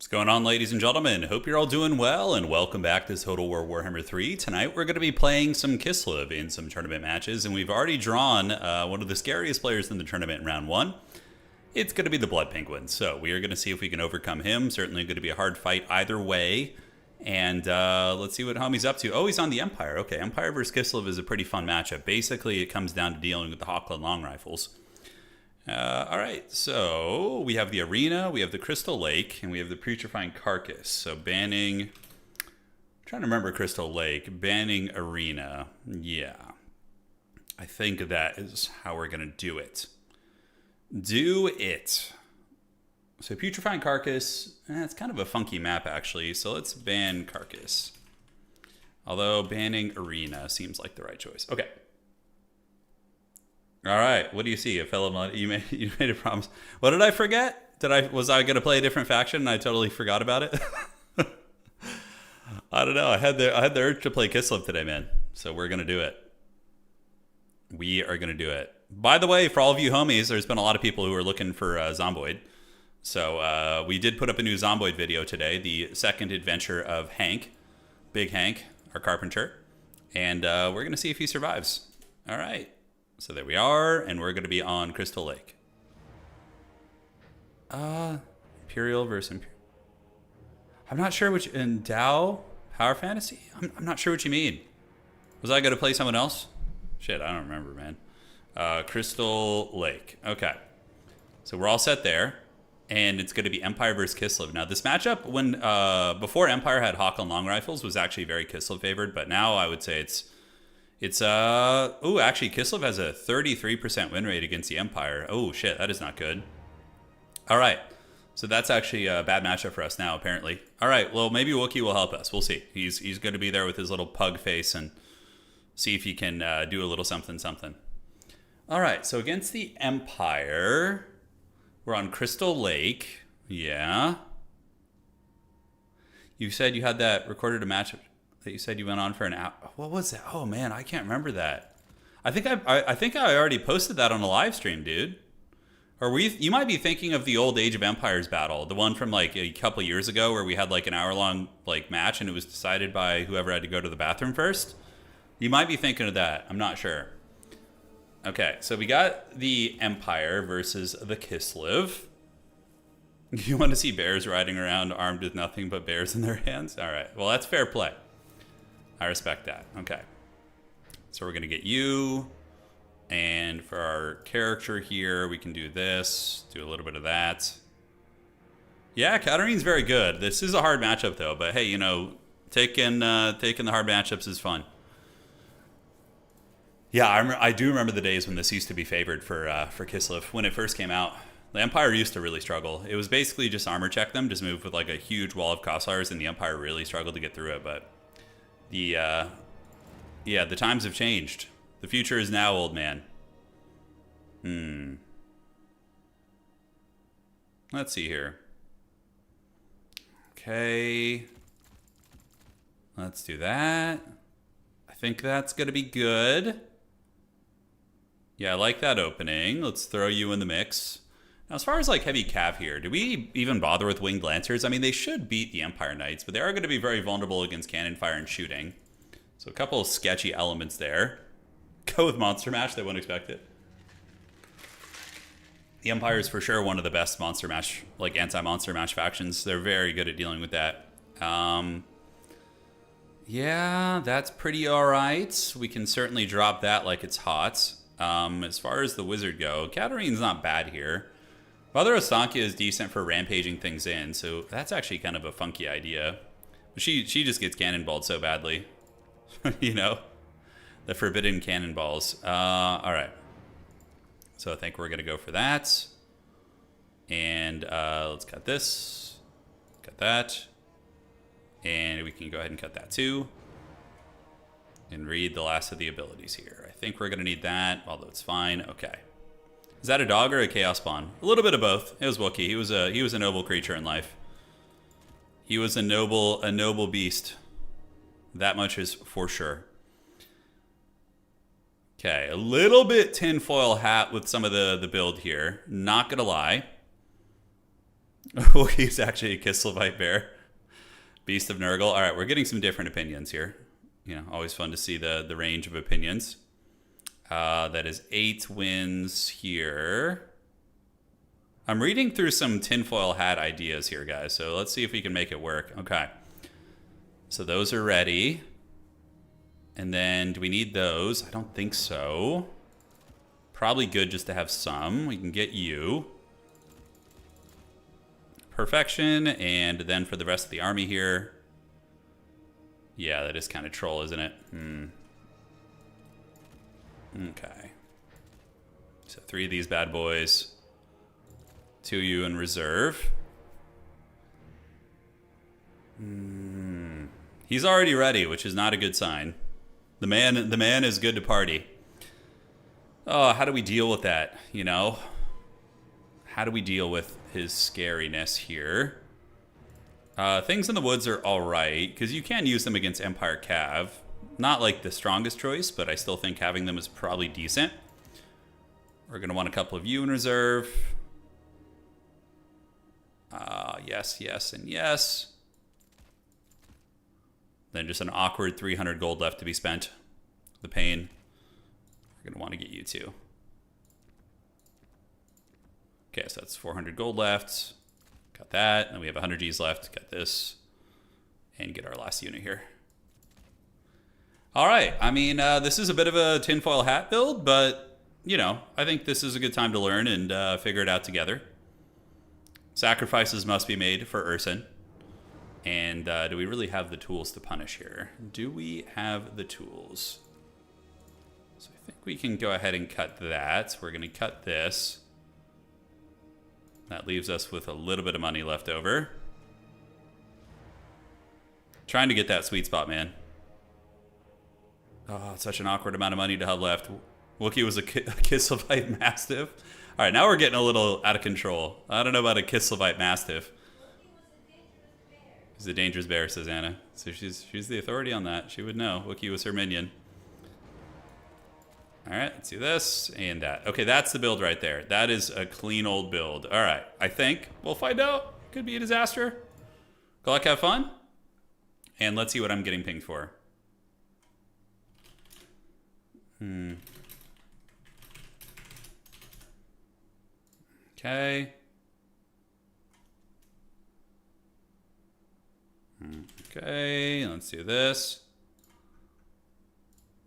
What's going on, ladies and gentlemen? Hope you're all doing well, and welcome back to Total War Warhammer 3. Tonight we're going to be playing some KISLEV in some tournament matches, and we've already drawn one of the scariest players in the tournament in round 1. It's going to be the Blood Penguin, so we are going to see if we can overcome him. Certainly going to be a hard fight either way, and let's see what homie's up to. Oh, he's on the Empire. Okay, Empire versus KISLEV is a pretty fun matchup. Basically, it comes down to dealing with the Hawkland long rifles. All right, so we have the Arena, we have the Crystal Lake, and we have the Putrefying Carcass. So banning, I'm trying to remember Crystal Lake, banning Arena. Yeah, I think that is how we're going to do it. So Putrefying Carcass, it's kind of a funky map actually, so let's ban Carcass. Although banning Arena seems like the right choice. Okay. All right, what do you see? A fellow, you made a promise. What did I forget? Was I going to play a different faction and I totally forgot about it? I don't know. I had the urge to play KISLEV today, man. So we're going to do it. We are going to do it. By the way, for all of you homies, there's been a lot of people who are looking for Zomboid. So we did put up a new Zomboid video today, the second adventure of Hank, Big Hank, our carpenter. And we're going to see if he survives. All right. So there we are, and we're going to be on Crystal Lake. Imperial versus Imperial. I'm not sure which... Endow? Power Fantasy? I'm not sure what you mean. Was I going to play someone else? Shit, I don't remember, man. Crystal Lake. Okay. So we're all set there, and it's going to be Empire versus KISLEV. Now, this matchup, when before Empire had Hawkland long rifles, was actually very KISLEV favored, but now I would say it's actually KISLEV has a 33% win rate against the Empire. Oh shit, that is not good. All right, so that's actually a bad matchup for us now, apparently. All right, well maybe Wookiee will help us. We'll see. He's going to be there with his little pug face and see if he can do a little something. All right, so against the Empire, we're on Crystal Lake. Yeah. You said you had that recorded a matchup. That you said you went on for an hour. What was that? Oh man, I can't remember that. I think I already posted that on a live stream, dude. Or you might be thinking of the old Age of Empires battle, the one from like a couple years ago where we had like an hour-long like match and it was decided by whoever had to go to the bathroom first. You might be thinking of that. I'm not sure. Okay, so we got the Empire versus the KISLEV. You want to see bears riding around armed with nothing but bears in their hands? All right, well that's fair play. I respect that. Okay. So we're going to get you. And for our character here, we can do this. Do a little bit of that. Yeah, Katarine's very good. This is a hard matchup, though. But hey, you know, taking the hard matchups is fun. Yeah, I do remember the days when this used to be favored for KISLEV when it first came out. The Empire used to really struggle. It was basically just armor check them, just move with like a huge wall of Koslars, and the Empire really struggled to get through it. But the times have changed. The future is now, old man. Let's see here. Okay. Let's do that. I think that's going to be good. Yeah, I like that opening. Let's throw you in the mix. Now, as far as like heavy cav here, do we even bother with winged lancers? I mean, they should beat the Empire Knights, but they are going to be very vulnerable against cannon fire and shooting. So a couple of sketchy elements there. Go with Monster Mash. They won't expect it. The Empire is for sure one of the best Monster Mash, like anti-Monster Mash factions. They're very good at dealing with that. Yeah, that's pretty all right. We can certainly drop that like it's hot. As far as the wizard go, Katarine's not bad here. Mother Ostankia is decent for rampaging things in, so that's actually kind of a funky idea. She just gets cannonballed so badly. You know? The forbidden cannonballs. Alright. So I think we're going to go for that. And let's cut this. Cut that. And we can go ahead and cut that too. And read the last of the abilities here. I think we're going to need that, although it's fine. Okay. Is that a dog or a chaos spawn? A little bit of both. It was Wookiee. He was a noble creature in life. He was a noble beast. That much is for sure. Okay, a little bit tinfoil hat with some of the build here. Not gonna lie. Wookiee's actually a KISLEV bear. Beast of Nurgle. All right, we're getting some different opinions here. You know, always fun to see the range of opinions. That is 8 wins here. I'm reading through some tinfoil hat ideas here, guys. So let's see if we can make it work. Okay. So those are ready. And then do we need those? I don't think so. Probably good just to have some. We can get you. Perfection. And then for the rest of the army here. Yeah, that is kind of troll, isn't it? Okay. So 3 of these bad boys. 2 you in reserve. He's already ready, which is not a good sign. The man is good to party. Oh, how do we deal with that, you know? How do we deal with his scariness here? Things in the woods are alright, because you can use them against Empire Cav. Not like the strongest choice, but I still think having them is probably decent. We're going to want a couple of you in reserve. Yes, yes, and yes. Then just an awkward 300 gold left to be spent. The pain. We're going to want to get you too. Okay, so that's 400 gold left. Got that. And we have 100 Gs left. Got this. And get our last unit here. All right. I mean, this is a bit of a tinfoil hat build, but, you know, I think this is a good time to learn and figure it out together. Sacrifices must be made for Urson. And do we really have the tools to punish here? Do we have the tools? So I think we can go ahead and cut that. We're going to cut this. That leaves us with a little bit of money left over. Trying to get that sweet spot, man. Oh, it's such an awkward amount of money to have left. Wookiee was a KISLEV Mastiff. All right, now we're getting a little out of control. I don't know about a KISLEV Mastiff. He's a dangerous bear, says Anna. So she's the authority on that. She would know. Wookiee was her minion. All right, let's do this and that. Okay, that's the build right there. That is a clean old build. All right, I think we'll find out. Could be a disaster. Good luck, have fun. And let's see what I'm getting pinged for. Okay. Okay, let's do this.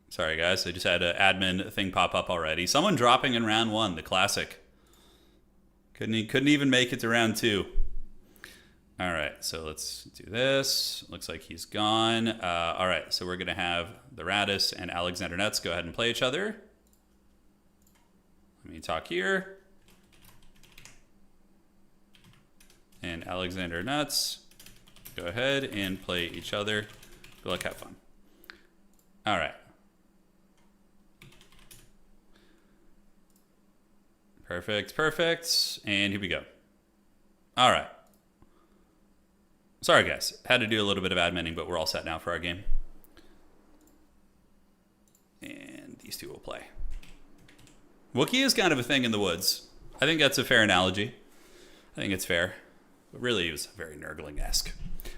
Sorry, guys, I just had an admin thing pop up already. Someone dropping in round 1, the classic. Couldn't even make it to round 2. All right, so let's do this. Looks like he's gone. All right, so we're going to have the Radis and Alexander Nuts go ahead and play each other. Let me talk here. And Alexander Nuts, go ahead and play each other. Good luck, have fun. All right. Perfect, perfect. And here we go. All right. Sorry, guys. Had to do a little bit of adminning, but we're all set now for our game. And these two will play. Wookiee is kind of a thing in the woods. I think that's a fair analogy. I think it's fair. But really, it was very Nurgling-esque.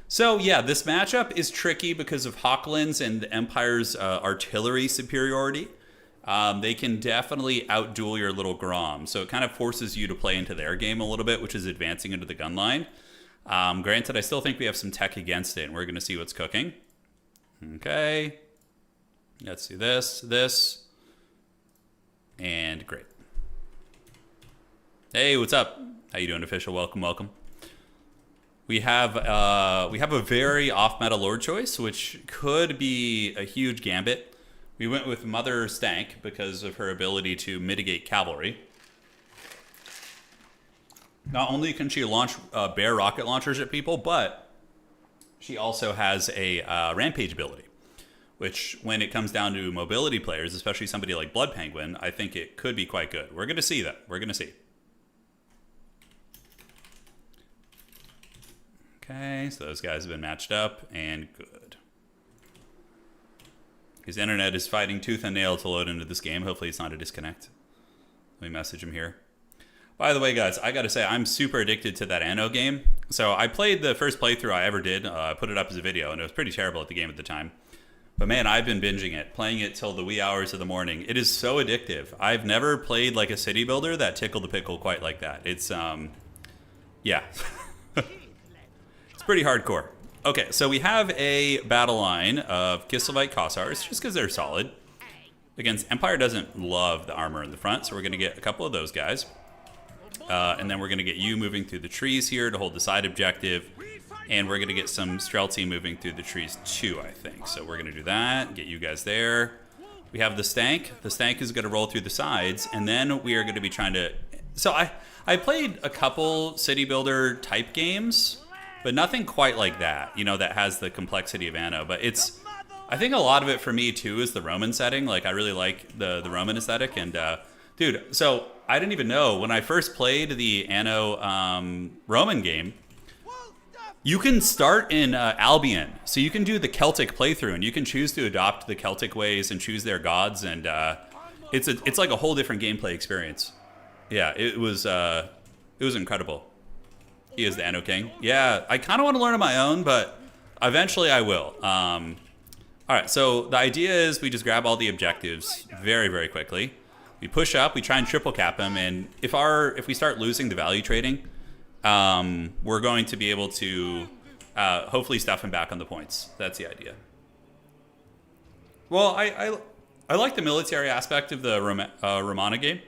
So, yeah, this matchup is tricky because of Hawklands and the Empire's artillery superiority. They can definitely outduel your little Grom. So it kind of forces you to play into their game a little bit, which is advancing into the gun line. Granted, I still think we have some tech against it, and we're going to see what's cooking. Okay. Let's do this, and great. Hey, what's up? How you doing, official? Welcome, welcome. We have a very off-meta Lord choice, which could be a huge gambit. We went with Mother Stank because of her ability to mitigate cavalry. Not only can she launch bear rocket launchers at people, but she also has a rampage ability, which when it comes down to mobility players, especially somebody like Blood Penguin, I think it could be quite good. We're going to see that. We're going to see. Okay, so those guys have been matched up, and good. His internet is fighting tooth and nail to load into this game. Hopefully it's not a disconnect. Let me message him here. By the way, guys, I gotta say, I'm super addicted to that Anno game. So I played the first playthrough I ever did. I put it up as a video, and it was pretty terrible at the game at the time. But man, I've been binging it, playing it till the wee hours of the morning. It is so addictive. I've never played like a city builder that tickled the pickle quite like that. It's, yeah. It's pretty hardcore. Okay, so we have a battle line of KISLEV Kossars, just because they're solid. Against Empire doesn't love the armor in the front, so we're going to get a couple of those guys. And then we're going to get you moving through the trees here to hold the side objective. And we're going to get some Streltsy moving through the trees too, I think. So we're going to do that, get you guys there. We have the Stank. The Stank is going to roll through the sides. And then we are going to be trying to... So I played a couple city builder type games, but nothing quite like that, you know, that has the complexity of Anno. But it's... I think a lot of it for me too is the Roman setting. Like I really like the Roman aesthetic. And dude, so I didn't even know when I first played the Anno Roman game, you can start in Albion. So you can do the Celtic playthrough and you can choose to adopt the Celtic ways and choose their gods. And it's like a whole different gameplay experience. Yeah, it was incredible. He is the Anno King. Yeah, I kind of want to learn on my own, but eventually I will. All right, so the idea is we just grab all the objectives very, very quickly. We push up, we try and triple cap them, and if we start losing the value trading, we're going to be able to hopefully stuff him back on the points. That's the idea. Well, I like the military aspect of the Romana game.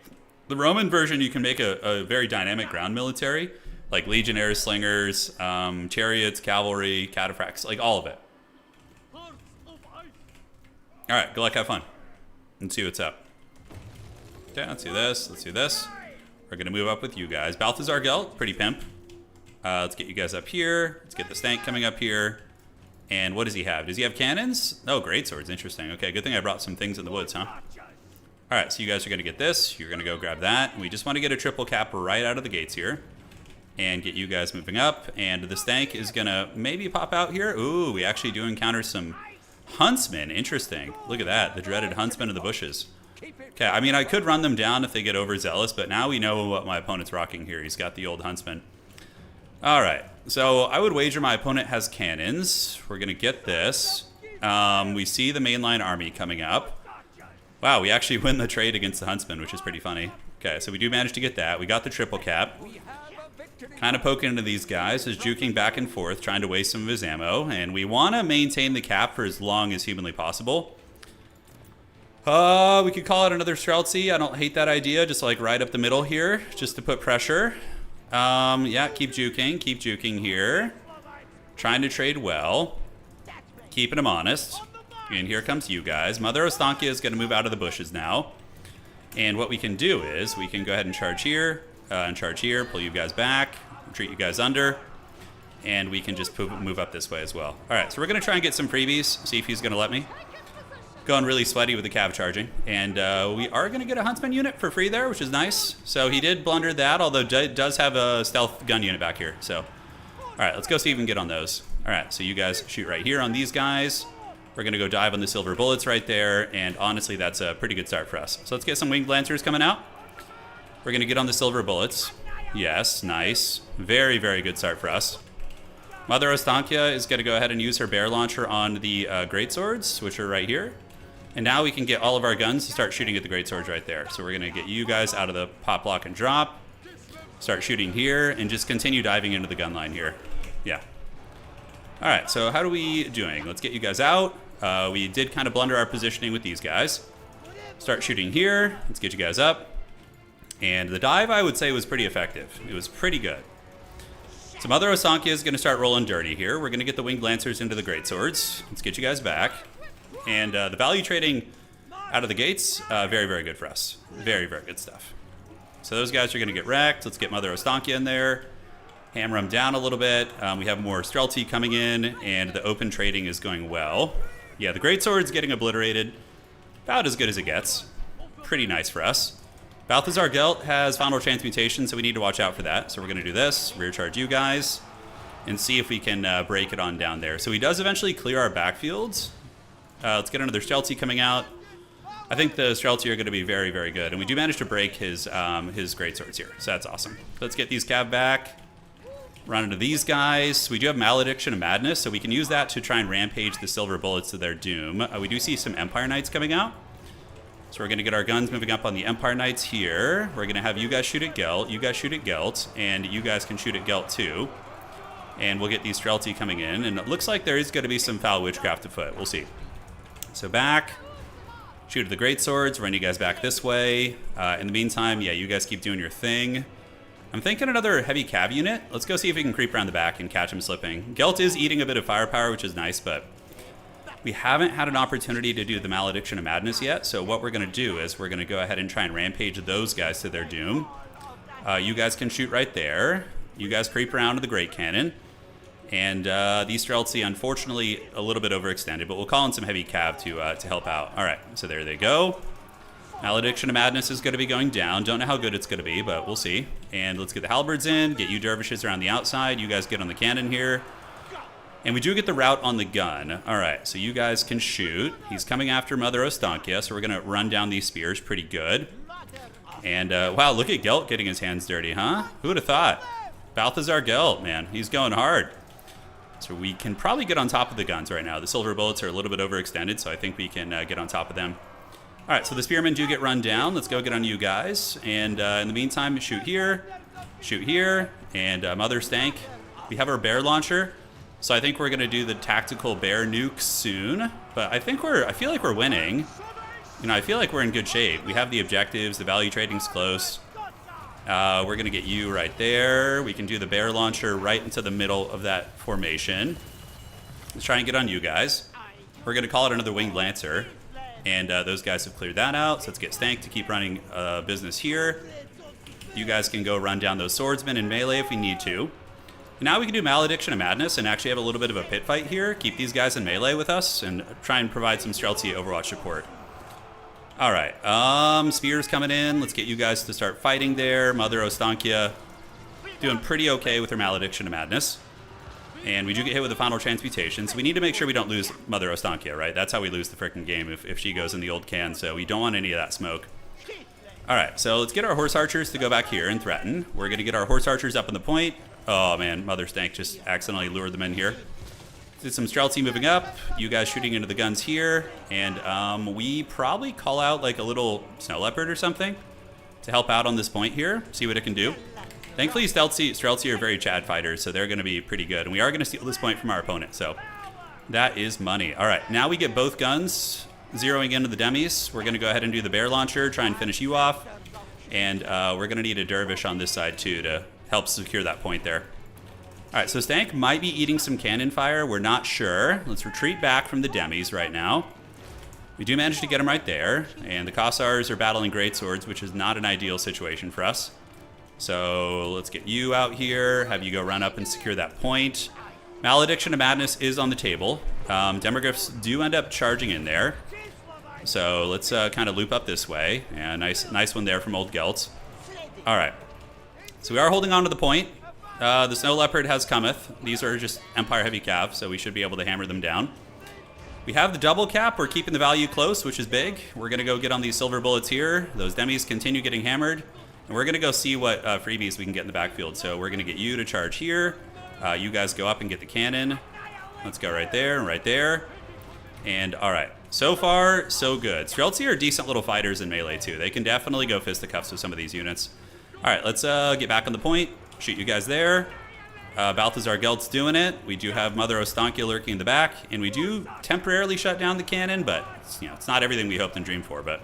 The Roman version, you can make a very dynamic ground military, like legionnaires, slingers, chariots, cavalry, cataphracts, like all of it. All right, good luck, have fun. Let's see what's up. Okay, let's do this, let's do this. We're gonna move up with you guys. Balthazar Gelt, pretty pimp. Let's get you guys up here. Let's get the Stank coming up here. And what does he have? Does he have cannons? Oh, great swords, interesting. Okay, good thing I brought some things in the woods, huh? All right, so you guys are gonna get this. You're gonna go grab that. And we just wanna get a triple cap right out of the gates here. And get you guys moving up. And the Stank is gonna maybe pop out here. Ooh, we actually do encounter some Huntsmen, interesting. Look at that, the dreaded Huntsmen of the bushes. Okay, I mean, I could run them down if they get overzealous, but now we know what my opponent's rocking here. He's got the old Huntsman. All right, so I would wager my opponent has cannons. We're going to get this. We see the mainline army coming up. Wow, we actually win the trade against the Huntsman, which is pretty funny. Okay, so we do manage to get that. We got the triple cap. Kind of poking into these guys, is juking back and forth, trying to waste some of his ammo. And we want to maintain the cap for as long as humanly possible. We could call it another Streltsy. I don't hate that idea, just like right up the middle here, just to put pressure. Yeah, keep juking here. Trying to trade well. Keeping him honest. And here comes you guys. Mother Ostankia is going to move out of the bushes now. And what we can do is we can go ahead and charge here. Pull you guys back, retreat you guys under, and we can just move up this way as well. All right, so we're going to try and get some freebies, see if he's going to let me. Going really sweaty with the cav charging, and we are going to get a Huntsman unit for free there, which is nice. So he did blunder that, although does have a stealth gun unit back here. So, all right, let's go see if we can get on those. All right, so you guys shoot right here on these guys. We're going to go dive on the silver bullets right there, and honestly, that's a pretty good start for us. So let's get some winged lancers coming out. We're going to get on the silver bullets. Yes, nice. Very, very good start for us. Mother Ostankia is going to go ahead and use her bear launcher on the greatswords, which are right here. And now we can get all of our guns to start shooting at the greatswords right there. So we're going to get you guys out of the pop, lock, and drop. Start shooting here, and just continue diving into the gun line here. Yeah. All right, so how are we doing? Let's get you guys out. We did kind of blunder our positioning with these guys. Start shooting here. Let's get you guys up. And the dive, I would say, was pretty effective. It was pretty good. So Mother Ostankia is going to start rolling dirty here. We're going to get the winged lancers into the greatswords. Let's get you guys back. And the value trading out of the gates, very, very good for us. Very, very good stuff. So those guys are going to get wrecked. Let's get Mother Ostankia in there. Hammer them down a little bit. We have more Streltsy coming in, and the open trading is going well. Yeah, the greatsword's getting obliterated. About as good as it gets. Pretty nice for us. Balthazar Gelt has final transmutation, so we need to watch out for that. So we're going to do this, rear charge you guys, and see if we can break it on down there. So he does eventually clear our backfields. Let's get another Streltsy coming out. I think the Streltsy are going to be very, very good. And we do manage to break his greatswords here. So that's awesome. Let's get these cav back. Run into these guys. We do have Malediction and Madness, so we can use that to try and rampage the Silver Bullets to their doom. We do see some Empire Knights coming out. So we're going to get our guns moving up on the Empire Knights here. We're going to have you guys shoot at Gelt, you guys shoot at Gelt, and you guys can shoot at Gelt too. And we'll get these Streltsy coming in. And it looks like there is going to be some foul witchcraft afoot. We'll see. So back. Shoot at the greatswords. Run you guys back this way. In the meantime, yeah, you guys keep doing your thing. I'm thinking another heavy cav unit. Let's go see if we can creep around the back and catch him slipping. Gelt is eating a bit of firepower, which is nice, but we haven't had an opportunity to do the Malediction of Madness yet. So what we're going to do is we're going to go ahead and try and rampage those guys to their doom. You guys can shoot right there. You guys creep around to the Great Cannon. And these Streltsy, unfortunately, a little bit overextended, but we'll call in some heavy cav to help out. All right, so there they go. Malediction of Madness is going to be going down. Don't know how good it's going to be, but we'll see. And let's get the halberds in, get you dervishes around the outside. You guys get on the cannon here. And we do get the route on the gun. All right, so you guys can shoot. He's coming after Mother Ostankia, so we're going to run down these spears pretty good. And, wow, look at Gelt getting his hands dirty, huh? Who would have thought? Balthazar Gelt, man, he's going hard. So we can probably get on top of the guns right now. The Silver Bullets are a little bit overextended, so I think we can get on top of them. All right, so the spearmen do get run down. Let's go get on you guys. And in the meantime, shoot here, and Mother Stank. We have our bear launcher, so I think we're going to do the tactical bear nuke soon. But I feel like we're winning. You know, I feel like we're in good shape. We have the objectives. The value trading's close. We're going to get you right there. We can do the bear launcher right into the middle of that formation. Let's try and get on you guys. We're going to call it another Winged Lancer. And those guys have cleared that out, so let's get Stank to keep running business here. You guys can go run down those swordsmen in melee if we need to. And now we can do Malediction of Madness and actually have a little bit of a pit fight here. Keep these guys in melee with us and try and provide some Streltsy Overwatch support. All right, spears coming in. Let's get you guys to start fighting there. Mother Ostankia doing pretty okay with her Malediction of Madness. And we do get hit with the final transmutation, so we need to make sure we don't lose Mother Ostankia, right? That's how we lose the frickin' game if she goes in the old can, so we don't want any of that smoke. All right, so let's get our horse archers to go back here and threaten. We're going to get our horse archers up on the point. Oh, man, Mother Stank just accidentally lured them in here. Did some Streltsy moving up, you guys shooting into the guns here, and we probably call out like a little Snow Leopard or something to help out on this point here, see what it can do. Thankfully, Streltsy are very Chad fighters, so they're going to be pretty good. And we are going to steal this point from our opponent, so that is money. All right, now we get both guns zeroing into the demis. We're going to go ahead and do the bear launcher, try and finish you off. And we're going to need a dervish on this side, too, to help secure that point there. All right, so Stank might be eating some cannon fire. We're not sure. Let's retreat back from the demis right now. We do manage to get him right there. And the Kossars are battling greatswords, which is not an ideal situation for us. So let's get you out here, have you go run up and secure that point. Malediction of Madness is on the table. Demogryphs do end up charging in there. So let's kind of loop up this way. Yeah, nice one there from old Gelt. All right. So we are holding on to the point. The Snow Leopard has cometh. These are just Empire Heavy Cav, so we should be able to hammer them down. We have the double cap. We're keeping the value close, which is big. We're going to go get on these Silver Bullets here. Those demis continue getting hammered. And we're going to go see what freebies we can get in the backfield. So we're going to get you to charge here. You guys go up and get the cannon. Let's go right there and right there. And all right. So far, so good. Streltsy are decent little fighters in melee, too. They can definitely go fisticuffs with some of these units. All right, let's get back on the point. Shoot you guys there. Balthazar Gelt's doing it. We do have Mother Ostankia lurking in the back. And we do temporarily shut down the cannon. But it's not everything we hoped and dreamed for. But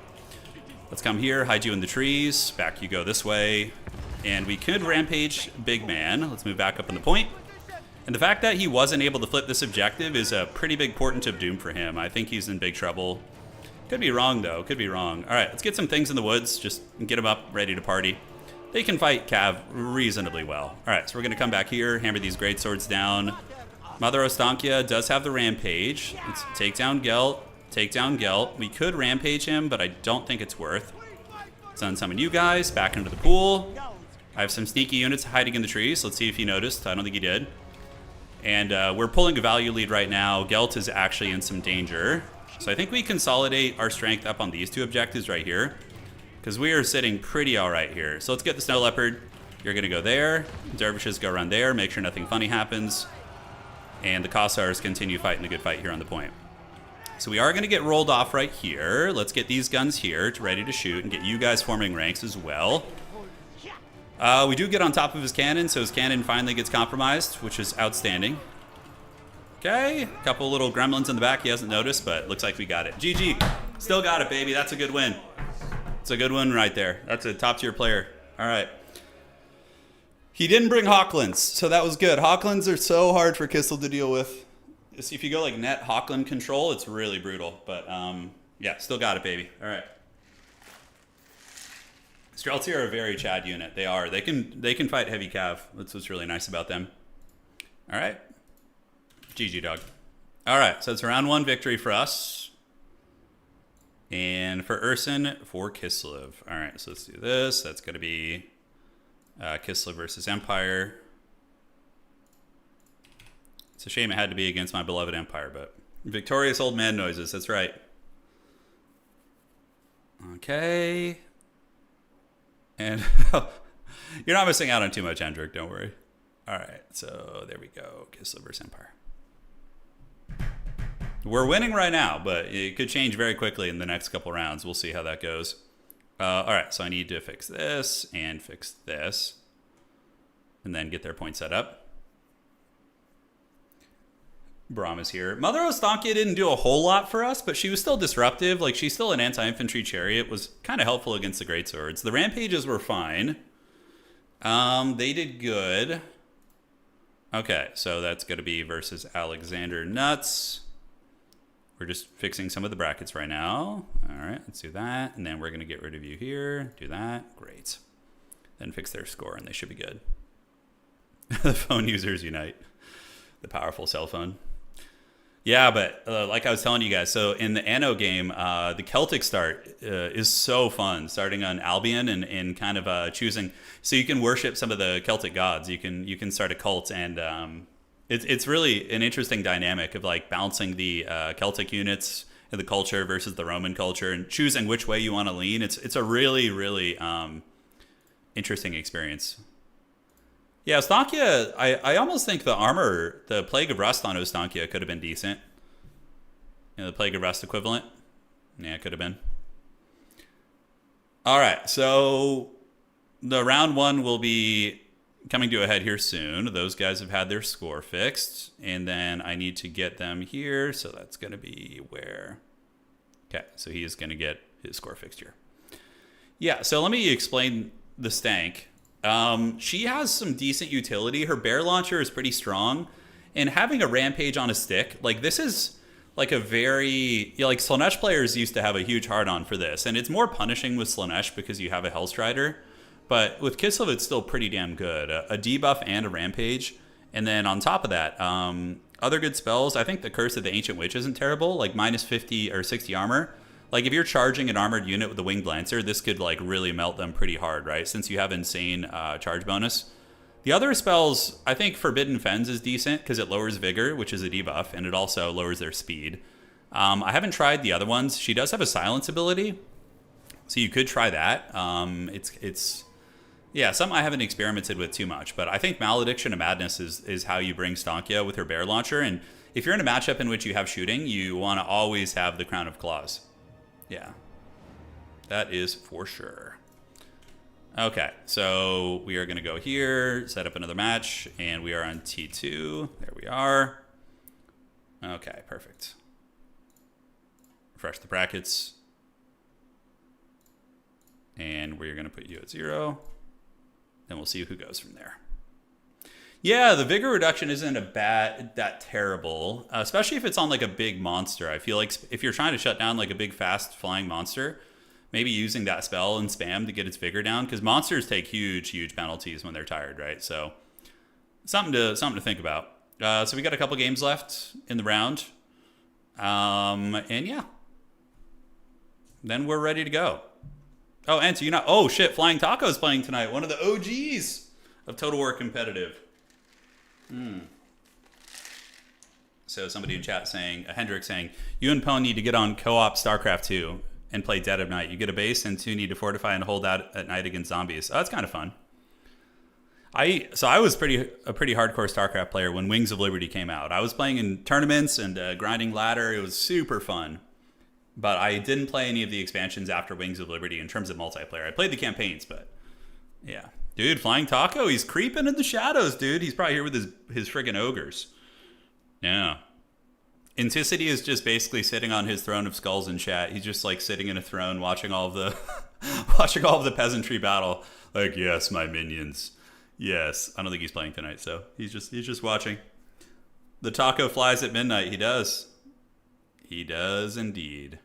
let's come here, hide you in the trees. Back you go this way. And we could rampage Big Man. Let's move back up on the point. And the fact that he wasn't able to flip this objective is a pretty big portent of doom for him. I think he's in big trouble. Could be wrong, though. Could be wrong. All right, let's get some things in the woods. Just get them up, ready to party. They can fight Cav reasonably well. All right, so we're going to come back here, hammer these greatswords down. Mother Ostankia does have the rampage. Let's take down Gelt. Take down Gelt. We could rampage him, but I don't think it's worth. Let's unsummon you guys back into the pool. I have some sneaky units hiding in the trees. Let's see if he noticed. I don't think he did. And we're pulling a value lead right now. Gelt is actually in some danger. So I think we consolidate our strength up on these two objectives right here, because we are sitting pretty all right here. So let's get the Snow Leopard. You're going to go there. Dervishes go around there. Make sure nothing funny happens. And the Kossars continue fighting the good fight here on the point. So we are going to get rolled off right here. Let's get these guns here ready to shoot and get you guys forming ranks as well. We do get on top of his cannon, so his cannon finally gets compromised, which is outstanding. Okay, a couple little gremlins in the back he hasn't noticed, but looks like we got it. GG. Still got it, baby. That's a good win. It's a good win right there. That's a top-tier player. All right. He didn't bring Hawklands, so that was good. Hawklands are so hard for KISLEV to deal with. If you go like net Hawkland control, it's really brutal. But yeah, still got it, baby. All right. Streltsy are a very Chad unit. They are. They can fight heavy cav. That's what's really nice about them. All right. GG, dog. All right, so it's a round 1 victory for us. And for Urson, for KISLEV. All right, so let's do this. That's going to be KISLEV versus Empire. It's a shame it had to be against my beloved Empire, but victorious old man noises. That's right. Okay. And you're not missing out on too much, Hendrik. Don't worry. All right, so there we go. KISLEV versus Empire. We're winning right now, but it could change very quickly in the next couple rounds. We'll see how that goes. All right, so I need to fix this and fix this, and then get their point set up. Brahm is here. Mother Ostankia didn't do a whole lot for us, but she was still disruptive. Like, she's still an anti-infantry chariot. Was kind of helpful against the greatswords. The rampages were fine. They did good. Okay, so that's going to be versus Alexander Nuts. We're just fixing some of the brackets right now. All right, let's do that. And then we're going to get rid of you here. Do that. Great. Then fix their score, and they should be good. The phone users unite. The powerful cell phone. Yeah, but like I was telling you guys, so in the Anno game, the Celtic start is so fun, starting on Albion and kind of choosing. So you can worship some of the Celtic gods. You can start a cult, and it's really an interesting dynamic of like balancing the Celtic units and the culture versus the Roman culture, and choosing which way you want to lean. It's a really, really interesting experience. Yeah, Ostankia, I almost think the armor, the Plague of Rust on Ostankia could have been decent. You know, the Plague of Rust equivalent. Yeah, it could have been. All right, so the round 1 will be coming to a head here soon. Those guys have had their score fixed. And then I need to get them here, so that's going to be where... Okay, so he is going to get his score fixed here. Yeah, so let me explain the Stank. She has some decent utility. Her bear launcher is pretty strong, and having a rampage on a stick, like this is like a very, like Slaanesh players used to have a huge hard-on for this, and it's more punishing with Slaanesh because you have a Hellstrider, but with KISLEV it's still pretty damn good. A debuff and a rampage, and then on top of that, other good spells. I think the Curse of the Ancient Witch isn't terrible, like minus 50 or 60 armor. Like, if you're charging an armored unit with a Winged Lancer, this could, like, really melt them pretty hard, right? Since you have insane charge bonus. The other spells, I think Forbidden Fens is decent because it lowers Vigor, which is a debuff, and it also lowers their speed. I haven't tried the other ones. She does have a Silence ability, so you could try that. Yeah, something I haven't experimented with too much, but I think Malediction of Madness is how you bring Stankia with her Bear Launcher, and if you're in a matchup in which you have shooting, you want to always have the Crown of Claws. Yeah, that is for sure. Okay, so we are going to go here, set up another match, and we are on T2. There we are. Okay, perfect. Refresh the brackets. And we're going to put you at 0. Then we'll see who goes from there. Yeah, the vigor reduction isn't that terrible, especially if it's on like a big monster. I feel like if you're trying to shut down like a big fast flying monster, maybe using that spell and spam to get its vigor down, because monsters take huge penalties when they're tired, right? So something to think about. So we got a couple games left in the round, and yeah, then we're ready to go. Oh, and so oh shit, Flying Taco's playing tonight. One of the OGs of Total War Competitive. So somebody in chat saying, Hendrik saying, you and Pone need to get on co-op StarCraft 2 and play Dead of Night. You get a base and 2 need to fortify and hold out at night against zombies. Oh, that's kind of fun. I was a pretty hardcore StarCraft player when Wings of Liberty came out. I was playing in tournaments and grinding ladder. It was super fun. But I didn't play any of the expansions after Wings of Liberty in terms of multiplayer. I played the campaigns, but yeah. Dude, Flying Taco, he's creeping in the shadows, dude. He's probably here with his friggin' ogres. Yeah. Inticity is just basically sitting on his throne of skulls in chat. He's just like sitting in a throne watching all of the watching all of the peasantry battle. Like, yes, my minions. Yes. I don't think he's playing tonight, so he's just watching. The taco flies at midnight. He does. He does indeed.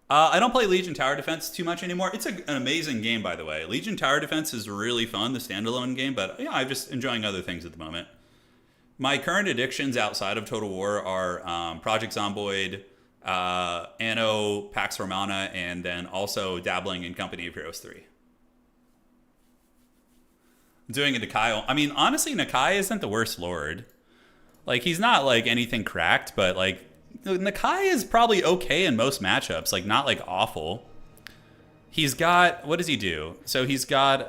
I don't play Legion Tower Defense too much anymore. It's an amazing game, by the way. Legion Tower Defense is really fun, the standalone game, but yeah, I'm just enjoying other things at the moment. My current addictions outside of Total War are Project Zomboid, Anno, Pax Romana, and then also dabbling in Company of Heroes 3. Doing a Nakai. I mean, honestly, Nakai isn't the worst lord. Like, he's not, like, anything cracked, but, like, Nakai is probably okay in most matchups. Like, not, like, awful. He's got... What does he do? So he's got...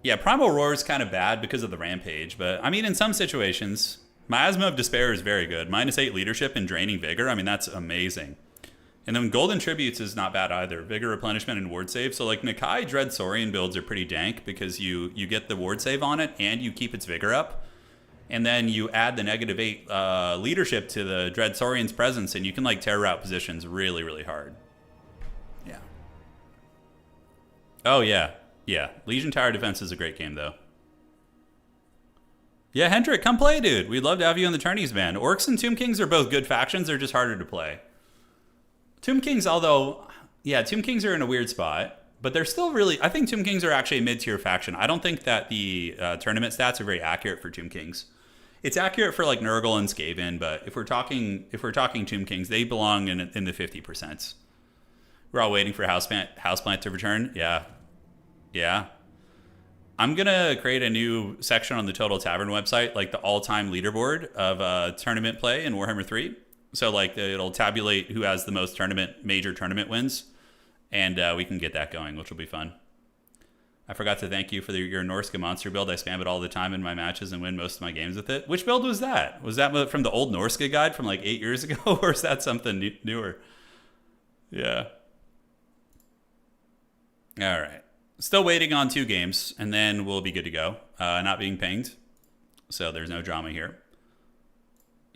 Yeah, Primal Roar is kind of bad because of the Rampage, but I mean, in some situations, Miasma of Despair is very good. -8 leadership and Draining Vigor, I mean, that's amazing. And then Golden Tributes is not bad either. Vigor Replenishment and Ward Save. So like Nakai Dread Saurian builds are pretty dank because you get the Ward Save on it and you keep its Vigor up. And then you add the -8 leadership to the Dread Saurian's presence and you can like tear out positions really, really hard. Yeah. Oh, yeah. Yeah, Legion Tower Defense is a great game, though. Yeah, Hendrik, come play, dude. We'd love to have you in the tourneys, man. Orcs and Tomb Kings are both good factions. They're just harder to play. Tomb Kings, although... Yeah, Tomb Kings are in a weird spot. But they're still really... I think Tomb Kings are actually a mid-tier faction. I don't think that the tournament stats are very accurate for Tomb Kings. It's accurate for, like, Nurgle and Skaven, but if we're talking Tomb Kings, they belong in the 50%. We're all waiting for Houseplant to return. Yeah. Yeah. I'm going to create a new section on the Total Tavern website, like the all-time leaderboard of tournament play in Warhammer 3. So like it'll tabulate who has the most major tournament wins, and we can get that going, which will be fun. I forgot to thank you for your Norska monster build. I spam it all the time in my matches and win most of my games with it. Which build was that? Was that from the old Norska guide from like 8 years ago, or is that something newer? Yeah. All right. Still waiting on 2 games, and then we'll be good to go. Not being pinged, so there's no drama here.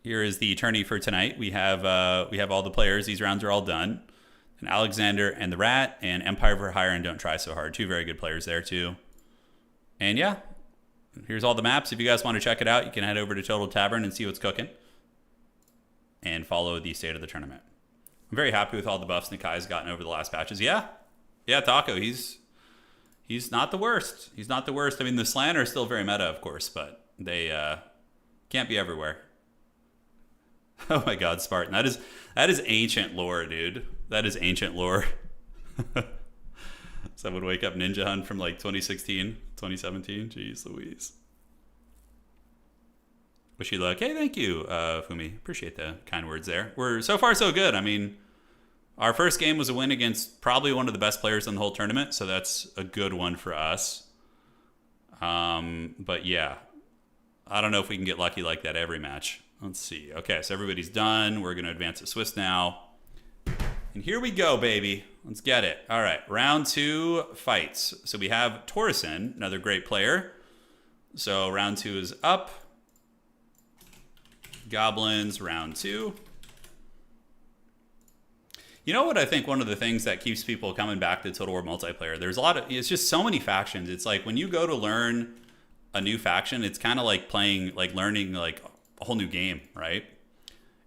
Here is the tourney for tonight. We have all the players. These rounds are all done. And Alexander and the Rat, and Empire for Hire and Don't Try So Hard. 2 very good players there, too. And yeah, here's all the maps. If you guys want to check it out, you can head over to Total Tavern and see what's cooking. And follow the state of the tournament. I'm very happy with all the buffs Nakai's gotten over the last patches. Yeah, Taco, He's not the worst. He's not the worst. I mean, the Slaanesh are still very meta, of course, but they can't be everywhere. Oh my God, Spartan. That is ancient lore, dude. That is ancient lore. Someone wake up Ninja Hunt from like 2016, 2017. Jeez Louise. Wish you luck. Hey, thank you, Fumi. Appreciate the kind words there. We're so far so good. I mean, our first game was a win against probably one of the best players in the whole tournament, so that's a good one for us. But yeah, I don't know if we can get lucky like that every match. Let's see. Okay, so everybody's done. We're going to advance to Swiss now. And here we go, baby. Let's get it. All right, round 2 fights. So we have Torsen, another great player. So round 2 is up. Goblins, round 2. You know what I think one of the things that keeps people coming back to Total War multiplayer, it's just so many factions. It's like when you go to learn a new faction, it's kind of like learning like a whole new game, right?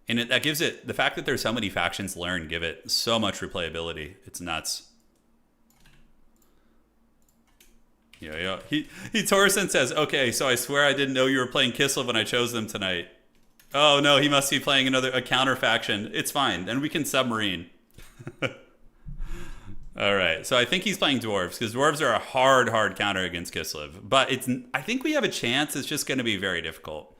And that gives it, the fact that there's so many factions to learn, give it so much replayability. It's nuts. Yeah. Torsen says, okay, so I swear I didn't know you were playing KISLEV when I chose them tonight. Oh no, he must be playing a counter faction. It's fine. Then we can submarine. All right, so I think he's playing Dwarfs because Dwarves are a hard counter against KISLEV. But I think we have a chance. It's just going to be very difficult.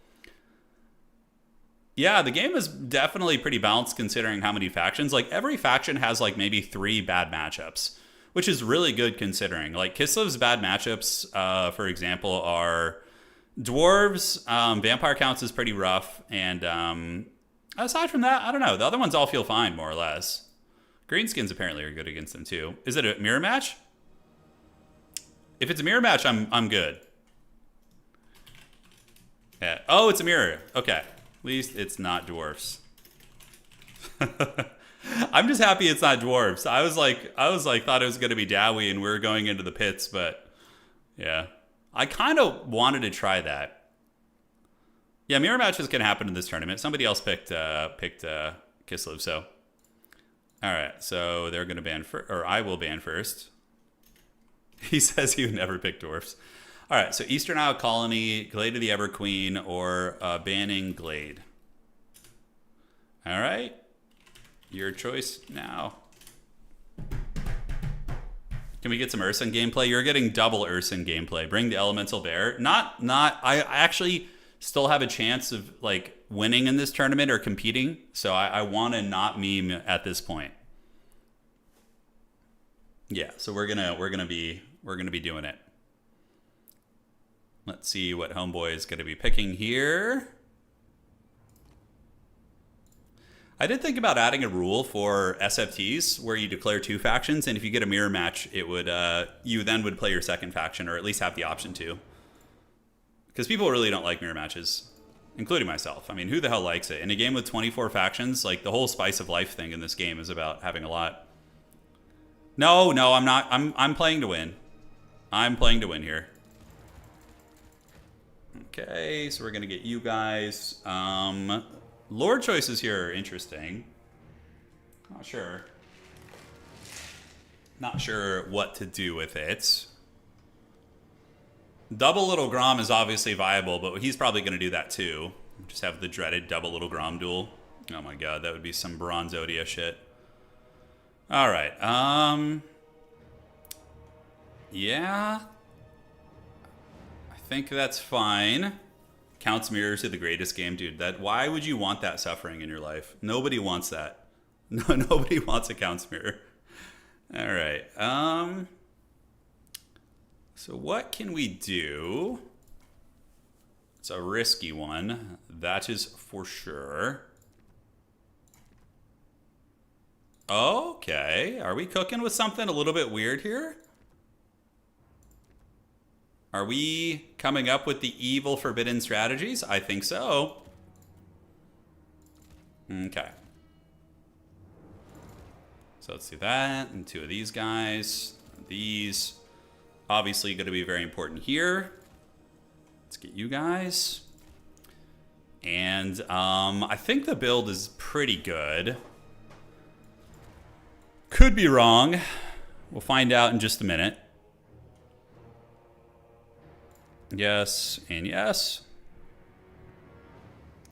Yeah, the game is definitely pretty balanced considering how many factions. Like, every faction has, like, maybe 3 bad matchups, which is really good considering. Like, KISLEV's bad matchups, for example, are Dwarves, Vampire Counts is pretty rough, and aside from that, I don't know. The other ones all feel fine, more or less. Greenskins apparently are good against them, too. Is it a mirror match? If it's a mirror match, I'm good. Yeah. Oh, it's a mirror. Okay. At least it's not Dwarfs. I'm just happy it's not Dwarfs. I was like, thought it was going to be Dowie and we were going into the pits, but yeah. I kind of wanted to try that. Yeah, mirror matches can happen in this tournament. Somebody else picked KISLEV, so. All right, so they're going to ban first, or I will ban first. He says he would never pick Dwarfs. All right, so Eastern Isle Colony, Glade of the Everqueen, or banning Glade. All right, your choice now. Can we get some Urson gameplay? You're getting double Urson gameplay. Bring the Elemental Bear. I actually still have a chance of like winning in this tournament or competing, so I want to not meme at this point. Yeah, so we're gonna be doing it. Let's see what Homeboy is gonna be picking here. I did think about adding a rule for SFTs where you declare 2 factions, and if you get a mirror match, it would you then would play your second faction, or at least have the option to. Because people really don't like mirror matches, including myself. I mean, who the hell likes it? In a game with 24 factions, like the whole spice of life thing in this game is about having a lot. No, I'm not. I'm playing to win. I'm playing to win here. Okay, so we're gonna get you guys. Lord choices here are interesting. Not sure what to do with it. Double Little Grom is obviously viable, but he's probably going to do that too. Just have the dreaded double Little Grom duel. Oh my god, that would be some Bronze Odia shit. All right. Yeah. I think that's fine. Counts mirrors are the greatest game, dude. Why would you want that suffering in your life? Nobody wants that. No, nobody wants a Counts mirror. All right. So what can we do? It's a risky one. That is for sure. Okay. Are we cooking with something a little bit weird here? Are we coming up with the evil forbidden strategies? I think so. Okay. So let's do that. And 2 of these guys. These obviously going to be very important here. Let's get you guys. And I think the build is pretty good. Could be wrong. We'll find out in just a minute. Yes, and yes.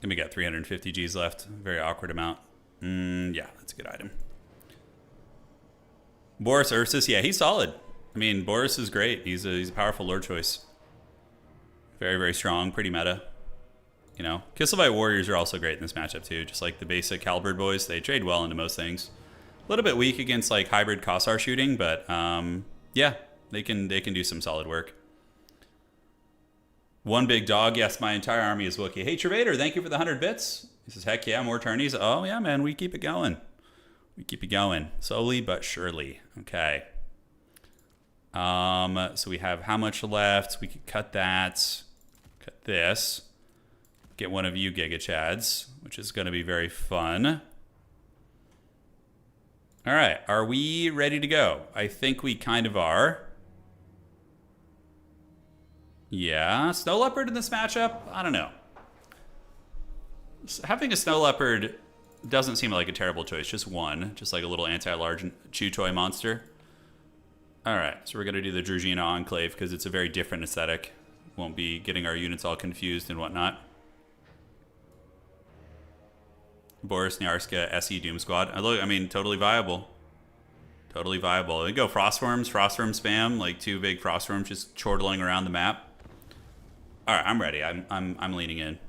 And we got 350 Gs left. Very awkward amount. Yeah, that's a good item. Boris Ursus, yeah, he's solid. I mean, Boris is great. He's a powerful lord choice. Very, very strong. Pretty meta. You know, KISLEV Warriors are also great in this matchup too. Just like the basic Halberd boys, they trade well into most things. A little bit weak against like hybrid Kossar shooting, but yeah, they can do some solid work. One big dog. Yes, my entire army is Wookiee. Hey, Trevader, thank you for the 100 bits. He says, heck yeah, more tourneys. Oh, yeah, man, we keep it going. We keep it going. Slowly but surely. Okay. So we have how much left? We could cut that. Cut this. Get one of you Giga Chads, which is going to be very fun. All right. Are we ready to go? I think we kind of are. Yeah, Snow Leopard in this matchup? I don't know. Having a Snow Leopard doesn't seem like a terrible choice. Just one. Just like a little anti-large chew toy monster. Alright, so we're going to do the Drugina Enclave because it's a very different aesthetic. Won't be getting our units all confused and whatnot. Boris Nyarska SE Doom Squad. I mean, totally viable. Totally viable. We go Frostworm spam, like 2 big Frostworms just chortling around the map. All right, I'm ready. I'm leaning in.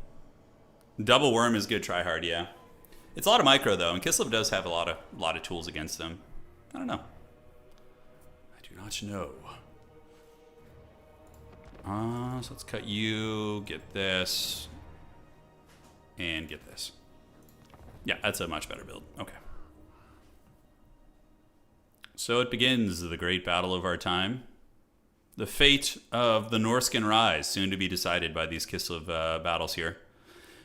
Double worm is good tryhard, yeah. It's a lot of micro though, and KISLEV does have a lot of tools against them. I don't know. I do not know. So let's cut you, get this, and get this. Yeah, that's a much better build. Okay. So it begins, the great battle of our time. The fate of the Norskin Rise, soon to be decided by these KISLEV battles here.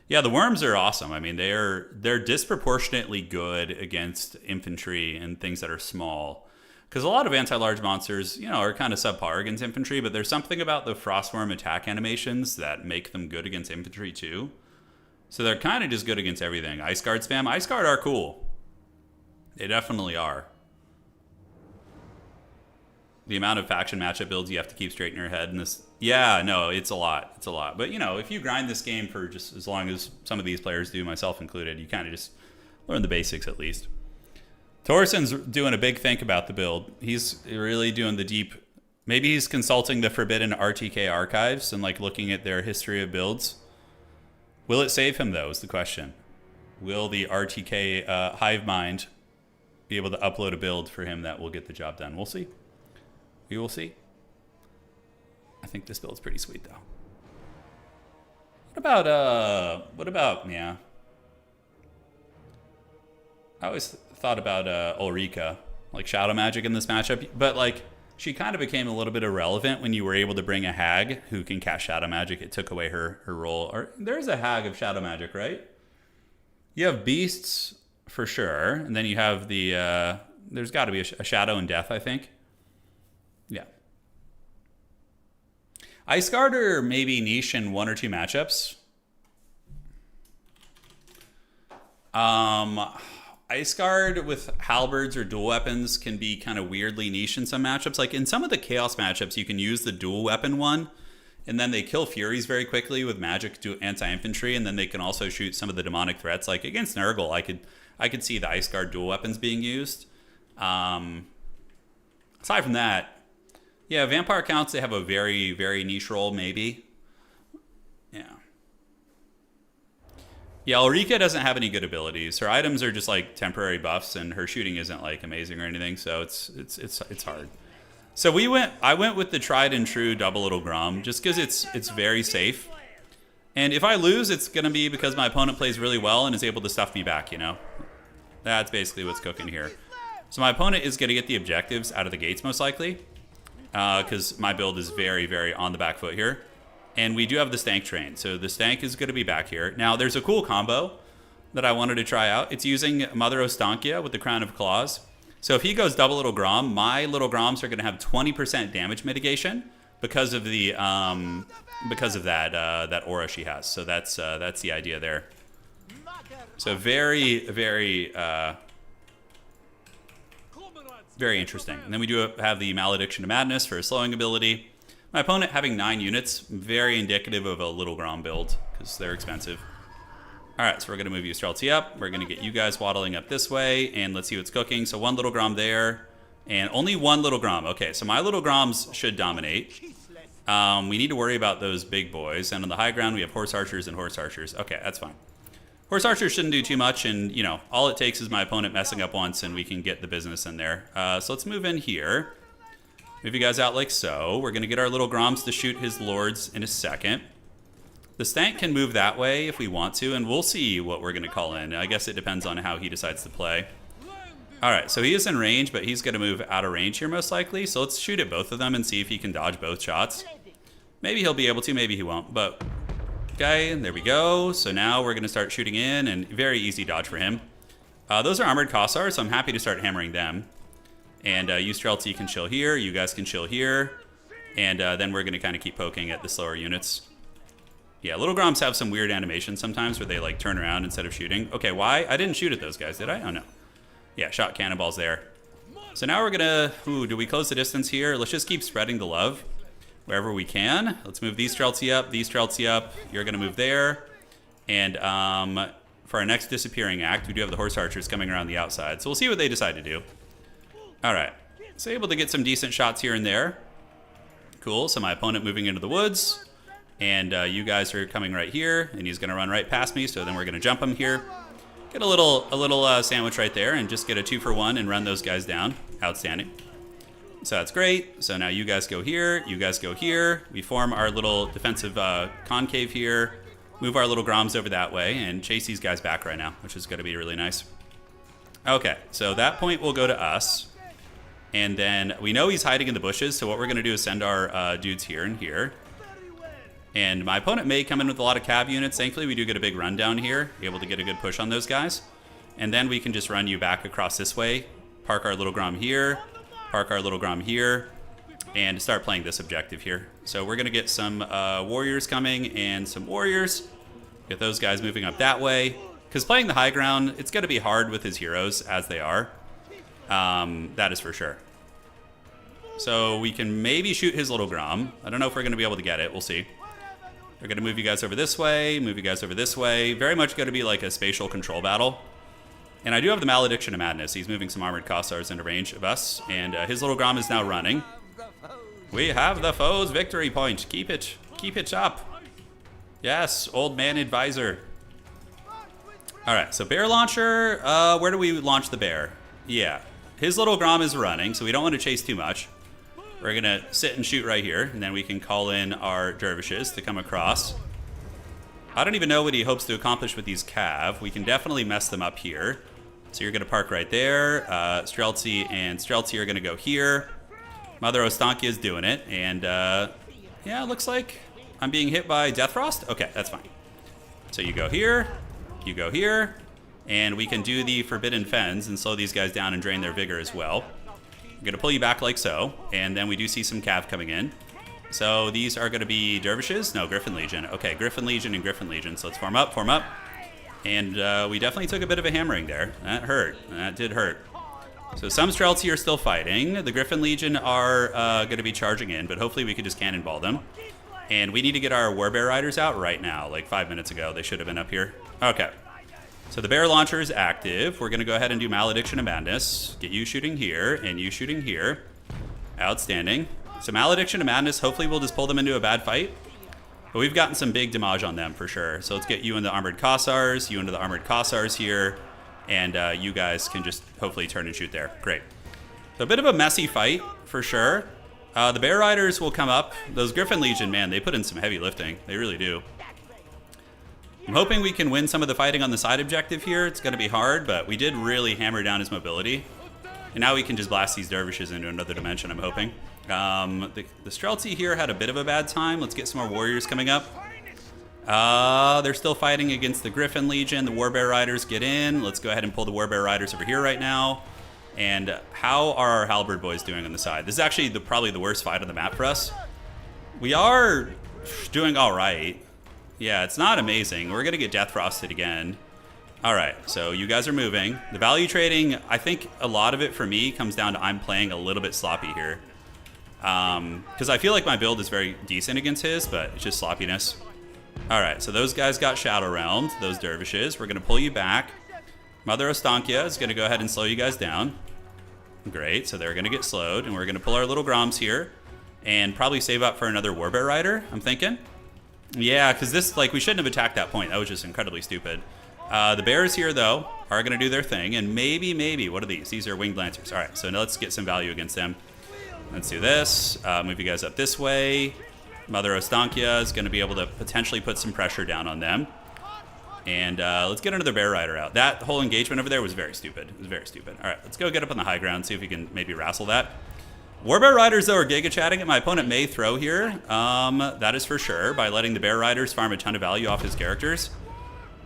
Yeah, the worms are awesome. I mean, they're disproportionately good against infantry and things that are small. Because a lot of anti-large monsters, you know, are kind of subpar against infantry, but there's something about the Frostworm attack animations that make them good against infantry too. So they're kind of just good against everything. Ice Guard spam. Ice Guard are cool. They definitely are. The amount of faction matchup builds you have to keep straight in your head in this. Yeah, no, it's a lot. It's a lot. But, you know, if you grind this game for just as long as some of these players do, myself included, you kind of just learn the basics at least. Torsen's doing a big think about the build. He's really doing the deep. Maybe he's consulting the Forbidden RTK archives and like looking at their history of builds. Will it save him though is the question. Will the RTK hive mind be able to upload a build for him that will get the job done? We'll see. We will see. I think this build's pretty sweet though. What about, yeah. I always thought about Ulrika, like Shadow Magic in this matchup, but like she kind of became a little bit irrelevant when you were able to bring a hag who can cast Shadow Magic. It took away her role. Or there's a hag of Shadow Magic, right? You have beasts for sure, and then you have the there's got to be a Shadow and Death, I think. Yeah. Ice Guard or maybe niche in 1 or 2 matchups. Ice Guard with halberds or dual weapons can be kind of weirdly niche in some matchups. Like in some of the Chaos matchups, you can use the dual weapon one, and then they kill Furies very quickly with magic anti-infantry, and then they can also shoot some of the demonic threats. Like against Nurgle, I could see the Ice Guard dual weapons being used. Aside from that, yeah, Vampire counts, they have a very, very niche role, maybe. Yeah. Yeah, Ulrika doesn't have any good abilities. Her items are just like temporary buffs, and her shooting isn't like amazing or anything, so it's hard. So I went with the tried and true double little Grom, just because it's very safe. And if I lose, it's gonna be because my opponent plays really well and is able to stuff me back, you know? That's basically what's cooking here. So my opponent is gonna get the objectives out of the gates most likely, because my build is very, very on the back foot here. And we do have the Stank train, so the Stank is going to be back here. Now, there's a cool combo that I wanted to try out. It's using Mother Ostankia with the Crown of Claws. So if he goes double Little Grom, my Little Groms are going to have 20% damage mitigation because of the that aura she has. So that's the idea there. So very, very very interesting. And then we do have the Malediction of Madness for a slowing ability. My opponent having 9 units, very indicative of a Little Grom build because they're expensive. All right, so we're going to move you Streltsy up. We're going to get you guys waddling up this way, and let's see what's cooking. So 1 Little Grom there, and only 1 Little Grom. Okay, so my Little Groms should dominate. We need to worry about those big boys, and on the high ground we have Horse Archers and Horse Archers. Okay, that's fine. Horse Archers shouldn't do too much, and you know, all it takes is my opponent messing up once, and we can get the business in there. So let's move in here. Move you guys out like so. We're going to get our Little Groms to shoot his lords in a second. The Stank can move that way if we want to, and we'll see what we're going to call in. I guess it depends on how he decides to play. All right, so he is in range, but he's going to move out of range here most likely. So let's shoot at both of them and see if he can dodge both shots. Maybe he'll be able to, maybe he won't, but okay, there we go. So now we're going to start shooting in, and very easy dodge for him. Those are Armored Kossars, so I'm happy to start hammering them. And you Streltsy can chill here, you guys can chill here, and then we're going to kind of keep poking at the slower units. Yeah, Little Groms have some weird animations sometimes where they like turn around instead of shooting. Okay, why? I didn't shoot at those guys, did I? Oh, no. Yeah, shot cannonballs there. So now we're going to... Ooh, do we close the distance here? Let's just keep spreading the love wherever we can. Let's move these Streltsy up, these Streltsy up. You're going to move there. And for our next disappearing act, we do have the Horse Archers coming around the outside. So we'll see what they decide to do. All right, so able to get some decent shots here and there. Cool, so my opponent moving into the woods. And you guys are coming right here, and he's going to run right past me, so then we're going to jump him here. Get a little sandwich right there, and just get a 2-for-1 and run those guys down. Outstanding. So that's great. So now you guys go here, you guys go here. We form our little defensive concave here, move our little Groms over that way, and chase these guys back right now, which is going to be really nice. Okay, so that point will go to us. And then we know he's hiding in the bushes, so what we're going to do is send our dudes here and here. And my opponent may come in with a lot of cav units. Thankfully, we do get a big run down here, be able to get a good push on those guys. And then we can just run you back across this way, park our little Grom here, park our little Grom here, and start playing this objective here. So we're going to get some warriors coming and some warriors. Get those guys moving up that way. Because playing the high ground, it's going to be hard with his heroes as they are. That is for sure. So we can maybe shoot his little Grom. I don't know if we're going to be able to get it. We'll see. We're going to move you guys over this way, move you guys over this way. Very much going to be like a spatial control battle. And I do have the Malediction of Madness. He's moving some armored Kossars into range of us. And his little Grom is now running. We have the foe's victory point. Keep it. Keep it up. Yes, old man advisor. All right, so bear launcher. Where do we launch the bear? Yeah, his little Grom is running, so we don't want to chase too much. We're going to sit and shoot right here, and then we can call in our dervishes to come across. I don't even know what he hopes to accomplish with these cav. We can definitely mess them up here. So you're going to park right there. Streltsy and Streltsy are going to go here. Mother Ostankia is doing it, and yeah, it looks like I'm being hit by Death Frost. Okay, that's fine. So you go here, and we can do the Forbidden Fens and slow these guys down and drain their vigor as well. I'm going to pull you back like so, and then we do see some cav coming in. So these are going to be dervishes? No, Griffin Legion. Okay, Griffin Legion and Griffin Legion. So let's form up, form up. And we definitely took a bit of a hammering there. That hurt. That did hurt. So some Streltsy are still fighting. The Griffin Legion are going to be charging in, but hopefully we could just cannonball them. And we need to get our Warbear Riders out right now, like 5 minutes ago. They should have been up here. Okay. So the bear launcher is active. We're going to go ahead and do Malediction of Madness. Get you shooting here, and you shooting here. Outstanding. So Malediction of Madness, hopefully we'll just pull them into a bad fight. But we've gotten some big damage on them for sure. So let's get you into Armored Kossars, you into the Armored Kossars here, and you guys can just hopefully turn and shoot there. Great. So a bit of a messy fight for sure. The Bear Riders will come up. Those Griffin Legion, man, they put in some heavy lifting. They really do. I'm hoping we can win some of the fighting on the side objective here. It's going to be hard, but we did really hammer down his mobility. And now we can just blast these dervishes into another dimension, I'm hoping. The Streltsy here had a bit of a bad time. Let's get some more warriors coming up. They're still fighting against the Griffin Legion. The Warbear Riders get in. Let's go ahead and pull the Warbear Riders over here right now. And how are our Halberd boys doing on the side? This is actually probably the worst fight on the map for us. We are doing all right. Yeah, it's not amazing. We're going to get Death Frosted again. All right, so you guys are moving. The value trading, I think a lot of it for me comes down to I'm playing a little bit sloppy here. Because I feel like my build is very decent against his, but it's just sloppiness. All right, so those guys got Shadow Realmed, those dervishes. We're going to pull you back. Mother Ostankia is going to go ahead and slow you guys down. Great, so they're going to get slowed, and we're going to pull our little Groms here and probably save up for another Warbear Rider, I'm thinking. Yeah, because this, like, we shouldn't have attacked that point. That was just incredibly stupid. The bears here, though, are going to do their thing, and maybe, what are these? These are Winged Lancers. All right, so now let's get some value against them. Let's do this. Move you guys up this way. Mother Ostankia is going to be able to potentially put some pressure down on them. And let's get another Bear Rider out. That whole engagement over there was very stupid. It was very stupid. All right, let's go get up on the high ground, see if we can maybe wrestle that. Warbear Riders, though, are Giga Chatting, and my opponent may throw here. That is for sure, by letting the Bear Riders farm a ton of value off his characters.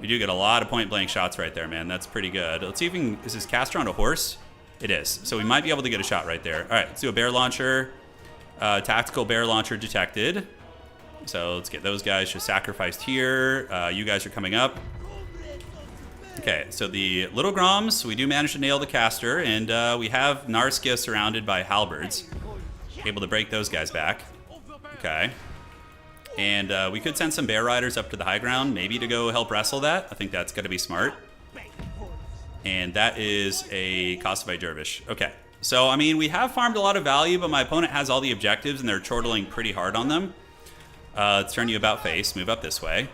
We do get a lot of point-blank shots right there, man. That's pretty good. Let's see if we can... Is this caster on a horse? It is. So we might be able to get a shot right there. All right, let's do a Bear Launcher. Tactical Bear Launcher detected. So let's get those guys just sacrificed here. You guys are coming up. Okay, so the Little Groms, we do manage to nail the caster, and we have Narskia surrounded by halberds. Able to break those guys back. Okay. And we could send some Bear Riders up to the high ground, maybe to go help wrestle that. I think that's going to be smart. And that is a Kosovo Dervish. Okay. So, I mean, we have farmed a lot of value, but my opponent has all the objectives, and they're chortling pretty hard on them. Let's turn you about face. Move up this way.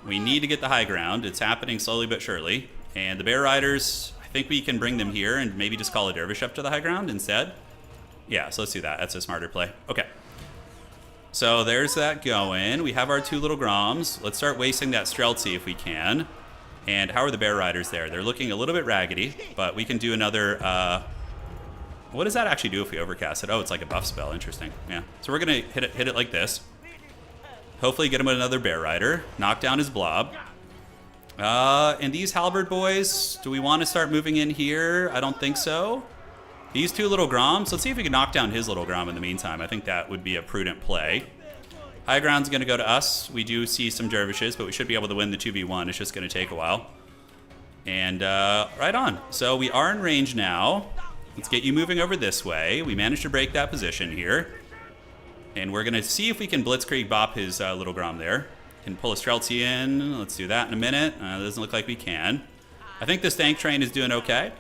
We need to get the high ground. It's happening slowly but surely. And the bear riders, I think we can bring them here and maybe just call a dervish up to the high ground instead. Yeah, so let's do that. That's a smarter play. Okay. So there's that going. We have our 2 little Groms. Let's start wasting that Streltsy if we can. And how are the bear riders there? They're looking a little bit raggedy, but we can do another... what does that actually do if we overcast it? Oh, it's like a buff spell. Interesting. Yeah. So we're going to hit it like this. Hopefully get him with another bear rider. Knock down his blob. And these halberd boys, do we want to start moving in here? I don't think so. These 2 little Groms, let's see if we can knock down his little Grom in the meantime. I think that would be a prudent play. High ground's going to go to us. We do see some dervishes, but we should be able to win the 2v1. It's just going to take a while. And right on. So we are in range now. Let's get you moving over this way. We managed to break that position here. And we're going to see if we can blitzkrieg bop his little Grom there. Can pull a Streltsy in. Let's do that in a minute. Doesn't look like we can. I think this tank train is doing okay.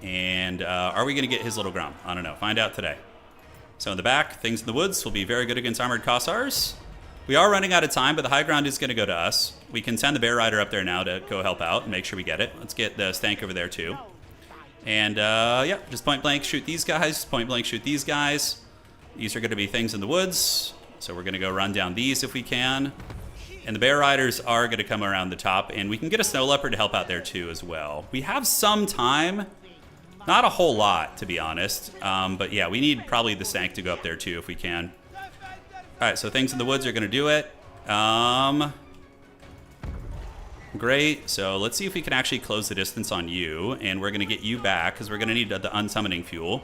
And are we going to get his little Grom? I don't know. Find out today. So in the back, Things in the Woods will be very good against armored Kossars. We are running out of time, but the high ground is going to go to us. We can send the bear rider up there now to go help out and make sure we get it. Let's get the stank over there too. And yeah, just point blank shoot these guys. Point blank shoot these guys. These are going to be Things in the Woods. So we're going to go run down these if we can. And the bear riders are going to come around the top. And we can get a snow leopard to help out there too as well. We have some time. Not a whole lot, to be honest. But yeah, we need probably the stank to go up there too if we can. All right, so Things in the Woods are going to do it. Great. So let's see if we can actually close the distance on you. And we're going to get you back because we're going to need the unsummoning fuel.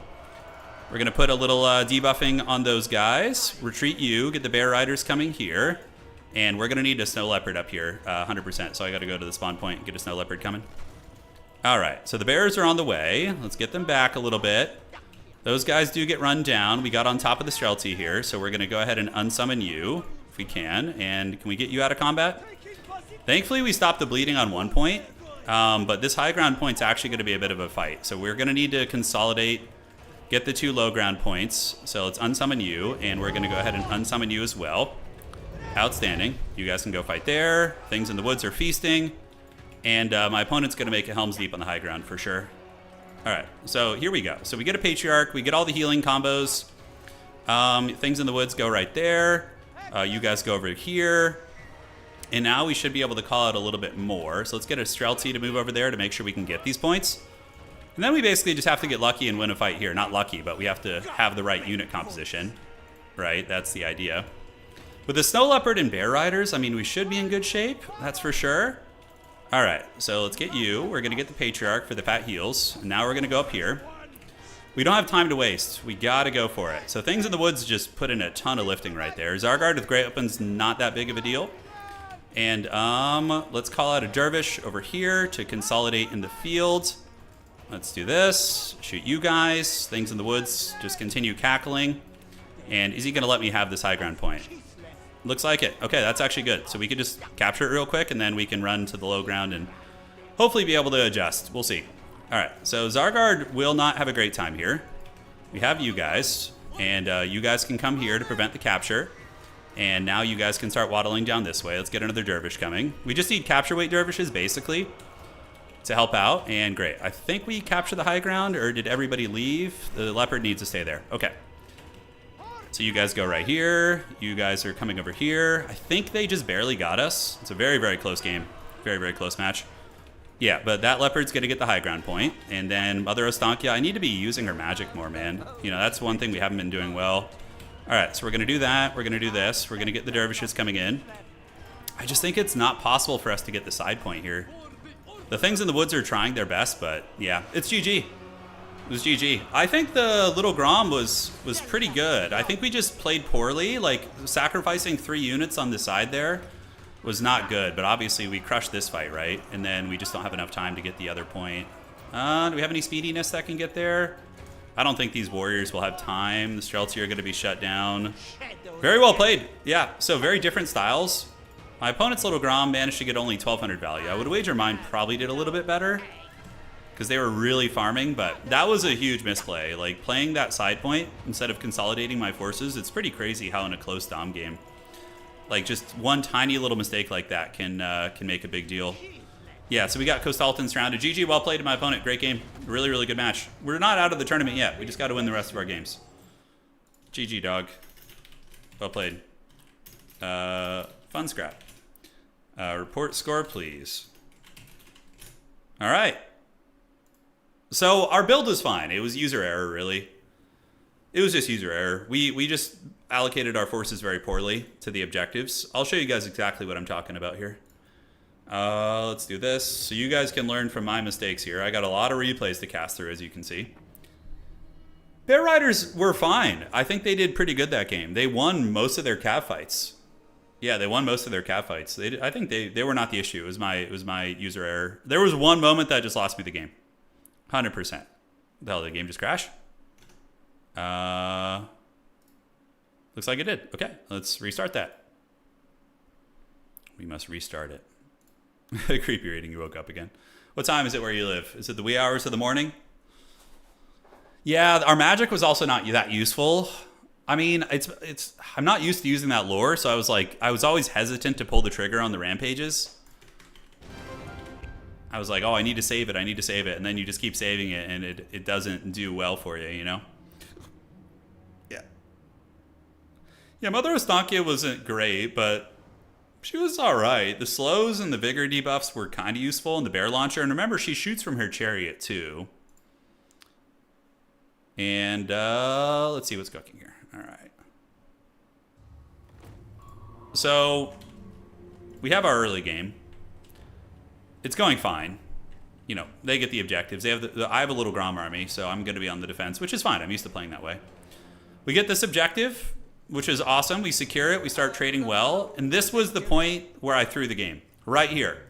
We're going to put a little debuffing on those guys. Retreat you. Get the bear riders coming here. And we're going to need a snow leopard up here, 100%. So I got to go to the spawn point and get a snow leopard coming. All right. So the bears are on the way. Let's get them back a little bit. Those guys do get run down. We got on top of the Streltsy here. So we're going to go ahead and unsummon you if we can. And can we get you out of combat? Thankfully, we stopped the bleeding on one point. But this high ground point's actually going to be a bit of a fight. So we're going to need to consolidate. Get the 2 low ground points. So let's unsummon you, and we're going to go ahead and unsummon you as well. Outstanding. You guys can go fight there. Things in the Woods are feasting. And my opponent's going to make a Helm's Deep on the high ground for sure. All right, so here we go. So we get a Patriarch. We get all the healing combos. Things in the Woods go right there. You guys go over here. And now we should be able to call out a little bit more. So let's get a Streltsy to move over there to make sure we can get these points. And then we basically just have to get lucky and win a fight here. Not lucky, but we have to have the right unit composition, right? That's the idea. With the Snow Leopard and Bear Riders, I mean, we should be in good shape. That's for sure. All right, so let's get you. We're going to get the Patriarch for the fat heals. And now we're going to go up here. We don't have time to waste. We got to go for it. So Things in the Woods just put in a ton of lifting right there. Zargard with Great Weapon's not that big of a deal. And let's call out a Dervish over here to consolidate in the field. Let's do this. Shoot you guys. Things in the Woods just continue cackling. And is he going to let me have this high ground point? Looks like it. Okay, that's actually good. So we could just capture it real quick, and then we can run to the low ground and hopefully be able to adjust. We'll see. All right, so Zargard will not have a great time here. We have you guys, and you guys can come here to prevent the capture. And now you guys can start waddling down this way. Let's get another Dervish coming. We just need capture weight Dervishes, basically, to help out. And great. I think we captured the high ground, or did everybody leave? The Leopard needs to stay there. Okay. So you guys go right here. You guys are coming over here. I think they just barely got us. It's a very, very close game. Very, very close match. Yeah, but that Leopard's going to get the high ground point. And then Mother Ostankia, I need to be using her magic more, man. You know, that's one thing we haven't been doing well. All right, so we're going to do that. We're going to do this. We're going to get the Dervishes coming in. I just think it's not possible for us to get the side point here. The Things in the Woods are trying their best, but yeah, it's GG. It was GG. I think the little Grom was pretty good. I think we just played poorly. Like, sacrificing 3 units on the side there was not good, but obviously we crushed this fight, right? And then we just don't have enough time to get the other point. Do we have any speediness that can get there? I don't think these warriors will have time. The Streltsy are going to be shut down. Very well played. Yeah, so very different styles. My opponent's little Grom managed to get only 1,200 value. I would wager mine probably did a little bit better because they were really farming, but that was a huge misplay. Like, playing that side point instead of consolidating my forces, it's pretty crazy how in a close dom game Like, just one tiny little mistake like that can make a big deal. Yeah, so we got Kostalton surrounded. GG, well played to my opponent. Great game. Really, really good match. We're not out of the tournament yet. We just got to win the rest of our games. GG, dog. Well played. Fun scrap. Report score, please. All right. So our build was fine. It was user error, really. It was just user error. We just allocated our forces very poorly to the objectives. I'll show you guys exactly what I'm talking about here. Let's do this. So you guys can learn from my mistakes here. I got a lot of replays to cast through, as you can see. Bear Riders were fine. I think they did pretty good that game. They won most of their cav fights. Yeah, they won most of their cav fights. I think they were not the issue. It was my user error. There was one moment that just lost me the game. 100%. The hell, did the game just crash? Looks like it did. Okay, let's restart that. We must restart it. Creepy reading, you woke up again. What time is it where you live? Is it the wee hours of the morning? Yeah, our magic was also not that useful. I mean, I'm not used to using that lore, so I was always hesitant to pull the trigger on the rampages. I was like, oh, I need to save it, and then you just keep saving it, and it doesn't do well for you, you know? Yeah. Yeah, Mother Estancia wasn't great, but she was alright. The slows and the vigor debuffs were kind of useful, and the bear launcher, and remember, she shoots from her chariot, too. And let's see what's cooking here. Alright. So, we have our early game. It's going fine. You know, they get the objectives. They have I have a little Grom army, so I'm going to be on the defense, which is fine. I'm used to playing that way. We get this objective, which is awesome. We secure it. We start trading well. And this was the point where I threw the game. Right here.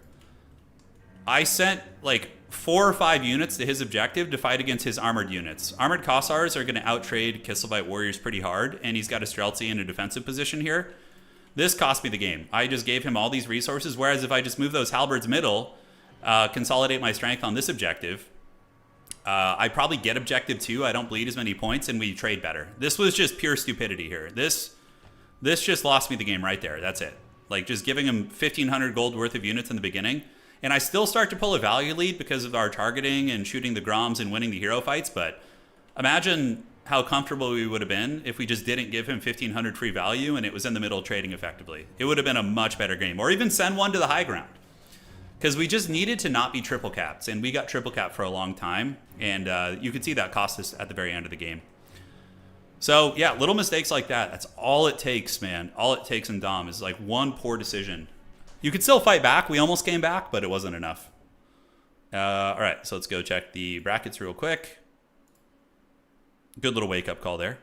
I sent like 4 or 5 units to his objective to fight against his armored units. Armored Kossars are going to outtrade KISLEV warriors pretty hard, and he's got a Streltsy in a defensive position here. This cost me the game. I just gave him all these resources, whereas if I just move those halberds middle, consolidate my strength on this objective, I probably get objective 2. I don't bleed as many points, and we trade better. This was just pure stupidity here. This just lost me the game right there. That's it. Like, just giving him 1,500 gold worth of units in the beginning. And I still start to pull a value lead because of our targeting and shooting the Groms and winning the hero fights, but imagine how comfortable we would have been if we just didn't give him 1,500 free value and it was in the middle trading effectively. It would have been a much better game. Or even send one to the high ground. Because we just needed to not be triple capped, and we got triple capped for a long time, and you could see that cost us at the very end of the game. So, yeah, little mistakes like that. That's all it takes, man. All it takes in Dom is like one poor decision. You could still fight back. We almost came back, but it wasn't enough. All right, so let's go check the brackets real quick. Good little wake-up call there.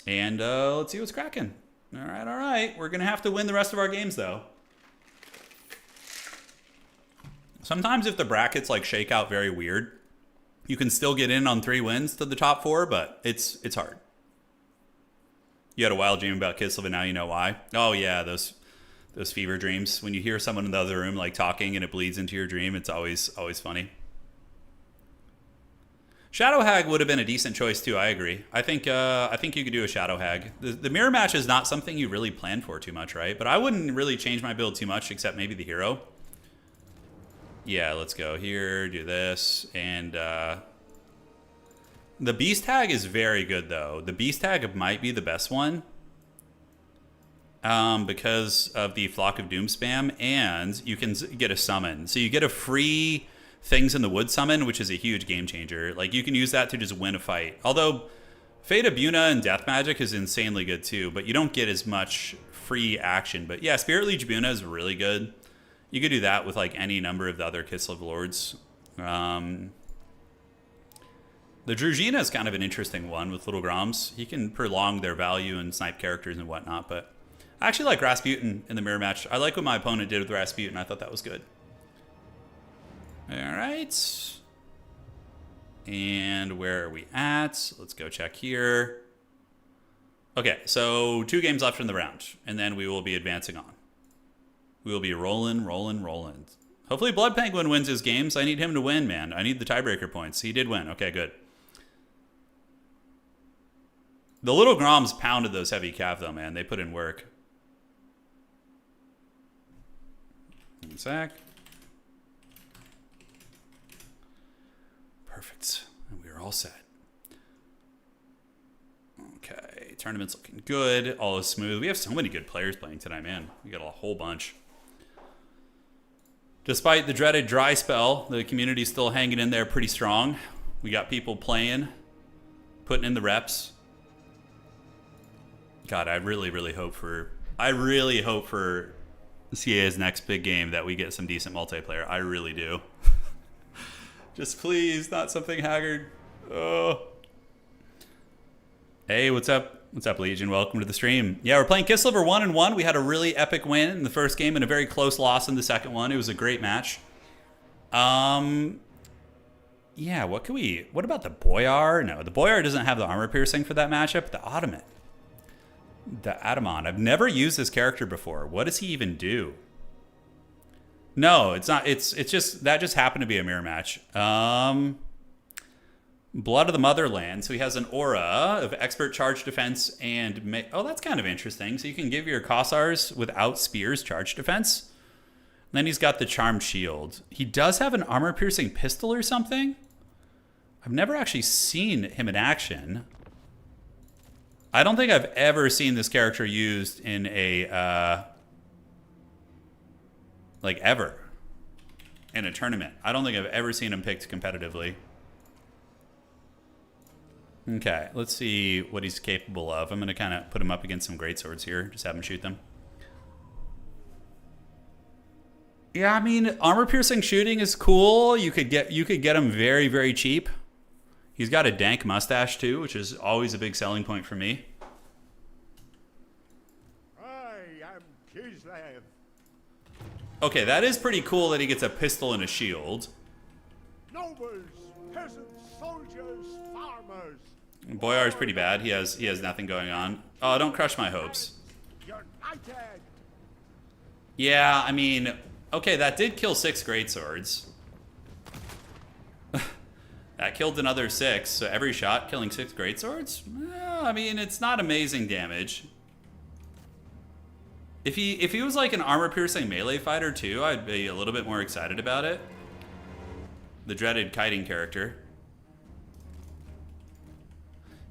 And let's see what's cracking. All right. We're going to have to win the rest of our games, though. Sometimes if the brackets like shake out very weird, you can still get in on 3 wins to the top 4, but it's hard. You had a wild dream about KISLEV, and now you know why. Oh yeah, those fever dreams. When you hear someone in the other room like talking and it bleeds into your dream, it's always funny. Shadow Hag would have been a decent choice too. I agree. I think you could do a Shadow Hag. The mirror match is not something you really plan for too much, right? But I wouldn't really change my build too much, except maybe the hero. Yeah, let's go here, do this, and the Beast Hag is very good, though. The Beast Hag might be the best one because of the Flock of Doom spam, and you can get a summon. So you get a free Things in the Wood summon, which is a huge game changer. Like, you can use that to just win a fight. Although, Fate of Buna and Death Magic is insanely good, too, but you don't get as much free action. But yeah, Spirit Leech Buna is really good. You could do that with like any number of the other KISLEV lords. The Druzhina is kind of an interesting one with little Groms. He can prolong their value and snipe characters and whatnot, but I actually like Rasputin in the mirror match. I like what my opponent did with Rasputin. I thought that was good. All right. And where are we at? Let's go check here. Okay, so 2 games left in the round, and then we will be advancing on. We will be rolling. Hopefully Blood Penguin wins his games. I need him to win, man. I need the tiebreaker points. He did win. Okay, good. The little Groms pounded those heavy cav, though, man. They put in work. One sec. Perfect. And we are all set. Okay, tournament's looking good. All is smooth. We have so many good players playing tonight, man. We got a whole bunch. Despite the dreaded dry spell, the community's still hanging in there pretty strong. We got people playing, putting in the reps. God, I really hope for CA's next big game that we get some decent multiplayer. I really do. Just please, not something haggard. Oh. Hey, what's up? What's up, Legion? Welcome to the stream. Yeah, we're playing KISLEV 1-1. We had a really epic win in the first game and a very close loss in the second one. It was a great match. Yeah, what about the Boyar? No, the Boyar doesn't have the armor piercing for that matchup. The Ottoman. The Atamon. I've never used this character before. What does he even do? No, it's not. It's just, that just happened to be a mirror match. Blood of the Motherland. So he has an aura of expert charge defense and... oh, that's kind of interesting. So you can give your Kossars without spears charge defense. And then he's got the charmed shield. He does have an armor-piercing pistol or something. I've never actually seen him in action. I don't think I've ever seen this character used in a... like, ever. In a tournament. I don't think I've ever seen him picked competitively. Okay, let's see what he's capable of. I'm going to kind of put him up against some greatswords here. Just have him shoot them. Yeah, I mean, armor-piercing shooting is cool. You could get him very, very cheap. He's got a dank mustache, too, which is always a big selling point for me. I am KISLEV. Okay, that is pretty cool that he gets a pistol and a shield. Nobles, peasants, soldiers, farmers. Boyar's pretty bad. He has nothing going on. Oh, don't crush my hopes. United. Yeah, I mean, okay, that did kill 6 greatswords. That killed another 6, so every shot killing 6 greatswords? I mean, it's not amazing damage. If he was like an armor-piercing melee fighter too, I'd be a little bit more excited about it. The dreaded kiting character.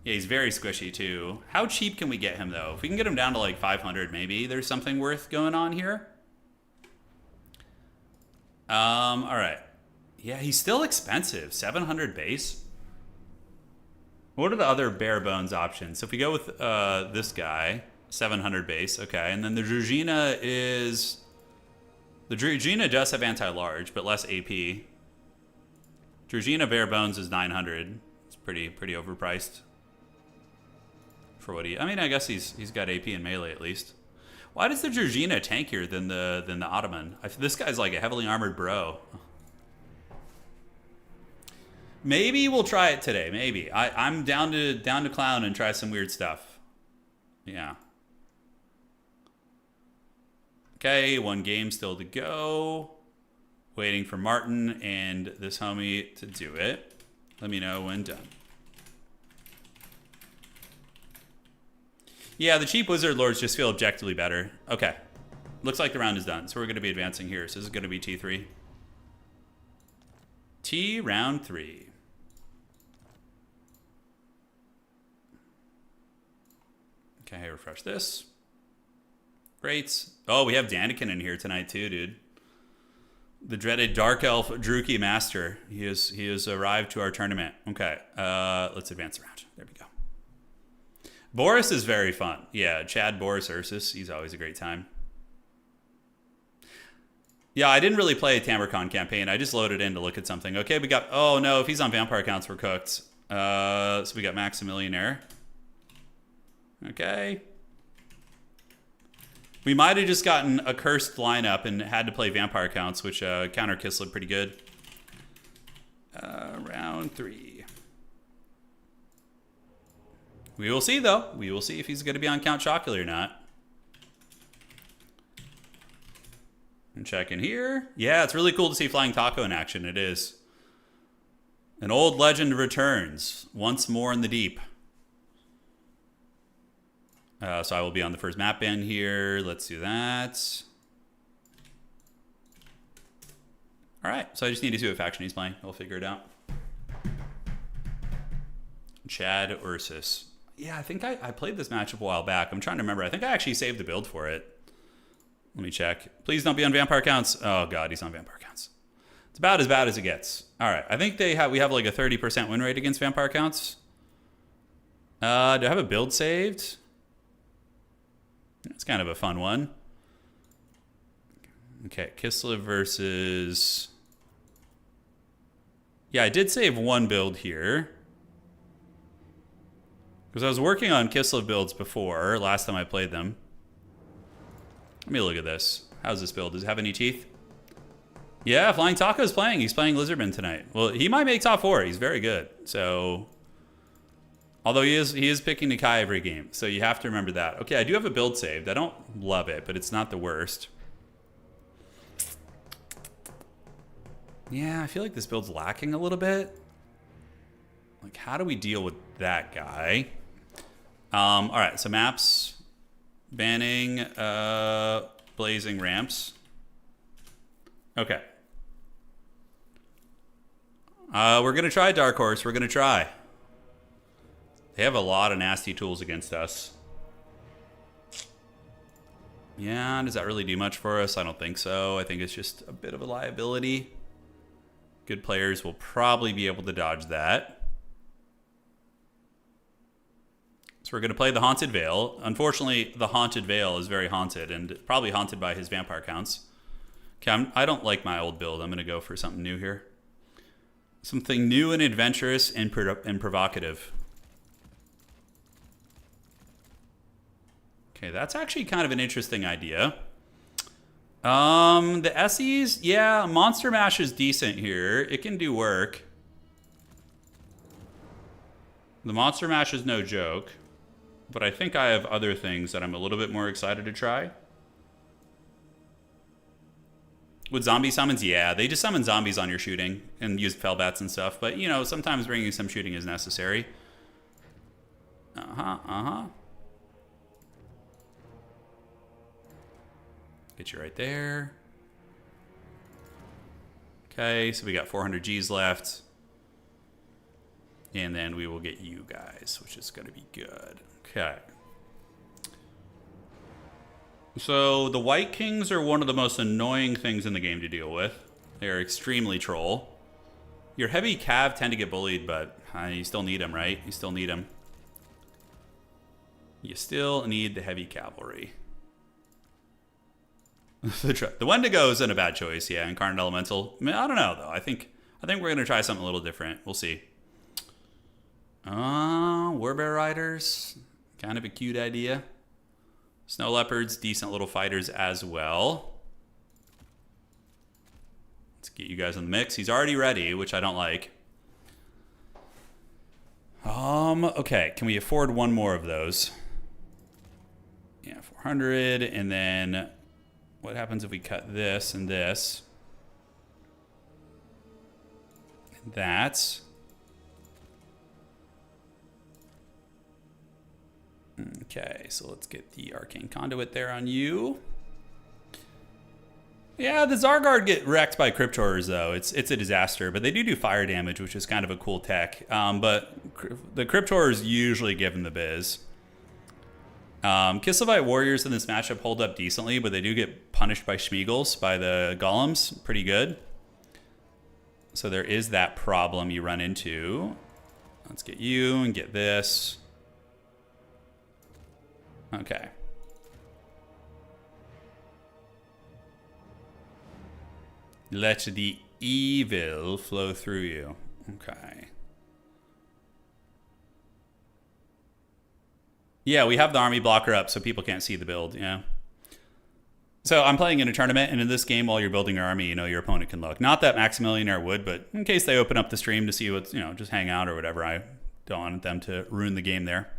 Yeah, he's very squishy too. How cheap can we get him though? If we can get him down to like 500 maybe, there's something worth going on here. Alright. Yeah, he's still expensive. 700 base. What are the other bare bones options? So if we go with this guy, 700 base, okay. And then the Drugina is... the Drugina does have anti-large, but less AP. Drugina bare bones is 900. It's pretty overpriced. For what he... I mean, I guess he's got AP and melee at least. Why does the Drugina tankier than the Ottoman? This guy's like a heavily armored bro. Maybe we'll try it today. Maybe I'm down to clown and try some weird stuff. Yeah. Okay, 1 game still to go. Waiting for Martin and this homie to do it. Let me know when done. Yeah, the cheap Wizard Lords just feel objectively better. Okay. Looks like the round is done, so we're going to be advancing here. So this is going to be T3. Round 3. Okay, refresh this. Great. Oh, we have Daniken in here tonight too, dude. The dreaded Dark Elf Druki Master. He has arrived to our tournament. Okay, let's advance around. There we go. Boris is very fun. Yeah, Chad Boris Ursus. He's always a great time. Yeah, I didn't really play a Tamercon campaign. I just loaded in to look at something. Okay, we got... oh, no, if he's on Vampire accounts, we're cooked. So we got Maximillionaire. Okay. We might have just gotten a cursed lineup and had to play Vampire accounts, which counter KISLEV pretty good. Round 3. We will see, though. We will see if he's going to be on Count Chocula or not. And check in here. Yeah, it's really cool to see Flying Taco in action. It is. An old legend returns once more in the deep. So I will be on the first map ban here. Let's do that. All right, so I just need to see what faction he's playing. We'll figure it out. Chad Ursus. Yeah, I think I played this matchup a while back. I'm trying to remember. I think I actually saved the build for it. Let me check. Please don't be on vampire counts. Oh god, he's on vampire counts. It's about as bad as it gets. All right, I think we have like a 30% win rate against vampire counts. Do I have a build saved? It's kind of a fun one. Okay, KISLEV versus... Yeah, I did save one build here. Because I was working on KISLEV builds before, last time I played them. Let me look at this. How's this build? Does it have any teeth? Yeah, Flying Taco's playing. He's playing Lizardman tonight. Well, he might make top 4. He's very good. So, although he is picking Nikai every game. So you have to remember that. Okay, I do have a build saved. I don't love it, but it's not the worst. Yeah, I feel like this build's lacking a little bit. Like, how do we deal with that guy? All right, so maps, banning, blazing ramps. Okay. We're going to try Dark Horse. We're going to try. They have a lot of nasty tools against us. Yeah, does that really do much for us? I don't think so. I think it's just a bit of a liability. Good players will probably be able to dodge that. So we're going to play the Haunted Vale. Unfortunately, the Haunted Vale is very haunted and probably haunted by his vampire counts. Okay, I don't like my old build. I'm going to go for something new here. Something new and adventurous and provocative. Okay, that's actually kind of an interesting idea. The Essies, yeah, Monster Mash is decent here. It can do work. The Monster Mash is no joke. But I think I have other things that I'm a little bit more excited to try. With zombie summons, yeah, they just summon zombies on your shooting and use Fellbats and stuff. But, you know, sometimes bringing some shooting is necessary. Get you right there. Okay, so we got 400 Gs left. And then we will get you guys, which is going to be good. Okay. So the White Kings are one of the most annoying things in the game to deal with. They're extremely troll. Your heavy cav tend to get bullied, but you still need them, right? You still need them. You still need the heavy cavalry. The Wendigo isn't a bad choice, yeah. Incarnate Elemental. I mean, I don't know though. I think we're gonna try something a little different. We'll see. Warbear Riders, kind of a cute idea. Snow Leopards, decent little fighters as well. Let's get you guys in the mix. He's already ready, which I don't like. Okay, can we afford one more of those? Yeah, 400, and then what happens if we cut this and this? And that. Okay, so let's get the Arcane Conduit there on you. Yeah, the Zargard get wrecked by Cryptorers, though. It's a disaster, but they do fire damage, which is kind of a cool tech. But the Cryptorers usually give them the biz. KISLEV Warriors in this matchup hold up decently, but they do get punished by Schmeagles, by the Golems. Pretty good. So there is that problem you run into. Let's get you and get this. Okay. Let the evil flow through you. Okay. Yeah, we have the army blocker up so people can't see the build, yeah. So I'm playing in a tournament, and in this game, while you're building your army, you know, your opponent can look. Not that Maximillionaire would, but in case they open up the stream to see what's, you know, just hang out or whatever, I don't want them to ruin the game there.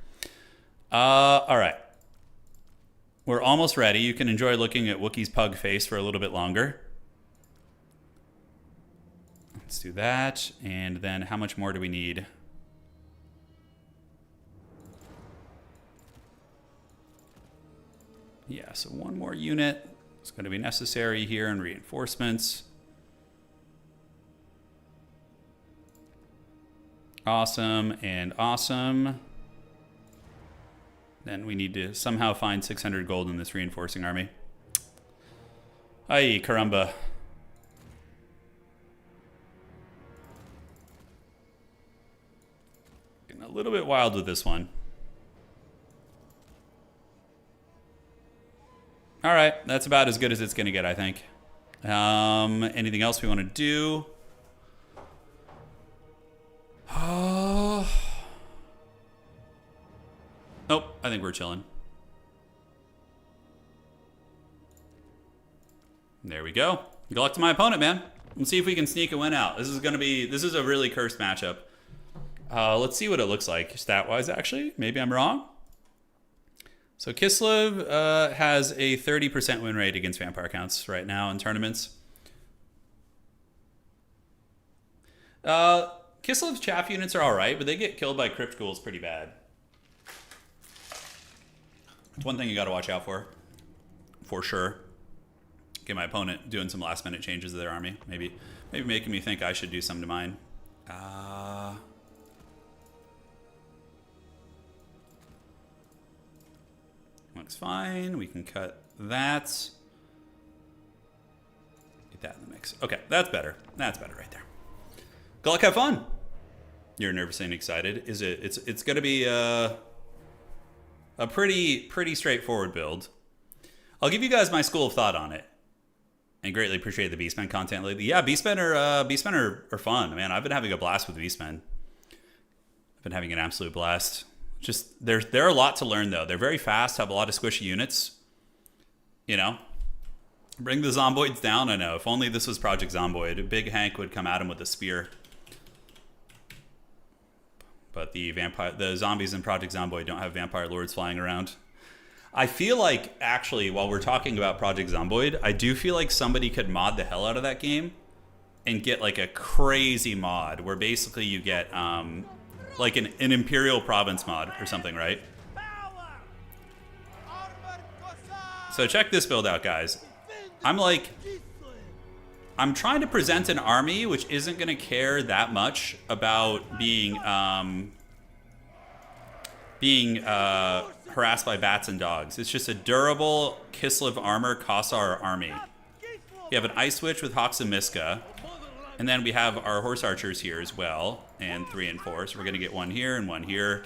All right. We're almost ready. You can enjoy looking at Wookiee's pug face for a little bit longer. Let's do that. And then how much more do we need? Yeah, so one more unit is going to be necessary here in reinforcements. Awesome and awesome. Then we need to somehow find 600 gold in this reinforcing army. Ay, caramba. Getting a little bit wild with this one. All right, that's about as good as it's going to get, I think. Anything else we want to do? Nope, I think we're chilling. There we go. Good luck to my opponent, man. Let's see if we can sneak a win out. This is a really cursed matchup. Let's see what it looks like stat-wise, actually. Maybe I'm wrong. So KISLEV has a 30% win rate against vampire counts right now in tournaments. KISLEV's chaff units are alright, but they get killed by crypt ghouls pretty bad. It's one thing you gotta watch out for sure. Get my opponent doing some last minute changes to their army. Maybe making me think I should do some to mine. Looks fine. We can cut that. Get that in the mix. Okay, that's better. That's better right there. Good luck, have fun. You're nervous and excited. Is it? It's gonna be a pretty straightforward build. I'll give you guys my school of thought on it. And greatly appreciate the Beastmen content lately. Yeah, Beastmen are fun, man. I've been having a blast with Beastmen. I've been having an absolute blast. Just they're a lot to learn though. They're very fast, have a lot of squishy units. You know, bring the zomboids down. I know. If only this was Project Zomboid, Big Hank would come at him with a spear. But the zombies in Project Zomboid don't have vampire lords flying around. I feel like, actually, while we're talking about Project Zomboid, I do feel like somebody could mod the hell out of that game and get like a crazy mod where basically you get like an Imperial Province mod or something, right? So check this build out, guys. I'm trying to present an army which isn't going to care that much about being harassed by bats and dogs. It's just a durable KISLEV armor Kossar army. We have an Ice Witch with Hawks and Miska. And then we have our horse archers here as well. And 3 and 4. So we're going to get one here and one here.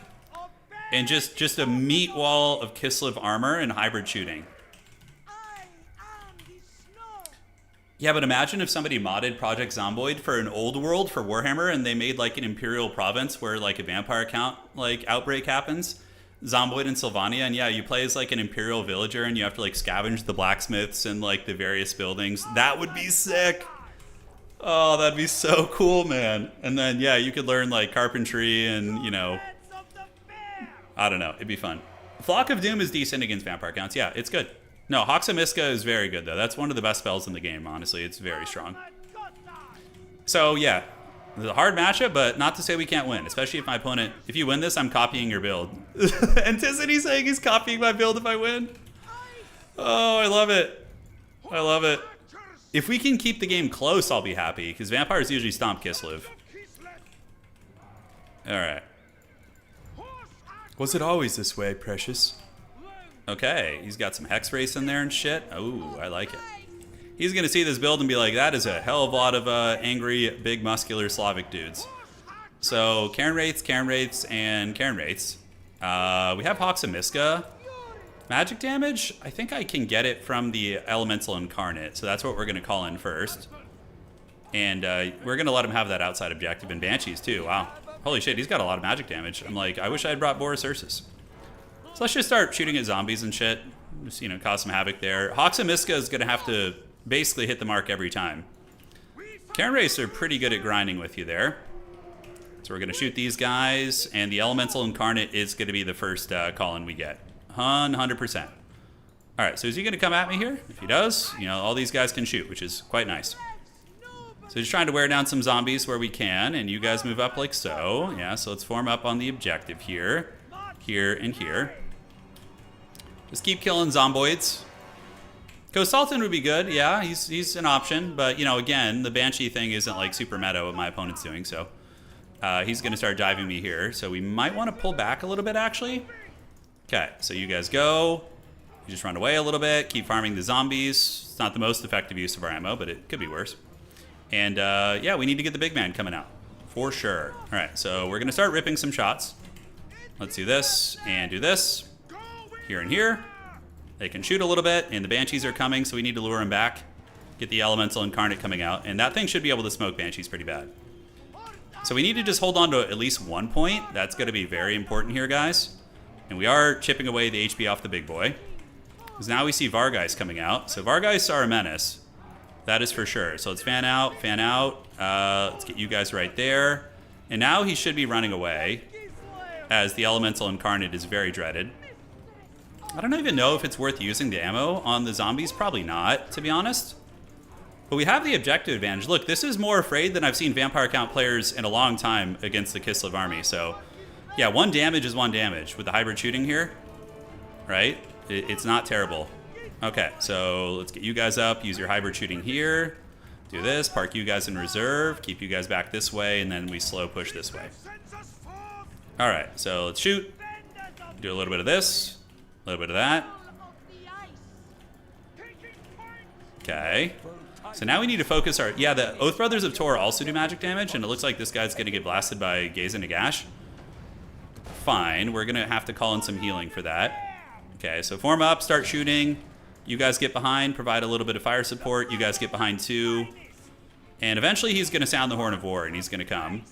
And just a meat wall of KISLEV armor and hybrid shooting. Yeah, but imagine if somebody modded Project Zomboid for an old world for Warhammer and they made like an Imperial Province where like a vampire count like outbreak happens. Zomboid and Sylvania, and yeah, you play as like an Imperial villager and you have to like scavenge the blacksmiths and like the various buildings. That would be sick. Oh, that'd be so cool, man. And then yeah, you could learn like carpentry and, you know, I don't know, it'd be fun. Flock of Doom is decent against vampire counts. Yeah, it's good. No, Hawks and Miska is very good though. That's one of the best spells in the game, honestly. It's very strong. So yeah, it's a hard matchup, but not to say we can't win, especially if my opponent, if you win this, I'm copying your build. Anticity saying he's copying my build if I win. Oh, I love it. I love it. If we can keep the game close, I'll be happy, because vampires usually stomp KISLEV. Alright. Was it always this way, precious? Okay, he's got some Hex Race in there and shit. Oh, I like it. He's going to see this build and be like, that is a hell of a lot of angry, big, muscular Slavic dudes. So, Cairn Wraiths, and Cairn Wraiths. We have Hawks and Miska. Magic damage? I think I can get it from the Elemental Incarnate, so that's what we're going to call in first. And we're going to let him have that outside objective. And Banshees, too. Wow. Holy shit, he's got a lot of magic damage. I'm like, I wish I had brought Boris Ursus. So let's just start shooting at zombies and shit. Just, you know, cause some havoc there. Hawks and Miska is going to have to basically hit the mark every time. Cairn Wraiths are pretty good at grinding with you there. So we're going to shoot these guys, and the Elemental Incarnate is going to be the first call-in we get. 100%. All right, so is he going to come at me here? If he does, you know, all these guys can shoot, which is quite nice. So just trying to wear down some zombies where we can, and you guys move up like so. Yeah, so let's form up on the objective here, here, and here. Just keep killing zomboids. Kosaltin would be good, yeah, he's an option, but, you know, again, the Banshee thing isn't, like, super meta what my opponent's doing, so He's going to start diving me here. So we might want to pull back a little bit, actually. Okay, so you guys go. You just run away a little bit. Keep farming the zombies. It's not the most effective use of our ammo, but it could be worse. And yeah, we need to get the big man coming out. For sure. All right, so we're going to start ripping some shots. Let's do this and do this. Here and here. They can shoot a little bit, and the banshees are coming, so we need to lure them back. Get the elemental incarnate coming out, and that thing should be able to smoke banshees pretty bad. So we need to just hold on to at least 1 point. That's going to be very important here, guys. And we are chipping away the HP off the big boy. Because now we see Vargeist coming out. So Vargeist are a menace. That is for sure. So let's fan out, fan out. Let's get you guys right there. And now he should be running away, as the elemental incarnate is very dreaded. I don't even know if it's worth using the ammo on the zombies. Probably not, to be honest. But we have the objective advantage. Look, this is more afraid than I've seen vampire count players in a long time against the KISLEV army. So, yeah, 1 damage is 1 damage with the hybrid shooting here, right? It's not terrible. Okay, so let's get you guys up. Use your hybrid shooting here. Do this. Park you guys in reserve. Keep you guys back this way, and then we slow push this way. All right, so let's shoot. Do a little bit of this. A little bit of that. Okay. So now we need to focus our... Yeah, the Oath Brothers of Tor also do magic damage, and it looks like this guy's going to get blasted by Gaze and Nagash. Fine. We're going to have to call in some healing for that. Okay, so form up, start shooting. You guys get behind, provide a little bit of fire support. You guys get behind too. And eventually he's going to sound the Horn of War, and he's going to come.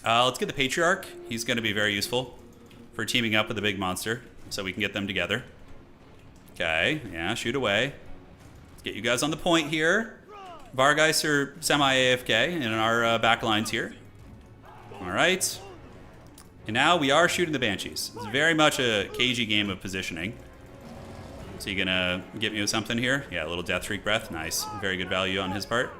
Let's get the Patriarch. He's going to be very useful for teaming up with the big monster, so we can get them together. Okay, yeah, shoot away. Let's get you guys on the point here. Vargeist are semi-AFK in our back lines here. All right. And now we are shooting the Banshees. It's very much a cagey game of positioning. So you gonna get me with something here? Yeah, a little Death Shriek Breath. Nice. Very good value on his part.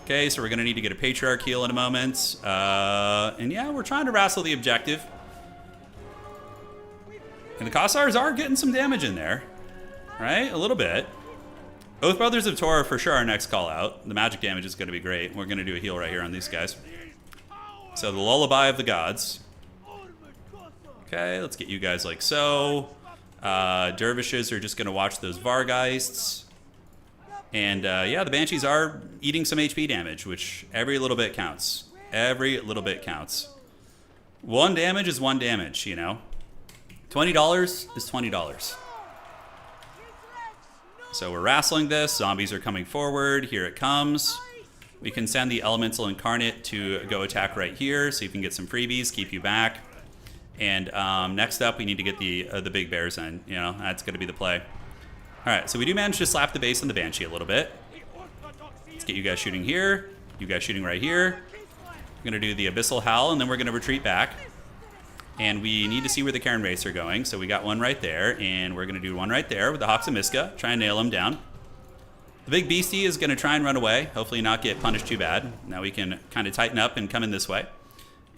Okay, so we're gonna need to get a Patriarch heal in a moment. And yeah, we're trying to wrestle the objective. And the Kossars are getting some damage in there, right? A little bit. Oath Brothers of Tor are for sure our next call out. The magic damage is going to be great. We're going to do a heal right here on these guys. So the Lullaby of the Gods. Okay, let's get you guys like so. Dervishes are just going to watch those Vargeists. And yeah, the Banshees are eating some HP damage, which every little bit counts. Every little bit counts. 1 damage is 1 damage, you know. $20 is $20. So we're wrestling this. Zombies are coming forward. Here it comes. We can send the Elemental Incarnate to go attack right here, so you can get some freebies, keep you back. And next up, we need to get the big bears in. You know, that's going to be the play. All right, so we do manage to slap the base on the Banshee a little bit. Let's get you guys shooting here. You guys shooting right here. We're going to do the Abyssal Howl, and then we're going to retreat back. And we need to see where the Cairn Wraiths are going. So we got one right there, and we're going to do one right there with the Hawks of Miska. Try and nail him down. The big beastie is going to try and run away. Hopefully not get punished too bad. Now we can kind of tighten up and come in this way.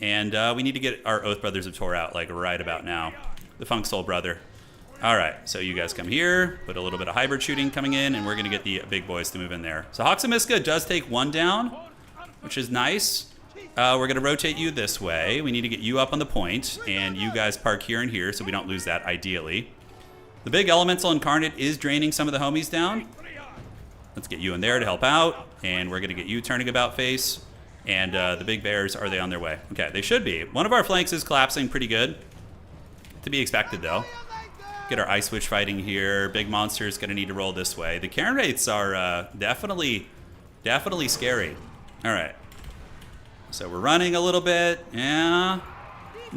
And we need to get our Oath Brothers of Tor out like right about now. The Funk Soul Brother. All right, so you guys come here. Put a little bit of hybrid shooting coming in, and we're going to get the big boys to move in there. So Hawks of Miska does take 1 down, which is nice. We're going to rotate you this way. We need to get you up on the point, and you guys park here and here so we don't lose that, ideally. The big Elemental Incarnate is draining some of the homies down. Let's get you in there to help out, and we're going to get you turning about face. And the big bears, are they on their way? Okay, they should be. One of our flanks is collapsing pretty good. To be expected, though. Get our Ice Witch fighting here. Big monster is going to need to roll this way. The Cairn Wraiths are definitely scary. All right. So we're running a little bit, yeah.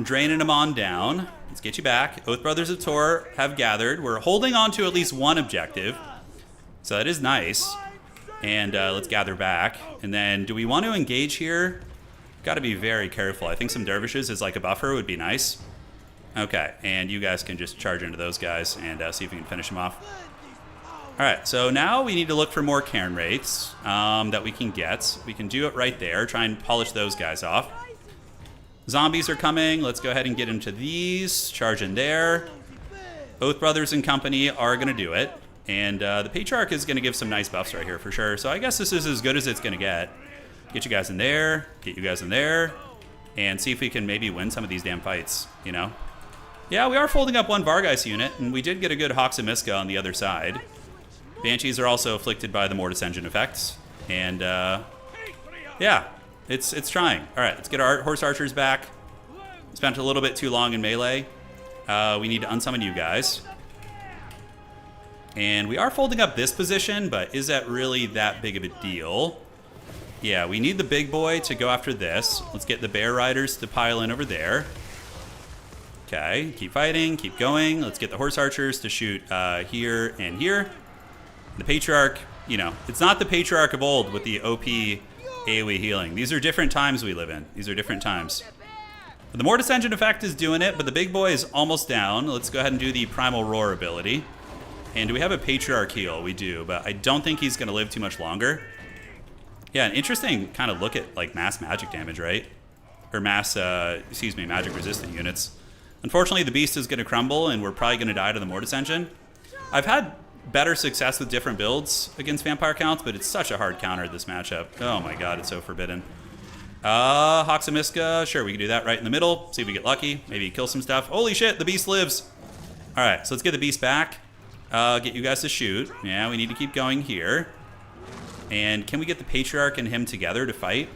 Draining them on down. Let's get you back. Oath Brothers of Tor have gathered. We're holding on to at least 1 objective. So that is nice. And let's gather back. And then, do we want to engage here? Got to be very careful. I think some dervishes as like a buffer would be nice. Okay, and you guys can just charge into those guys and see if we can finish them off. All right, so now we need to look for more Cairn Wraiths that we can get. We can do it right there. Try and polish those guys off. Zombies are coming. Let's go ahead and get into these. Charge in there. Oath Brothers and company are going to do it. And the Patriarch is going to give some nice buffs right here for sure. So I guess this is as good as it's going to get. Get you guys in there. Get you guys in there. And see if we can maybe win some of these damn fights, you know? Yeah, we are folding up one Vargeist unit, and we did get a good Hawks and Miska on the other side. Banshees are also afflicted by the Mortis Engine effects. And, yeah, it's trying. All right, let's get our Horse Archers back. Spent a little bit too long in melee. We need to unsummon you guys. And we are folding up this position, but is that really that big of a deal? Yeah, we need the big boy to go after this. Let's get the Bear Riders to pile in over there. Okay, keep fighting, keep going. Let's get the Horse Archers to shoot here and here. The Patriarch, you know, it's not the Patriarch of old with the OP AoE healing. These are different times we live in. These are different times. The Mortis Engine effect is doing it, but the big boy is almost down. Let's go ahead and do the Primal Roar ability. And do we have a Patriarch heal? We do, but I don't think he's going to live too much longer. Yeah, an interesting kind of look at like mass magic damage, right? Or mass, magic resistant units. Unfortunately, the beast is going to crumble, and we're probably going to die to the Mortis Engine. I've had better success with different builds against vampire counts, but it's such a hard counter this matchup. Oh my god, it's so forbidden. Hawks and Miska, sure, we can do that right in the middle. See if we get lucky. Maybe kill some stuff. Holy shit, the beast lives. All right, so let's get the beast back. Get you guys to shoot. Yeah, we need to keep going here. And can we get the Patriarch and him together to fight?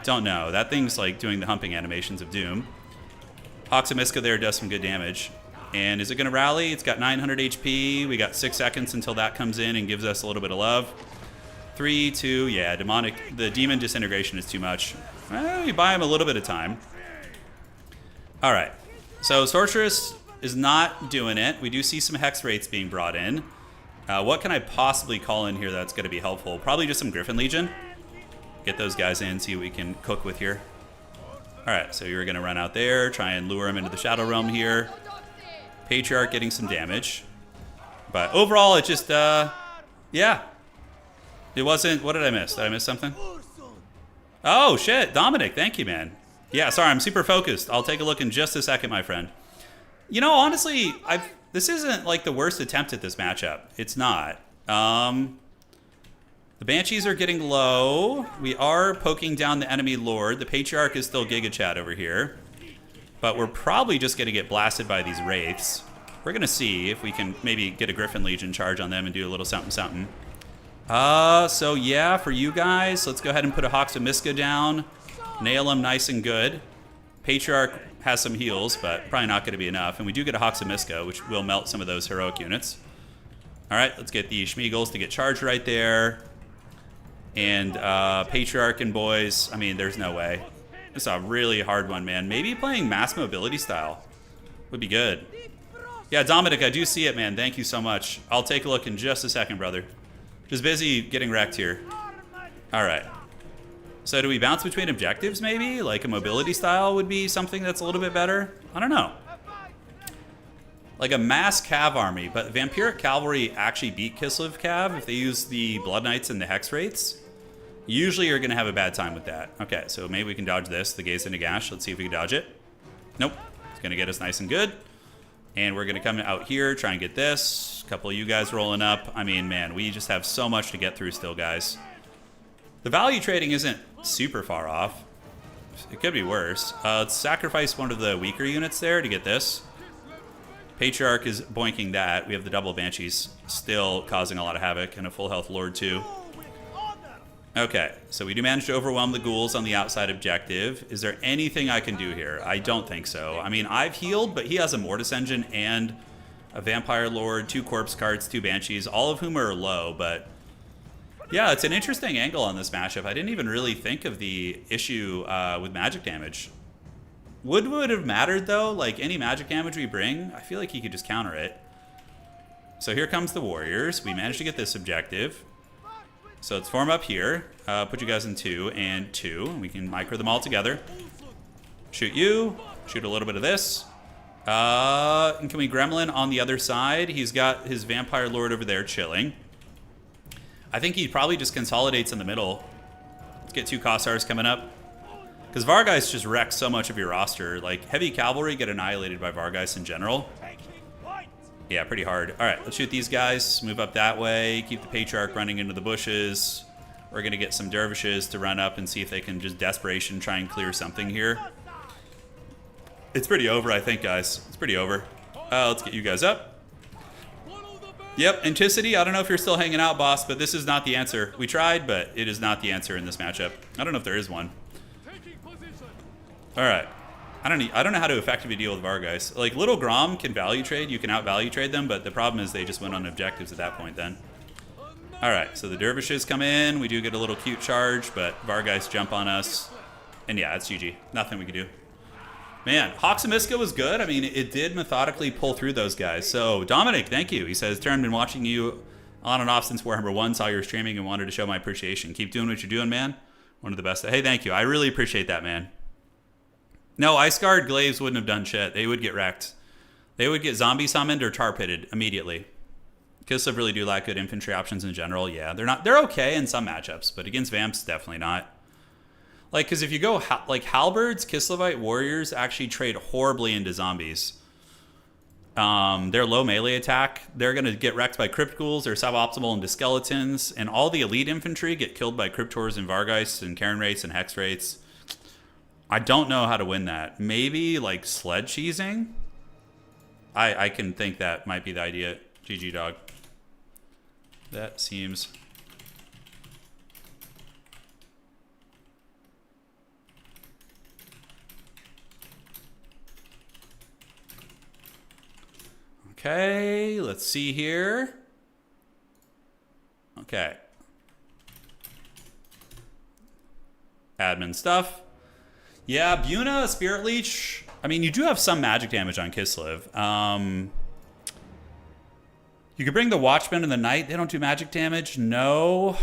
Don't know. That thing's like doing the humping animations of doom. Hawks and Miska there does some good damage. And is it going to rally? It's got 900 HP. We got 6 seconds until that comes in and gives us a little bit of love. 3, 2, yeah, the demon disintegration is too much. Well, we buy him a little bit of time. All right, so Sorceress is not doing it. We do see some Hex rates being brought in. What can I possibly call in here that's going to be helpful? Probably just some Griffin Legion. Get those guys in, see what we can cook with here. All right, so you're going to run out there, try and lure him into the Shadow Realm here. Patriarch getting some damage. But overall, it just, yeah. It wasn't, what did I miss? Did I miss something? Oh, shit. Dominic, thank you, man. Yeah, sorry, I'm super focused. I'll take a look in just a second, my friend. You know, honestly, this isn't like the worst attempt at this matchup. It's not. The Banshees are getting low. We are poking down the enemy Lord. The Patriarch is still Giga Chad over here. But we're probably just going to get blasted by these Wraiths. We're going to see if we can maybe get a Griffin Legion charge on them and do a little something something. So yeah, for you guys, let's go ahead and put a Hawks and Miska down. Nail them nice and good. Patriarch has some heals, but probably not going to be enough. And we do get a Hawks and Miska, which will melt some of those heroic units. All right, let's get the Schmeagles to get charged right there. And Patriarch and boys, I mean, there's no way. This is a really hard one, man. Maybe playing mass mobility style would be good. Yeah, Dominic, I do see it, man. Thank you so much. I'll take a look in just a second, brother. Just busy getting wrecked here. All right. So do we bounce between objectives, maybe? Like a mobility style would be something that's a little bit better? I don't know. Like a mass Cav army, but Vampiric Cavalry actually beat KISLEV Cav if they use the Blood Knights and the Hex rates. Usually you're going to have a bad time with that. Okay, so maybe we can dodge this, the Gaze into Gash. Let's see if we can dodge it. Nope. It's going to get us nice and good. And we're going to come out here, try and get this. A couple of you guys rolling up. I mean, man, we just have so much to get through still, guys. The value trading isn't super far off. It could be worse. Let's sacrifice one of the weaker units there to get this. Patriarch is boinking that. We have the double Banshees still causing a lot of havoc, and a full health Lord too. Okay, so we do manage to overwhelm the ghouls on the outside objective. Is there anything I can do here? I don't think so. I mean, I've healed, but he has a Mortis Engine and a Vampire Lord, 2 Corpse Cards, 2 Banshees, all of whom are low, but yeah, it's an interesting angle on this matchup. I didn't even really think of the issue with magic damage. Would have mattered, though? Like, any magic damage we bring, I feel like he could just counter it. So here comes the Warriors. We managed to get this objective. So let's form up here. Put you guys in 2 and 2. We can micro them all together. Shoot you. Shoot a little bit of this. And can we Gremlin on the other side? He's got his Vampire Lord over there chilling. I think he probably just consolidates in the middle. Let's get 2 Kossars coming up. Because Vargeist just wrecks so much of your roster. Like, heavy cavalry get annihilated by Vargeist in general. Yeah, pretty hard. All right, let's shoot these guys. Move up that way. Keep the Patriarch running into the bushes. We're going to get some dervishes to run up and see if they can just desperation try and clear something here. It's pretty over, I think, guys. It's pretty over. Let's get you guys up. Yep, Anticity, I don't know if you're still hanging out, boss, but this is not the answer. We tried, but it is not the answer in this matchup. I don't know if there is one. All right. I don't know how to effectively deal with Vargas. Like, Little Grom can value trade. You can out-value trade them, but the problem is they just went on objectives at that point then. All right, so the dervishes come in. We do get a little cute charge, but Vargas jump on us. And yeah, it's GG. Nothing we can do. Man, Hawks and Miska was good. I mean, it did methodically pull through those guys. So, Dominic, thank you. He says, Turin, been watching you on and off since Warhammer 1, saw your streaming and wanted to show my appreciation. Keep doing what you're doing, man. One of the best. Hey, thank you. I really appreciate that, man. No, Ice Guard Glaives wouldn't have done shit. They would get wrecked. They would get zombie summoned or tar pitted immediately. KISLEV really do lack good infantry options in general. Yeah, they're okay in some matchups, but against Vamps, definitely not. Like, because if you go, like, Halberds, KISLEVite warriors actually trade horribly into zombies. Their low melee attack, they're going to get wrecked by Crypt Ghouls or suboptimal into Skeletons, and all the elite infantry get killed by Cryptors and Vargeists and Karen Rates and Hex Rates. I don't know how to win that. Maybe, like, sled cheesing? I can think that might be the idea. GG, dog. That seems... Okay, let's see here. Okay. Admin stuff. Yeah, Buna, Spirit Leech. I mean, you do have some magic damage on KISLEV. You could bring the Watchmen in the night. They don't do magic damage. No.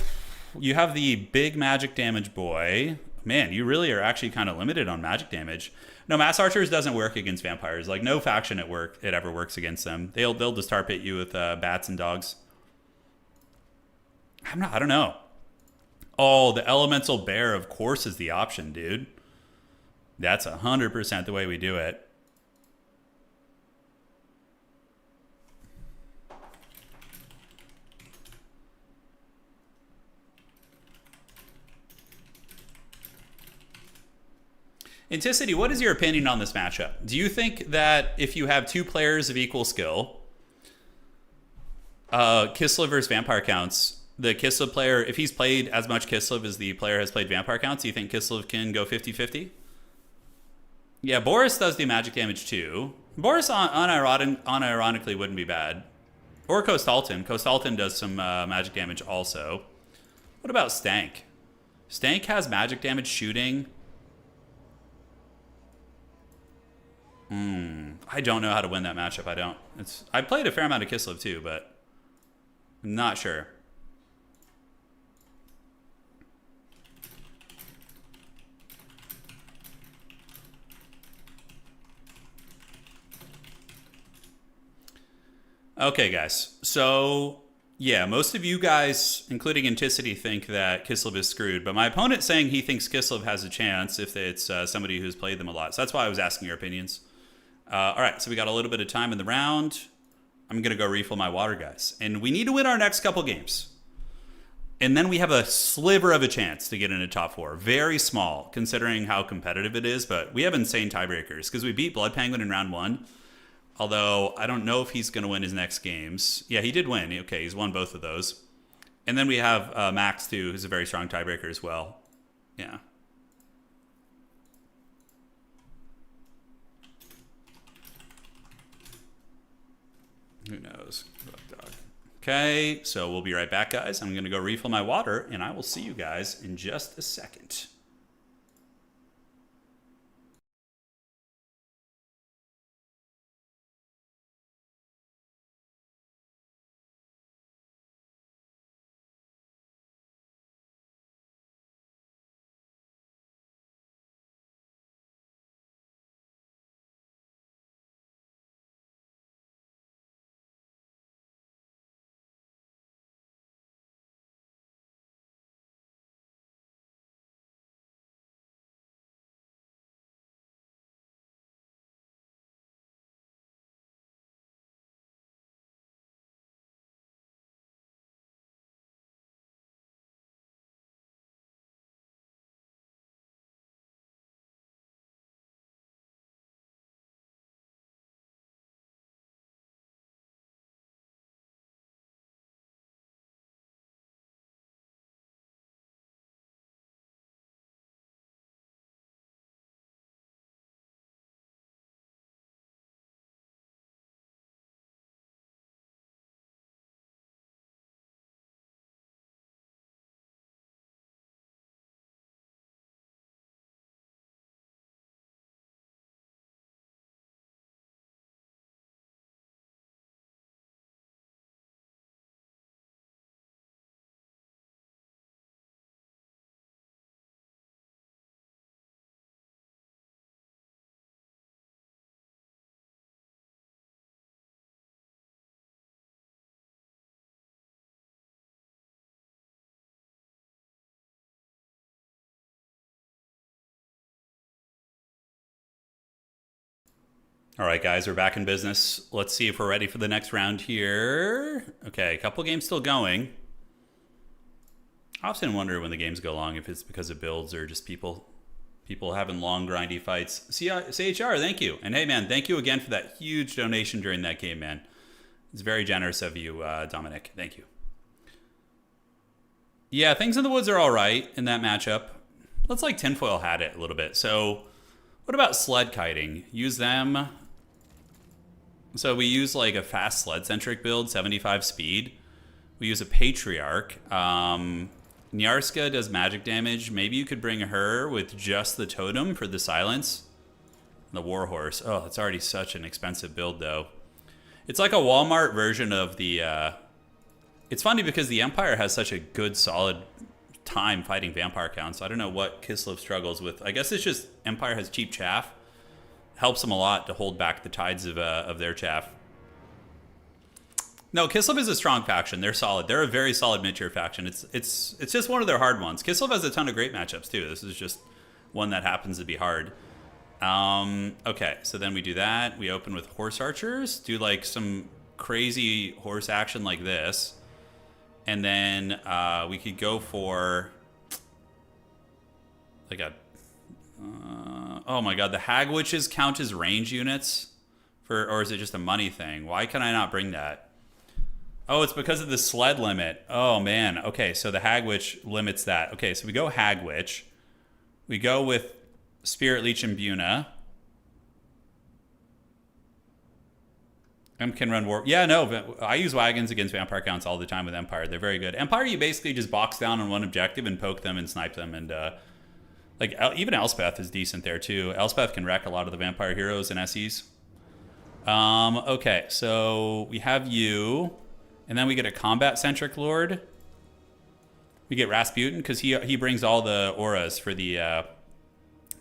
You have the big magic damage boy. Man, you really are actually kind of limited on magic damage. No, Mass Archers doesn't work against vampires. Like, no faction it ever works against them. They'll just tar pit you with bats and dogs. I don't know. Oh, the Elemental Bear, of course, is the option, dude. That's 100% the way we do it. Anticity, what is your opinion on this matchup? Do you think that if you have two players of equal skill, KISLEV versus Vampire Counts, the KISLEV player, if he's played as much KISLEV as the player has played Vampire Counts, do you think KISLEV can go 50-50? Yeah, Boris does the magic damage too. Boris unironically wouldn't be bad. Or Kostaltin. Kostaltin does some magic damage also. What about Stank? Stank has magic damage shooting. I don't know how to win that matchup. I played a fair amount of KISLEV too, but I'm not sure. Okay, guys. So, yeah, most of you guys, including Anticity, think that KISLEV is screwed. But my opponent's saying he thinks KISLEV has a chance if it's somebody who's played them a lot. So that's why I was asking your opinions. All right, so we got a little bit of time in the round. I'm going to go refill my water, guys. And we need to win our next couple games. And then we have a sliver of a chance to get into top 4. Very small, considering how competitive it is. But we have insane tiebreakers because we beat Blood Penguin in round 1. Although, I don't know if he's going to win his next games. Yeah, he did win. Okay, he's won both of those. And then we have Max, too, who's a very strong tiebreaker as well. Yeah. Who knows? Okay, so we'll be right back, guys. I'm going to go refill my water, and I will see you guys in just a second. All right, guys, we're back in business. Let's see if we're ready for the next round here. Okay, a couple games still going. I often wonder when the games go long if it's because of builds or just people having long, grindy fights. CHR, thank you. And hey, man, thank you again for that huge donation during that game, man. It's very generous of you, Dominic. Thank you. Yeah, things in the woods are all right in that matchup. Let's like tinfoil hat it a little bit. So what about sled kiting? Use them. So we use like a fast sled-centric build, 75 speed. We use a Patriarch. Nyarska does magic damage. Maybe you could bring her with just the totem for the silence. The Warhorse. Oh, it's already such an expensive build, though. It's like a Walmart version of the... It's funny because the Empire has such a good, solid time fighting vampire counts. I don't know what KISLEV struggles with. I guess it's just Empire has cheap chaff. Helps them a lot to hold back the tides of their chaff. No, KISLEV is a strong faction. They're solid. They're a very solid mid-tier faction. It's just one of their hard ones. KISLEV has a ton of great matchups too. This is just one that happens to be hard. Okay, so then we do that. We open with horse archers. Do like some crazy horse action like this. And then we could go for like a... oh my god, the Hag Witches count as range units? Or is it just a money thing? Why can I not bring that? Oh, it's because of the sled limit. Oh man, okay, so the Hag Witch limits that. Okay, so we go Hag Witch. We go with Spirit Leech and Buna. Can run war. Yeah, no, I use wagons against vampire counts all the time with Empire. They're very good. Empire, you basically just box down on one objective and poke them and snipe them. And like even Elspeth is decent there too. Elspeth can wreck a lot of the vampire heroes and SEs. Okay, so we have you, and then we get a combat-centric lord. We get Rasputin because he brings all the auras for the.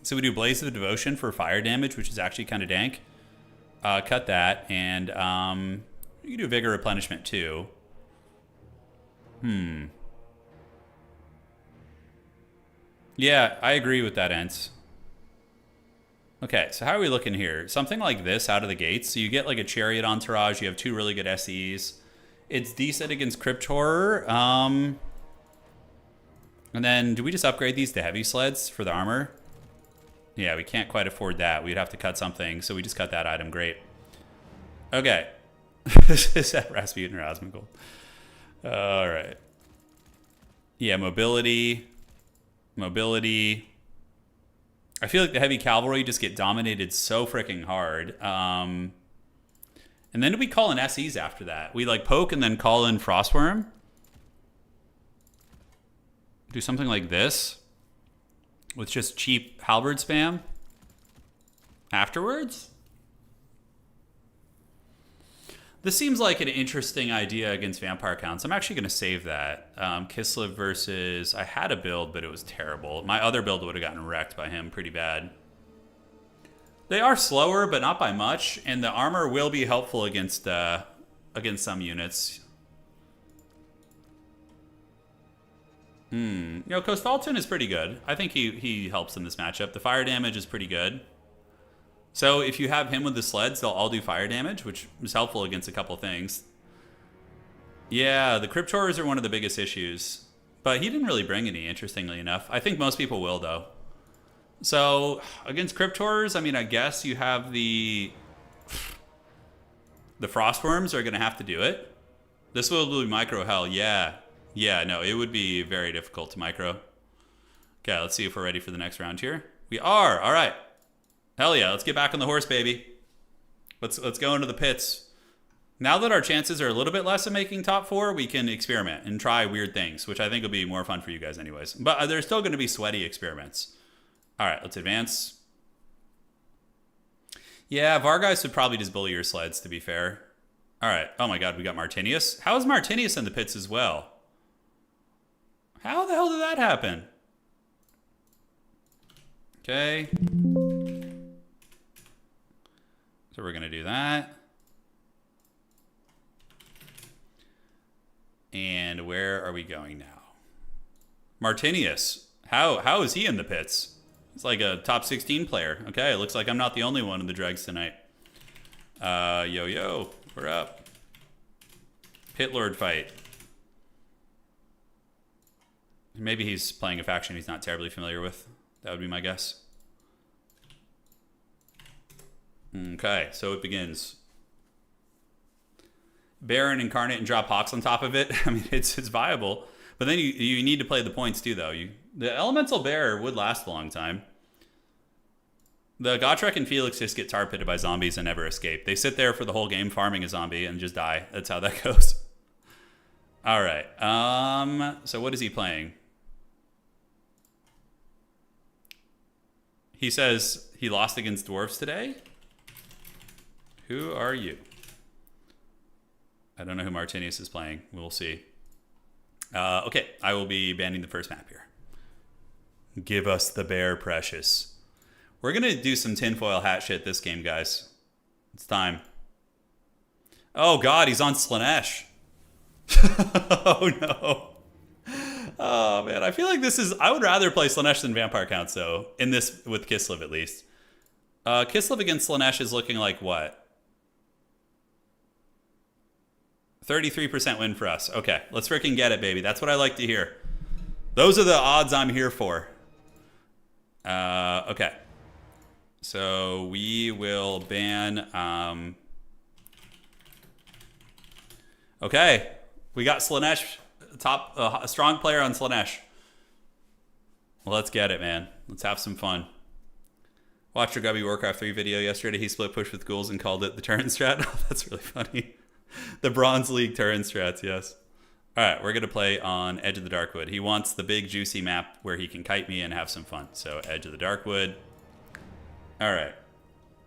So we do Blaze of the Devotion for fire damage, which is actually kind of dank. Cut that, and you can do Vigor Replenishment too. Yeah, I agree with that, Ents. Okay, so how are we looking here? Something like this out of the gates. So you get like a Chariot Entourage. You have two really good SEs. It's decent against Crypt Horror. And then do we just upgrade these to heavy sleds for the armor? Yeah, we can't quite afford that. We'd have to cut something, so we just cut that item. Great. Okay. Is that Rasputin or Asmongold? All right. Yeah, mobility. Mobility. I feel like the heavy cavalry just get dominated so freaking hard. And then do we call in SEs after that? We like poke and then call in Frostworm? Do something like this? With just cheap halberd spam afterwards? This seems like an interesting idea against vampire counts. I'm actually going to save that. KISLEV versus... I had a build, but it was terrible. My other build would have gotten wrecked by him pretty bad. They are slower, but not by much. And the armor will be helpful against some units. You know, Kostalton is pretty good. I think he helps in this matchup. The fire damage is pretty good. So if you have him with the sleds, they'll all do fire damage, which is helpful against a couple things. Yeah, the Crypt Horrors are one of the biggest issues. But he didn't really bring any, interestingly enough. I think most people will, though. So against Crypt Horrors, I mean, I guess you have the Frostworms are going to have to do it. This will be micro hell, yeah. Yeah, no, it would be very difficult to micro. Okay, let's see if we're ready for the next round here. We are. All right. Hell yeah, let's get back on the horse, baby. Let's go into the pits. Now that our chances are a little bit less of making top 4, we can experiment and try weird things, which I think will be more fun for you guys anyways. But there's still going to be sweaty experiments. All right, let's advance. Yeah, Vargas would probably just bully your sleds, to be fair. All right. Oh my god, we got Martinius. How is Martinius in the pits as well? How the hell did that happen? Okay. So we're going to do that. And where are we going now? Martinius. How is he in the pits? He's like a top 16 player. Okay, it looks like I'm not the only one in the dregs tonight. Yo, we're up. Pit Lord fight. Maybe he's playing a faction he's not terribly familiar with. That would be my guess. Okay, so it begins. Bear and Incarnate and drop Hawks on top of it. I mean, it's viable. But then you need to play the points too, though. The Elemental Bear would last a long time. The Gotrek and Felix just get tar pitted by zombies and never escape. They sit there for the whole game farming a zombie and just die. That's how that goes. All right. So what is he playing? He says he lost against Dwarfs today. Who are you? I don't know who Martinius is playing. We'll see. Okay, I will be banning the first map here. Give us the bear, precious. We're going to do some tinfoil hat shit this game, guys. It's time. Oh, God, he's on Slaanesh. Oh, no. Oh, man, I feel like this is... I would rather play Slaanesh than Vampire Counts, though. In this, with KISLEV, at least. KISLEV against Slaanesh is looking like what? 33% win for us. Okay, let's freaking get it, baby. That's what I like to hear. Those are the odds I'm here for. Okay. So we will ban... Okay. We got Slaanesh, a strong player on Slaanesh. Well, let's get it, man. Let's have some fun. Watched your Gubby Warcraft 3 video yesterday. He split push with ghouls and called it the Turin strat. Oh, that's really funny. The Bronze League Turin strats, yes. All right, we're going to play on Edge of the Darkwood. He wants the big, juicy map where he can kite me and have some fun. So, Edge of the Darkwood. All right.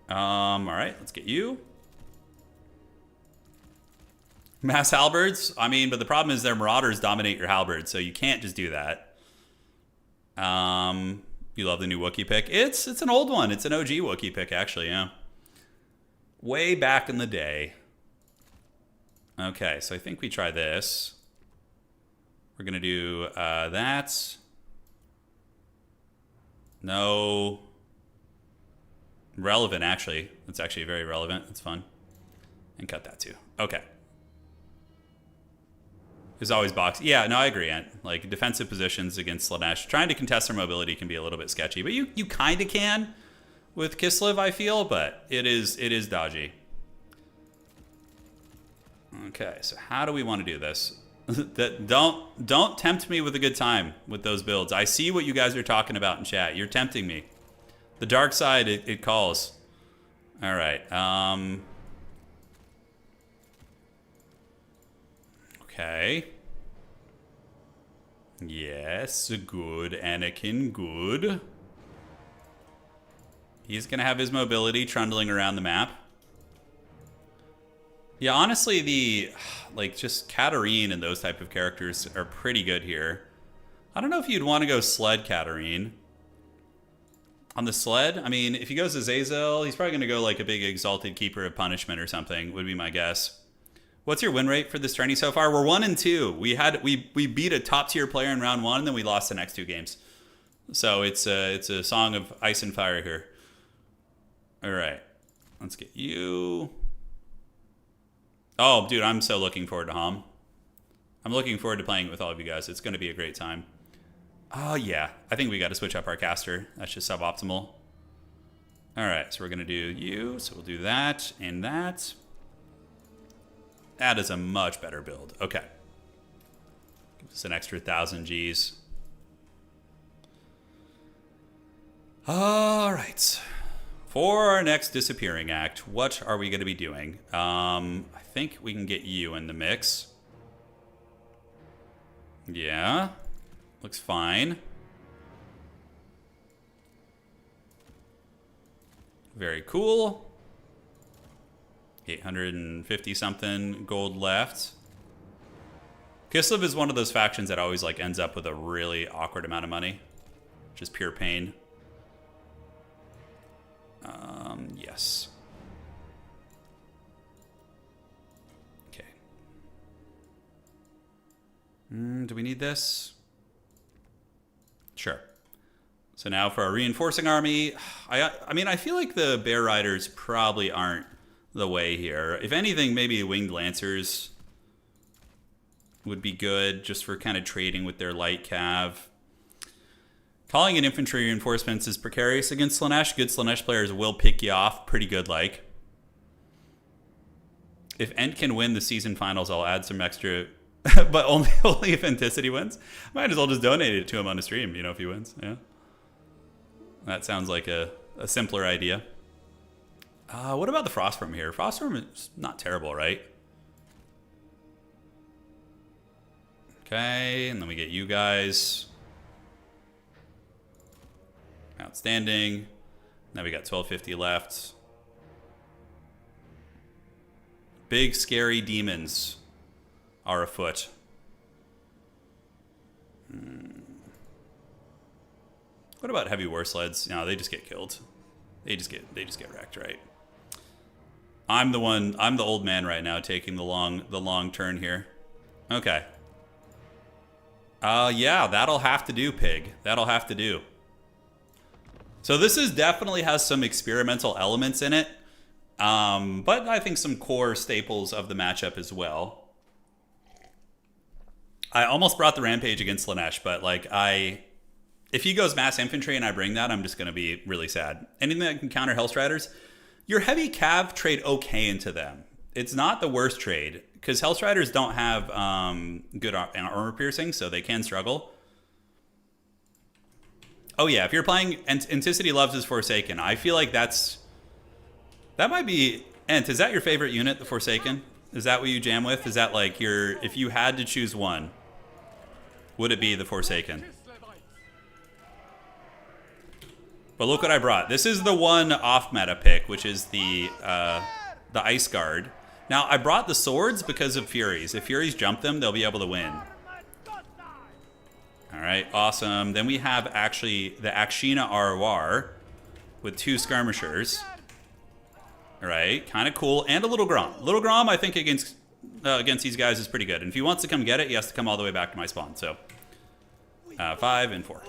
All right, let's get you. Mass halberds. I mean, but the problem is their marauders dominate your halberds, so you can't just do that. You love the new Wookiee pick. It's an old one. It's an OG Wookiee pick, actually, yeah. Way back in the day. Okay, so I think we try this. We're going to do that. No. Relevant, actually. It's actually very relevant. It's fun. And cut that, too. Okay. There's always box. Yeah, no, I agree, Ant. Like, defensive positions against Slaanesh. Trying to contest their mobility can be a little bit sketchy. But you kind of can with KISLEV, I feel. But it is dodgy. Okay, so how do we want to do this? Don't tempt me with a good time with those builds. I see what you guys are talking about in chat. You're tempting me. The dark side, it calls. All right. Okay. Yes, good, Anakin, good. He's going to have his mobility trundling around the map. Yeah, honestly, just Katarine and those type of characters are pretty good here. I don't know if you'd want to go sled Katarine. On the sled, I mean, if he goes to Azazel, he's probably going to go like a big Exalted Keeper of Punishment or something, would be my guess. What's your win rate for this tourney so far? We're 1-2. We beat a top tier player in round 1, and then we lost the next 2 games. So it's a song of ice and fire here. All right, let's get you. Oh, dude, I'm so looking forward to Hom. I'm looking forward to playing it with all of you guys. It's going to be a great time. Oh, yeah. I think we got to switch up our caster. That's just suboptimal. All right, so we're going to do you. So we'll do that and that. That is a much better build. Okay. Give us an extra 1,000 Gs. All right. For our next disappearing act, what are we going to be doing? I think we can get you in the mix. Yeah. Looks fine. Very cool. 850 something gold left. KISLEV is one of those factions that always ends up with a really awkward amount of money. Just pure pain. Yes. Okay. Do we need this? Sure. So now for our reinforcing army, I mean, I feel like the Bear Riders probably aren't the way here. If anything, maybe winged lancers would be good just for kind of trading with their light cav. Calling in infantry reinforcements is precarious against Slaanesh. Good Slaanesh players will pick you off pretty good like. If Ent can win the season finals, I'll add some extra, but only if Enticity wins. Might as well just donate it to him on a stream, you know, if he wins. Yeah. That sounds like a simpler idea. What about the Frostworm here? Frostworm is not terrible, right? Okay, and then we get you guys. Outstanding. Now we got 1250 left. Big scary demons are afoot. What about heavy war sleds? No, they just get killed. They just get wrecked, right? I'm the old man right now taking the long turn here. Okay. Yeah, that'll have to do, Pig. That'll have to do. So this definitely has some experimental elements in it. But I think some core staples of the matchup as well. I almost brought the Rampage against Slaanesh, but like if he goes mass infantry and I bring that, I'm just going to be really sad. Anything that can counter Hellstriders, your heavy cav trade okay into them. It's not the worst trade because Hellstriders don't have good armor piercing, so they can struggle. Oh yeah, if you're playing Enticity loves his Forsaken, I feel like that might be Ent. Is that your favorite unit, the Forsaken? Is that what you jam with? Is that like if you had to choose one, would it be the Forsaken? But look what I brought. This is the one off meta pick, which is the Ice Guard. Now I brought the swords because of Furies. If Furies jump them, they'll be able to win. All right, awesome. Then we have actually the Akshina Arwar with 2 skirmishers. All right, kind of cool, and a Little Grom. Little Grom, I think against these guys is pretty good. And if he wants to come get it, he has to come all the way back to my spawn. So 5 and 4.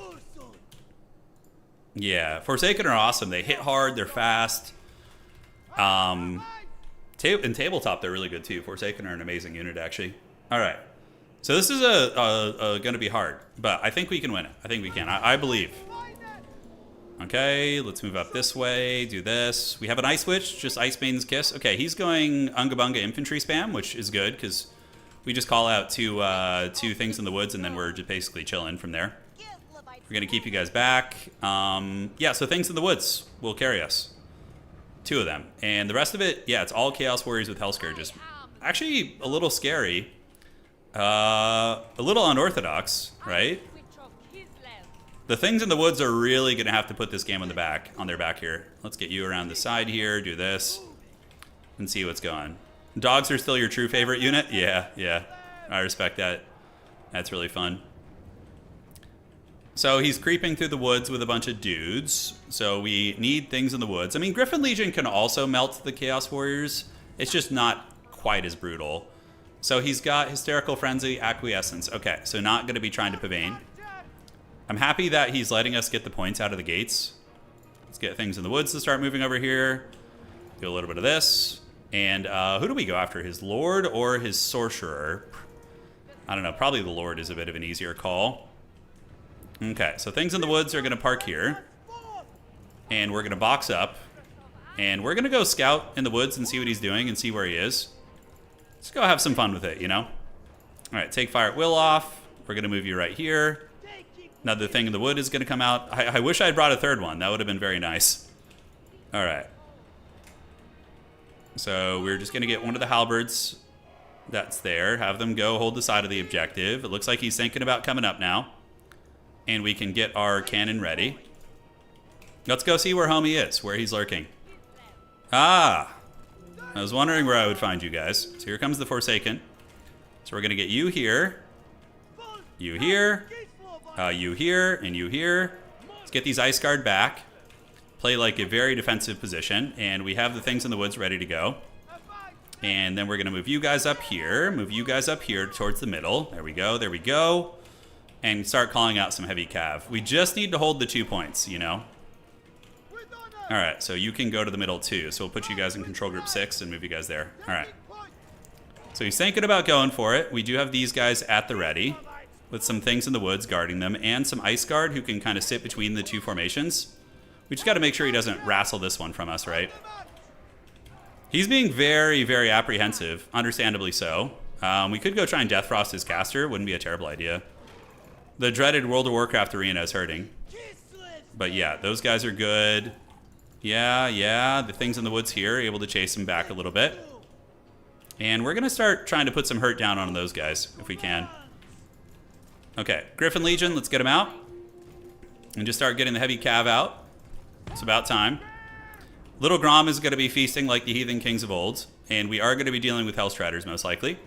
Yeah, Forsaken are awesome. They hit hard. They're fast. In tabletop, they're really good too. Forsaken are an amazing unit, actually. All right. So this is going to be hard, but I think we can win it. I think we can. I believe. Okay, let's move up this way, do this. We have an Ice Witch, just Ice Maiden's Kiss. Okay, he's going Unga Bunga infantry spam, which is good because we just call out two things in the woods and then we're just basically chilling from there. We're going to keep you guys back. Yeah, so things in the woods will carry us. 2 of them. And the rest of it, yeah, it's all Chaos Warriors with Hell Scourges. Actually, a little scary. A little unorthodox, right? The things in the woods are really going to have to put this game on their back here. Let's get you around the side here, do this, and see what's going. Dogs are still your true favorite unit? Yeah. I respect that. That's really fun. So he's creeping through the woods with a bunch of dudes. So we need things in the woods. I mean, Griffin Legion can also melt the Chaos Warriors. It's just not quite as brutal. So he's got Hysterical Frenzy, Acquiescence. Okay, so not going to be trying to Pavane. I'm happy that he's letting us get the points out of the gates. Let's get things in the woods to start moving over here. Do a little bit of this. And who do we go after? His Lord or his Sorcerer? I don't know. Probably the Lord is a bit of an easier call. Okay, so things in the woods are going to park here. And we're going to box up. And we're going to go scout in the woods and see what he's doing and see where he is. Let's go have some fun with it, you know? All right, take Fire at Will off. We're going to move you right here. Another thing in the wood is going to come out. I wish I had brought a third one. That would have been very nice. All right. So we're just going to get one of the halberds that's there. Have them go hold the side of the objective. It looks like he's thinking about coming up now. And we can get our cannon ready. Let's go see where homie is, where he's lurking. Ah! I was wondering where I would find you guys. So here comes the Forsaken. So we're going to get you here. You here. You here. And you here. Let's get these Ice Guard back. Play like a very defensive position. And we have the things in the woods ready to go. And then we're going to move you guys up here. Move you guys up here towards the middle. There we go. There we go. And start calling out some heavy cav. We just need to hold the 2 points, you know. All right, so you can go to the middle too. So we'll put you guys in control group 6 and move you guys there. All right. So he's thinking about going for it. We do have these guys at the ready with some things in the woods guarding them and some ice guard who can kind of sit between the two formations. We just got to make sure he doesn't wrestle this one from us, right? He's being very, very apprehensive, understandably so. We could go try and Death Frost his caster. Wouldn't be a terrible idea. The dreaded World of Warcraft arena is hurting. But yeah, those guys are good. Yeah, the things in the woods here, able to chase him back a little bit. And we're going to start trying to put some hurt down on those guys, if we can. Okay, Griffin Legion, let's get him out. And just start getting the heavy cav out. It's about time. Little Grom is going to be feasting like the heathen kings of old. And we are going to be dealing with Hellstriders, most likely.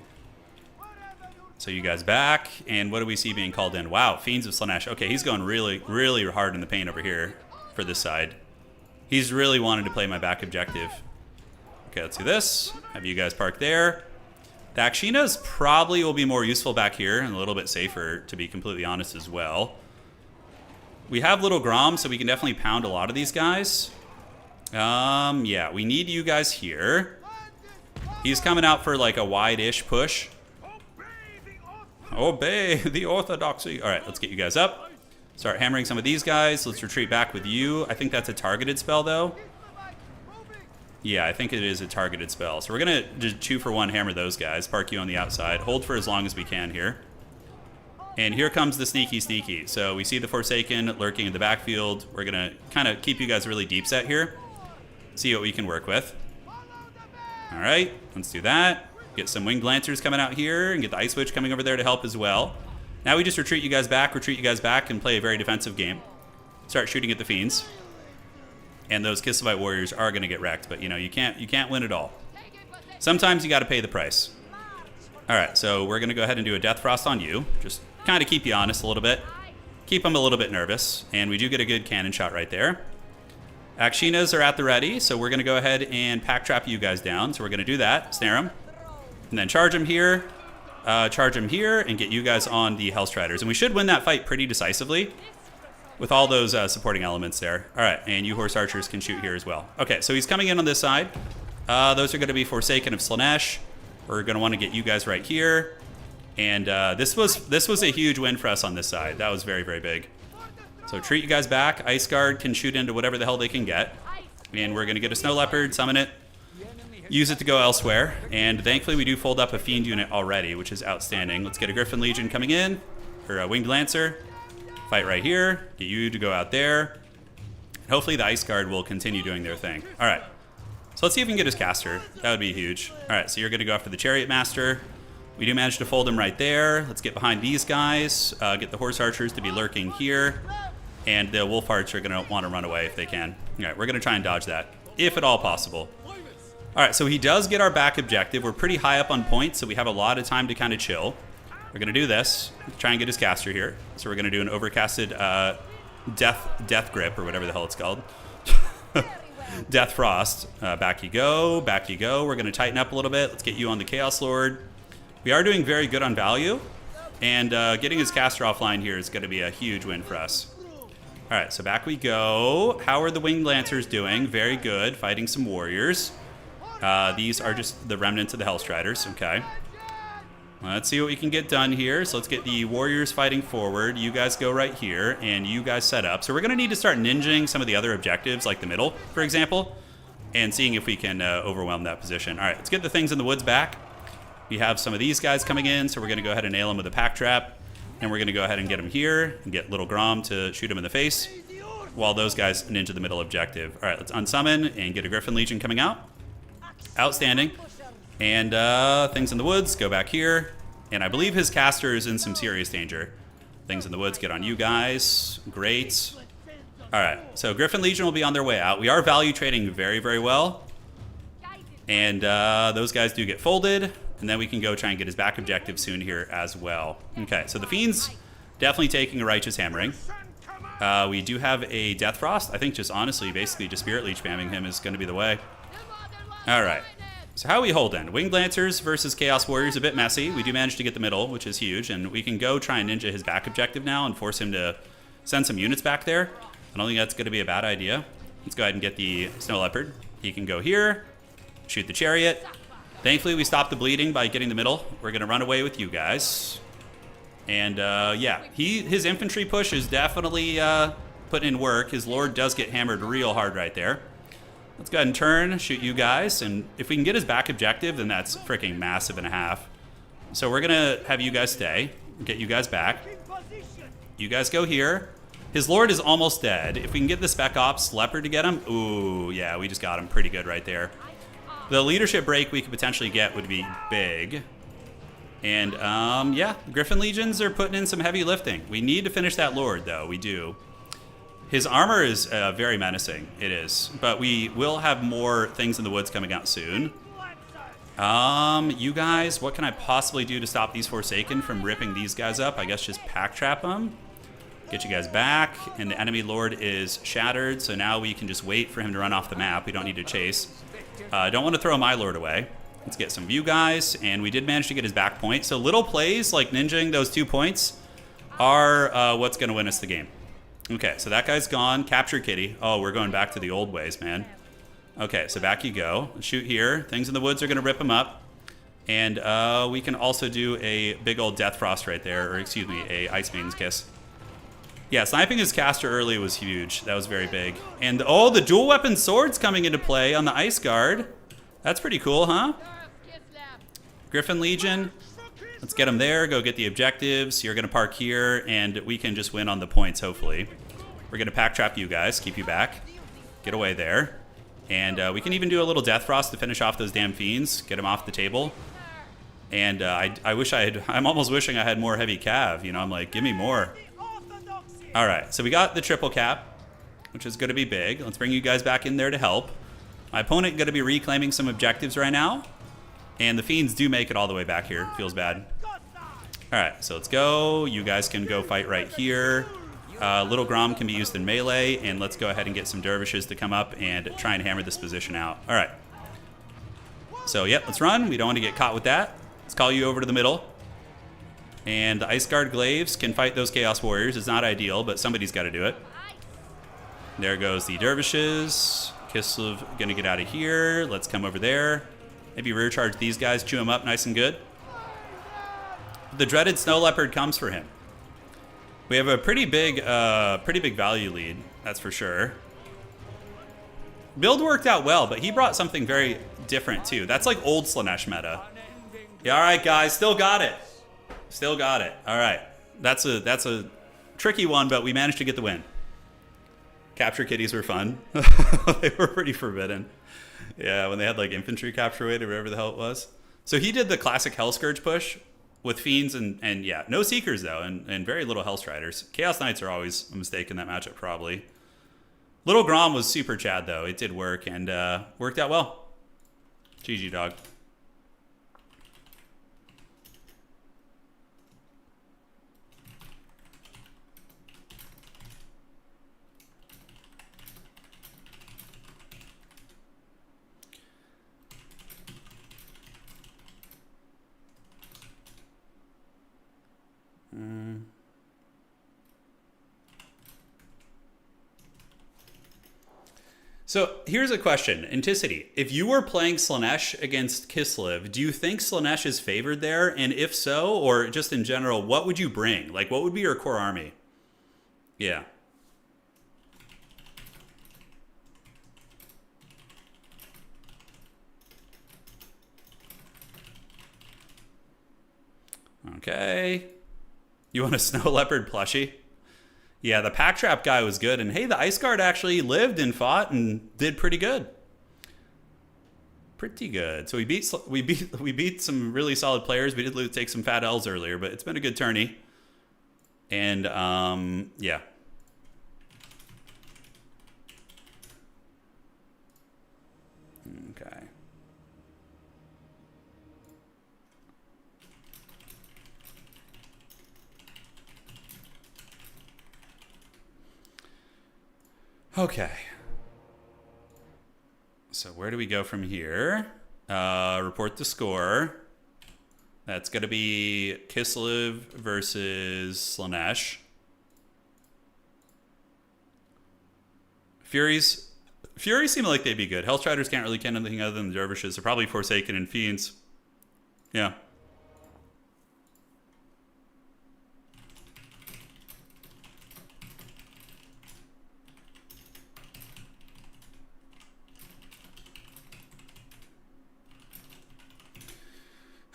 So you guys back. And what do we see being called in? Wow, Fiends of Slaanesh. Okay, he's going really, really hard in the paint over here for this side. He's really wanted to play my back objective. Okay, let's do this. Have you guys park there. The Akshinas probably will be more useful back here and a little bit safer, to be completely honest, as well. We have Little Grom, so we can definitely pound a lot of these guys. Yeah, we need you guys here. He's coming out for like a wide-ish push. Obey the orthodoxy. All right, let's get you guys up. Start hammering some of these guys. Let's retreat back with you. I think that's a targeted spell, though. Yeah, I think it is a targeted spell. So we're going to just 2-for-1 hammer those guys. Park you on the outside. Hold for as long as we can here. And here comes the sneaky. So we see the Forsaken lurking in the backfield. We're going to kind of keep you guys really deep set here. See what we can work with. All right, let's do that. Get some Winged Lancers coming out here and get the Ice Witch coming over there to help as well. Now we just retreat you guys back, and play a very defensive game. Start shooting at the Fiends. And those KISLEV warriors are going to get wrecked, but you know, you can't win it all. Sometimes you got to pay the price. All right, so we're going to go ahead and do a Death Frost on you. Just kind of keep you honest a little bit. Keep them a little bit nervous. And we do get a good cannon shot right there. Akshinas are at the ready, so we're going to go ahead and pack trap you guys down. So we're going to do that, snare them, and then charge them here, and get you guys on the Hellstriders. And we should win that fight pretty decisively with all those supporting elements there. All right, and you Horse Archers can shoot here as well. Okay, so he's coming in on this side. Those are going to be Forsaken of Slaanesh. We're going to want to get you guys right here. And this was a huge win for us on this side. That was very, very big. So treat you guys back. Ice Guard can shoot into whatever the hell they can get. And we're going to get a Snow Leopard, summon it, use it to go elsewhere. And thankfully we do fold up a Fiend unit already, which is outstanding. Let's get a Griffin Legion coming in, or a Winged Lancer. Fight right here. Get you to go out there. Hopefully the Ice Guard will continue doing their thing. All right. So let's see if we can get his caster. That would be huge. All right, so you're going to go after the Chariot Master. We do manage to fold him right there. Let's get behind these guys. Get the Horse Archers to be lurking here. And the Wolf Hearts are going to want to run away if they can. All right, we're going to try and dodge that, if at all possible. All right, so he does get our back objective. We're pretty high up on points, so we have a lot of time to kind of chill. We're going to do this. Try and get his caster here. So we're going to do an overcasted death grip, or whatever the hell it's called. Death Frost. Back you go. Back you go. We're going to tighten up a little bit. Let's get you on the Chaos Lord. We are doing very good on value. And getting his caster offline here is going to be a huge win for us. All right, so back we go. How are the Winged Lancers doing? Very good. Fighting some warriors. These are just the remnants of the Hellstriders. Okay. Let's see what we can get done here. So let's get the warriors fighting forward. You guys go right here, and you guys set up. So we're going to need to start ninjing some of the other objectives, like the middle, for example, and seeing if we can overwhelm that position. All right, let's get the things in the woods back. We have some of these guys coming in, so we're going to go ahead and nail them with a pack trap. And we're going to go ahead and get him here and get Little Grom to shoot him in the face while those guys ninja the middle objective. All right, let's unsummon and get a Griffin Legion coming out. Outstanding. And things in the woods, go back here. And I believe his caster is in some serious danger. Things in the woods, get on you guys. Great. All right, so Griffin Legion will be on their way out. We are value trading very, very well. And those guys do get folded. And then we can go try and get his back objective soon here as well. Okay, so the Fiend's definitely taking a Righteous Hammering. We do have a Death Frost. I think just honestly, basically just Spirit Leech spamming him is going to be the way. All right. So how are we holding? Winged Lancers versus Chaos Warriors, a bit messy. We do manage to get the middle, which is huge. And we can go try and ninja his back objective now and force him to send some units back there. I don't think that's going to be a bad idea. Let's go ahead and get the Snow Leopard. He can go here, shoot the chariot. Thankfully, we stopped the bleeding by getting the middle. We're going to run away with you guys. And, yeah, his infantry push is definitely putting in work. His lord does get hammered real hard right there. Let's go ahead and turn, shoot you guys. And if we can get his back objective, then that's freaking massive and a half. So we're going to have you guys stay, get you guys back. You guys go here. His lord is almost dead. If we can get the Spec Ops Leopard to get him, ooh, yeah, we just got him pretty good right there. The leadership break we could potentially get would be big. And, yeah, Griffin Legions are putting in some heavy lifting. We need to finish that lord, though. We do. His armor is very menacing. It is. But we will have more things in the woods coming out soon. You guys, what can I possibly do to stop these Forsaken from ripping these guys up? I guess just pack trap them. Get you guys back. And the enemy lord is shattered. So now we can just wait for him to run off the map. We don't need to chase. I don't want to throw my lord away. Let's get some view, guys. And we did manage to get his back point. So little plays like ninjaing those 2 points are what's going to win us the game. Okay, so that guy's gone. Capture Kitty. Oh, we're going back to the old ways, man. Okay, so back you go. Shoot here. Things in the woods are going to rip him up. And we can also do a big old Death Frost right there. Or excuse me, a Ice Maiden's Kiss. Yeah, sniping his caster early was huge. That was very big. And, oh, the dual weapon swords coming into play on the Ice Guard. That's pretty cool, huh? Griffin Legion. Let's get them there. Go get the objectives. You're going to park here, and we can just win on the points, hopefully. We're going to pack trap you guys. Keep you back. Get away there. And we can even do a little Death Frost to finish off those damn fiends. Get them off the table. And I wish I had... I'm almost wishing I had more heavy cav. You know, I'm like, give me more. All right, so we got the triple cap, which is going to be big. Let's bring you guys back in there to help. My opponent going to be reclaiming some objectives right now. And the fiends do make it all the way back here. Feels bad. All right, so let's go. You guys can go fight right here. Little Grom can be used in melee. And let's go ahead and get some dervishes to come up and try and hammer this position out. All right. So, yep, let's run. We don't want to get caught with that. Let's call you over to the middle. And the Ice Guard Glaives can fight those Chaos Warriors. It's not ideal, but somebody's got to do it. There goes the dervishes. KISLEV going to get out of here. Let's come over there. Maybe rear charge these guys, chew them up nice and good. The dreaded Snow Leopard comes for him. We have a pretty big value lead, that's for sure. Build worked out well, but he brought something very different too. That's like old Slaanesh meta. Yeah, all right, guys, still got it. Still got it. All right, that's a tricky one, but we managed to get the win. Capture kitties were fun. They were pretty forbidden. Yeah, when they had like infantry capture weight or whatever the hell it was. So he did the classic Hell Scourge push with fiends and yeah, no seekers though, and very little Hellstriders. Chaos Knights are always a mistake in that matchup probably. Little Grom was super Chad though. It did work and worked out well. GG dog. So here's a question. Anticity, if you were playing Slaanesh against KISLEV, do you think Slaanesh is favored there? And if so, or just in general, what would you bring? Like, what would be your core army? Yeah. Okay. You want a Snow Leopard plushie? Yeah, the Pack Trap guy was good. And hey, the Ice Guard actually lived and fought and did pretty good. Pretty good. So we beat some really solid players. We did take some fat L's earlier, but it's been a good tourney. And yeah. Okay. Okay. So where do we go from here? Report the score. That's going to be KISLEV versus Slaanesh. Furies Fury seem like they'd be good. Hellstriders can't really kill anything other than the Dervishes. They're probably Forsaken and Fiends. Yeah.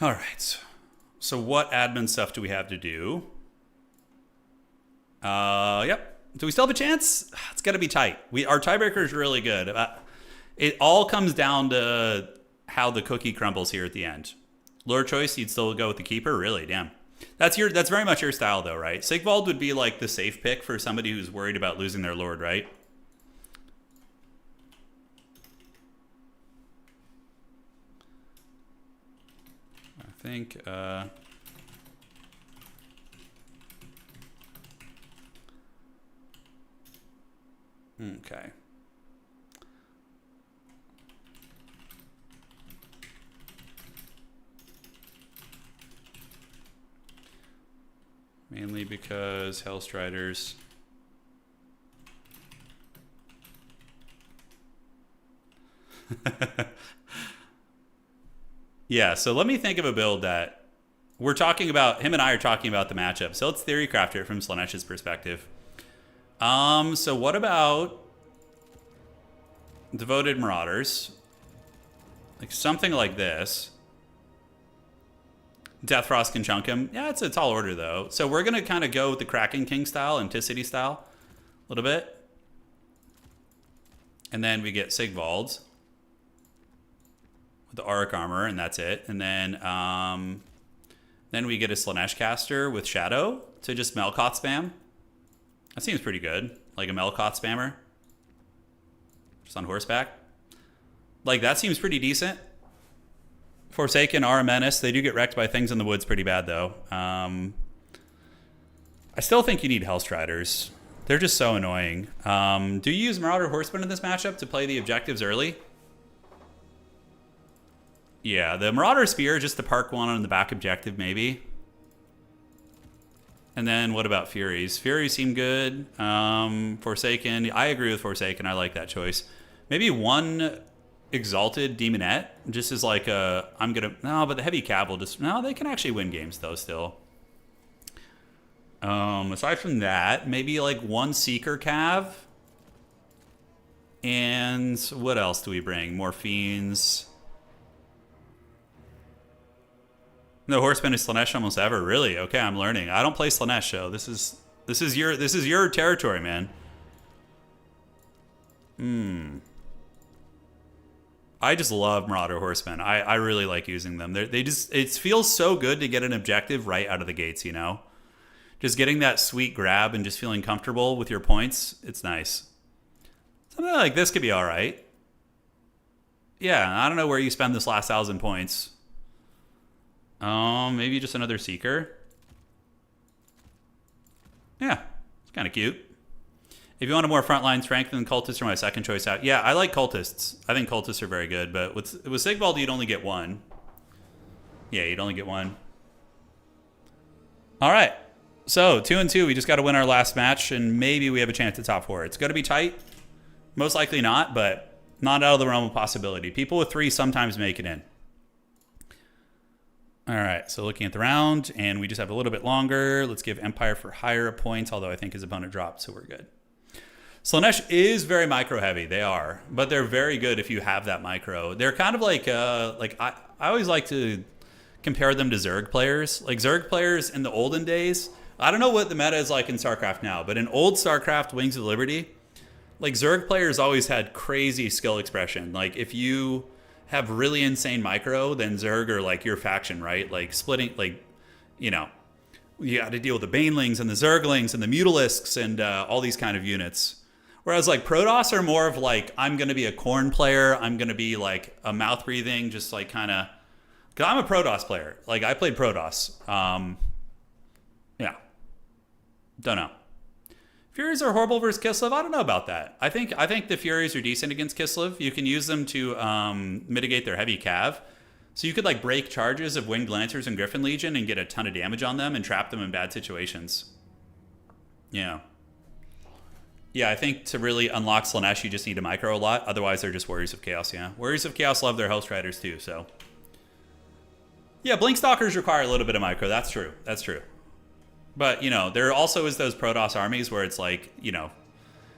All right. So what admin stuff do we have to do? Yep. Do we still have a chance? It's got to be tight. Our tiebreaker is really good. It all comes down to how the cookie crumbles here at the end. Lord choice, you'd still go with the keeper? Really? Damn. That's very much your style though, right? Sigvald would be like the safe pick for somebody who's worried about losing their lord, right? I think okay. Mainly because Hellstriders. Yeah, so let me think of a build that we're talking about. Him and I are talking about the matchup. So let's theory craft it from Slaanesh's perspective. So what about Devoted Marauders? Like something like this. Deathfrost can chunk him. Yeah, it's a tall order though. So we're gonna kind of go with the Kraken King style, Anticity style, a little bit. And then we get Sigvald with the Auric Armor, and that's it. And then we get a Slaanesh caster with Shadow to just Melkoth spam. That seems pretty good. Like a Melkoth spammer. Just on horseback. Like, that seems pretty decent. Forsaken are a menace. They do get wrecked by things in the woods pretty bad, though. I still think you need Hellstriders. They're just so annoying. Do you use Marauder Horsemen in this matchup to play the objectives early? Yeah, the Marauder Spear, just to park one on the back objective, maybe. And then what about Furies? Furies seem good. Forsaken, I agree with Forsaken. I like that choice. Maybe one Exalted Demonette, just as like a, no, but the Heavy Cav will just, no, they can actually win games though still. Aside from that, maybe like one Seeker Cav. And what else do we bring? More Fiends. No Horseman is Slaanesh almost ever. Really? Okay, I'm learning. I don't play Slaanesh, so this is your territory, man. I just love Marauder Horsemen. I really like using them. It feels so good to get an objective right out of the gates, you know? Just getting that sweet grab and just feeling comfortable with your points, it's nice. Something like this could be all right. Yeah, I don't know where you spend this last 1,000 points. Maybe just another Seeker. Yeah, it's kind of cute. If you want a more frontline strength, then Cultists are my second choice out. Yeah, I like Cultists. I think Cultists are very good, but with Sigvald, you'd only get one. Yeah, you'd only get one. All right. So, 2-2. We just got to win our last match, and maybe we have a chance at top 4. It's going to be tight. Most likely not, but not out of the realm of possibility. People with 3 sometimes make it in. All right, so looking at the round, and we just have a little bit longer. Let's give Empire for higher a point, although I think his opponent dropped, so we're good. Slaanesh is very micro heavy. They are, but they're very good if you have that micro. They're kind of like I always like to compare them to Zerg players. Like Zerg players in the olden days. I don't know what the meta is like in StarCraft now, but in old StarCraft Wings of Liberty, like Zerg players always had crazy skill expression. Like if you have really insane micro, then Zerg are like your faction, right? Like splitting, like, you know, you got to deal with the Banelings and the Zerglings and the Mutalisks and all these kind of units. Whereas like Protoss are more of like, I'm going to be a Khorne player. I'm going to be like a mouth breathing, just like kind of, because I'm a Protoss player. Like I played Protoss. Yeah. Don't know. Furies are horrible versus KISLEV. I don't know about that. I think the Furies are decent against KISLEV. You can use them to mitigate their heavy cav. So you could like break charges of Winged Lancers and Griffin Legion and get a ton of damage on them and trap them in bad situations. Yeah. Yeah, I think to really unlock Slaanesh, you just need to micro a lot. Otherwise, they're just Warriors of Chaos, yeah. Warriors of Chaos love their Host Riders too, so. Yeah, Blink Stalkers require a little bit of micro. That's true. That's true. But, you know, there also is those Protoss armies where it's like, you know,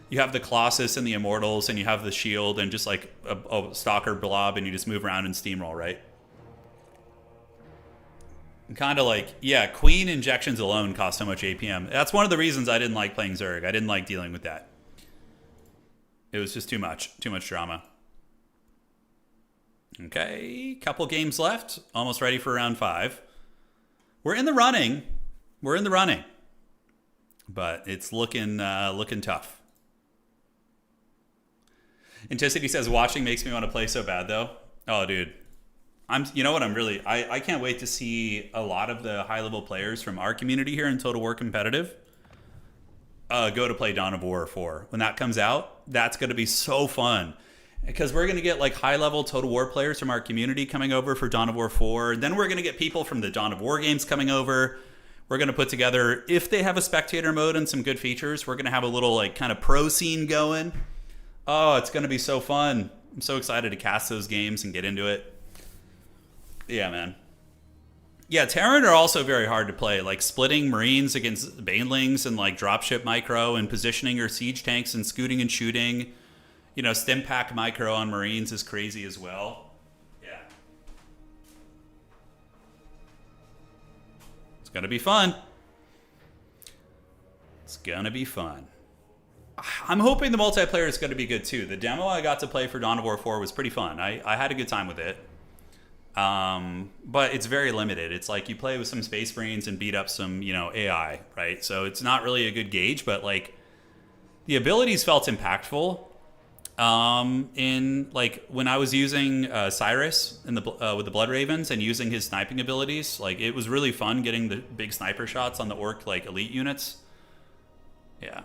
you have the Colossus and the Immortals and you have the Shield and just like a Stalker blob and you just move around and steamroll, right? Kind of like, yeah, Queen injections alone cost so much APM. That's one of the reasons I didn't like playing Zerg. I didn't like dealing with that. It was just too much drama. Okay, couple games left. Almost ready for round 5. We're in the running. We're in the running. But it's looking tough. Inticity says, watching makes me want to play so bad, though. Oh, dude. You know what, I can't wait to see a lot of the high-level players from our community here in Total War Competitive go to play Dawn of War 4. When that comes out, that's going to be so fun. Because we're going to get like high-level Total War players from our community coming over for Dawn of War 4. Then we're going to get people from the Dawn of War games coming over. We're going to put together, if they have a spectator mode and some good features, we're going to have a little like kind of pro scene going. Oh, it's going to be so fun. I'm so excited to cast those games and get into it. Yeah, man. Yeah, Terran are also very hard to play. Like splitting Marines against Banelings and like dropship micro and positioning your siege tanks and scooting and shooting. You know, stim pack micro on Marines is crazy as well. Yeah. It's going to be fun. It's going to be fun. I'm hoping the multiplayer is going to be good too. The demo I got to play for Dawn of War 4 was pretty fun. I had a good time with it. But it's very limited. It's like you play with some Space Marines and beat up some, you know, AI, right? So it's not really a good gauge, but like the abilities felt impactful. In like when I was using Cyrus in the with the Blood Ravens and using his sniping abilities, like it was really fun getting the big sniper shots on the orc like elite units. Yeah.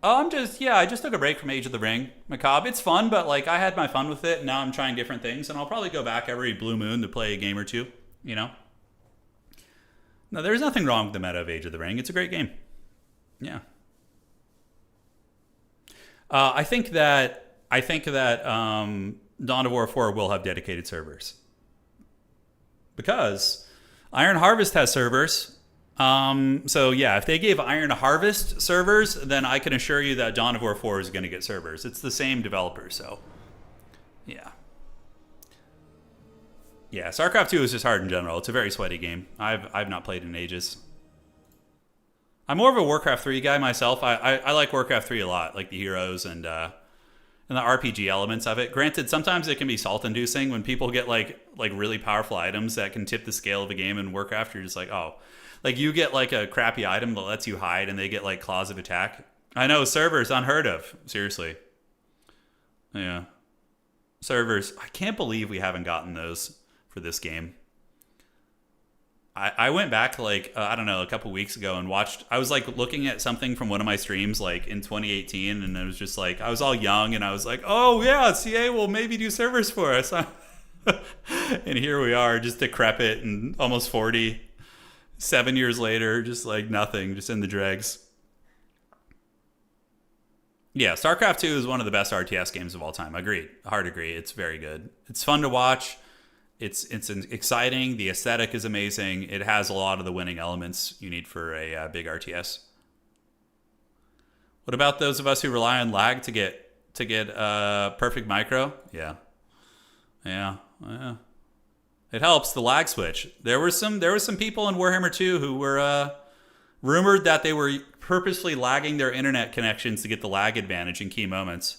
Oh, I just took a break from Age of the Ring. Macabre, it's fun, but like I had my fun with it, and now I'm trying different things, and I'll probably go back every blue moon to play a game or two, you know? No, there's nothing wrong with the meta of Age of the Ring. It's a great game. Yeah. I think that Dawn of War 4 will have dedicated servers. Because Iron Harvest has servers. So yeah, if they gave Iron Harvest servers, then I can assure you that Dawn of War 4 is going to get servers. It's the same developer, so yeah. Yeah, StarCraft 2 is just hard in general. It's a very sweaty game. I've not played in ages. I'm more of a Warcraft 3 guy myself. I like Warcraft 3 a lot, like the heroes and the RPG elements of it. Granted, sometimes it can be salt-inducing when people get like really powerful items that can tip the scale of a game in Warcraft. You're just like, oh. Like, you get, like, a crappy item that lets you hide, and they get, like, claws of attack. I know, servers, unheard of. Seriously. Yeah. Servers. I can't believe we haven't gotten those for this game. I went back, like, I don't know, a couple weeks ago and watched... I was, like, looking at something from one of my streams, like, in 2018, and it was just, like... I was all young, and I was like, oh, yeah, CA will maybe do servers for us. And here we are, just decrepit and almost 40... 7 years later, just like nothing, just in the dregs. Yeah, StarCraft 2 is one of the best RTS games of all time. Agreed. Hard agree. It's very good. It's fun to watch. It's exciting. The aesthetic is amazing. It has a lot of the winning elements you need for a big RTS. What about those of us who rely on lag to get perfect micro? Yeah. It helps, the lag switch. There were some people in Warhammer 2 who were rumored that they were purposely lagging their internet connections to get the lag advantage in key moments.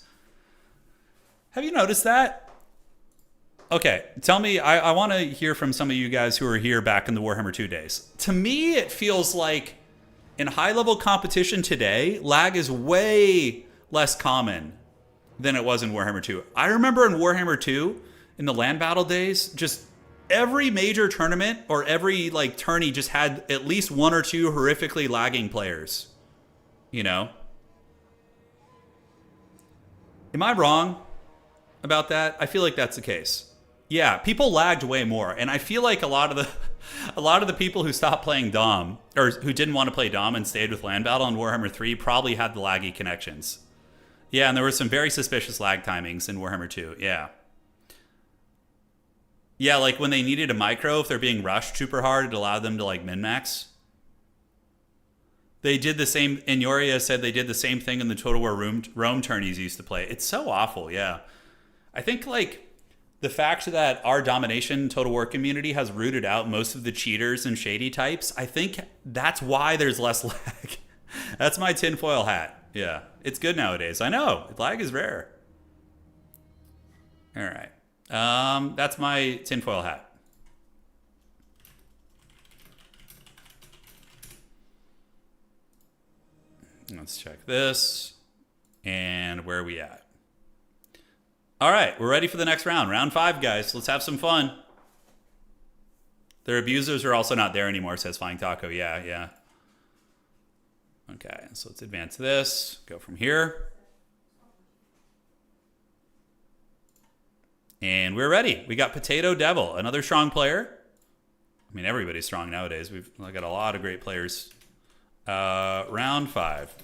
Have you noticed that? Okay, tell me, I want to hear from some of you guys who were here back in the Warhammer 2 days. To me, it feels like in high-level competition today, lag is way less common than it was in Warhammer 2. I remember in Warhammer 2, in the land battle days, just... every major tournament or every like tourney just had at least one or two horrifically lagging players. You know? Am I wrong about that? I feel like that's the case. Yeah, people lagged way more. And I feel like a lot of A lot of the people who stopped playing Dom, or who didn't want to play Dom and stayed with Land Battle on Warhammer 3, probably had the laggy connections. Yeah, and there were some very suspicious lag timings in Warhammer 2. Yeah. Yeah, like when they needed a micro, if they're being rushed super hard, it allowed them to like min-max. They did the same, Inyoria said they did the same thing in the Total War Rome tourneys used to play. It's so awful, yeah. I think like the fact that our domination Total War community has rooted out most of the cheaters and shady types, I think that's why there's less lag. That's my tinfoil hat. Yeah, it's good nowadays. I know, lag is rare. All right. That's my tinfoil hat. Let's check this. And where are we at? All right, we're ready for the next round. Round 5, guys. Let's have some fun. Their abusers are also not there anymore, says Flying Taco. Yeah, yeah. Okay, so let's advance this. Go from here. And we're ready. We got Potato Devil, another strong player. I mean, everybody's strong nowadays. We've got a lot of great players. Round 5.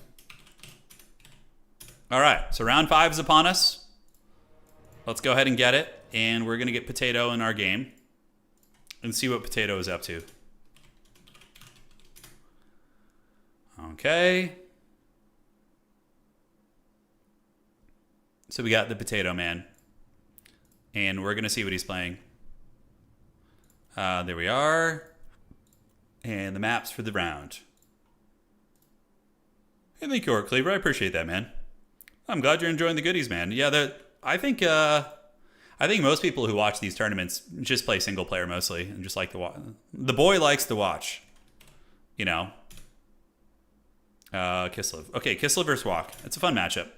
All right, so round 5 is upon us. Let's go ahead and get it. And we're going to get Potato in our game and see what Potato is up to. Okay. So we got the Potato Man. And we're going to see what he's playing. There we are. And the maps for the round. Hey, thank you, Cleaver. I appreciate that, man. I'm glad you're enjoying the goodies, man. Yeah, I think most people who watch these tournaments just play single player mostly and just like to watch. The boy likes to watch, you know. KISLEV. Okay, KISLEV versus Walk. It's a fun matchup.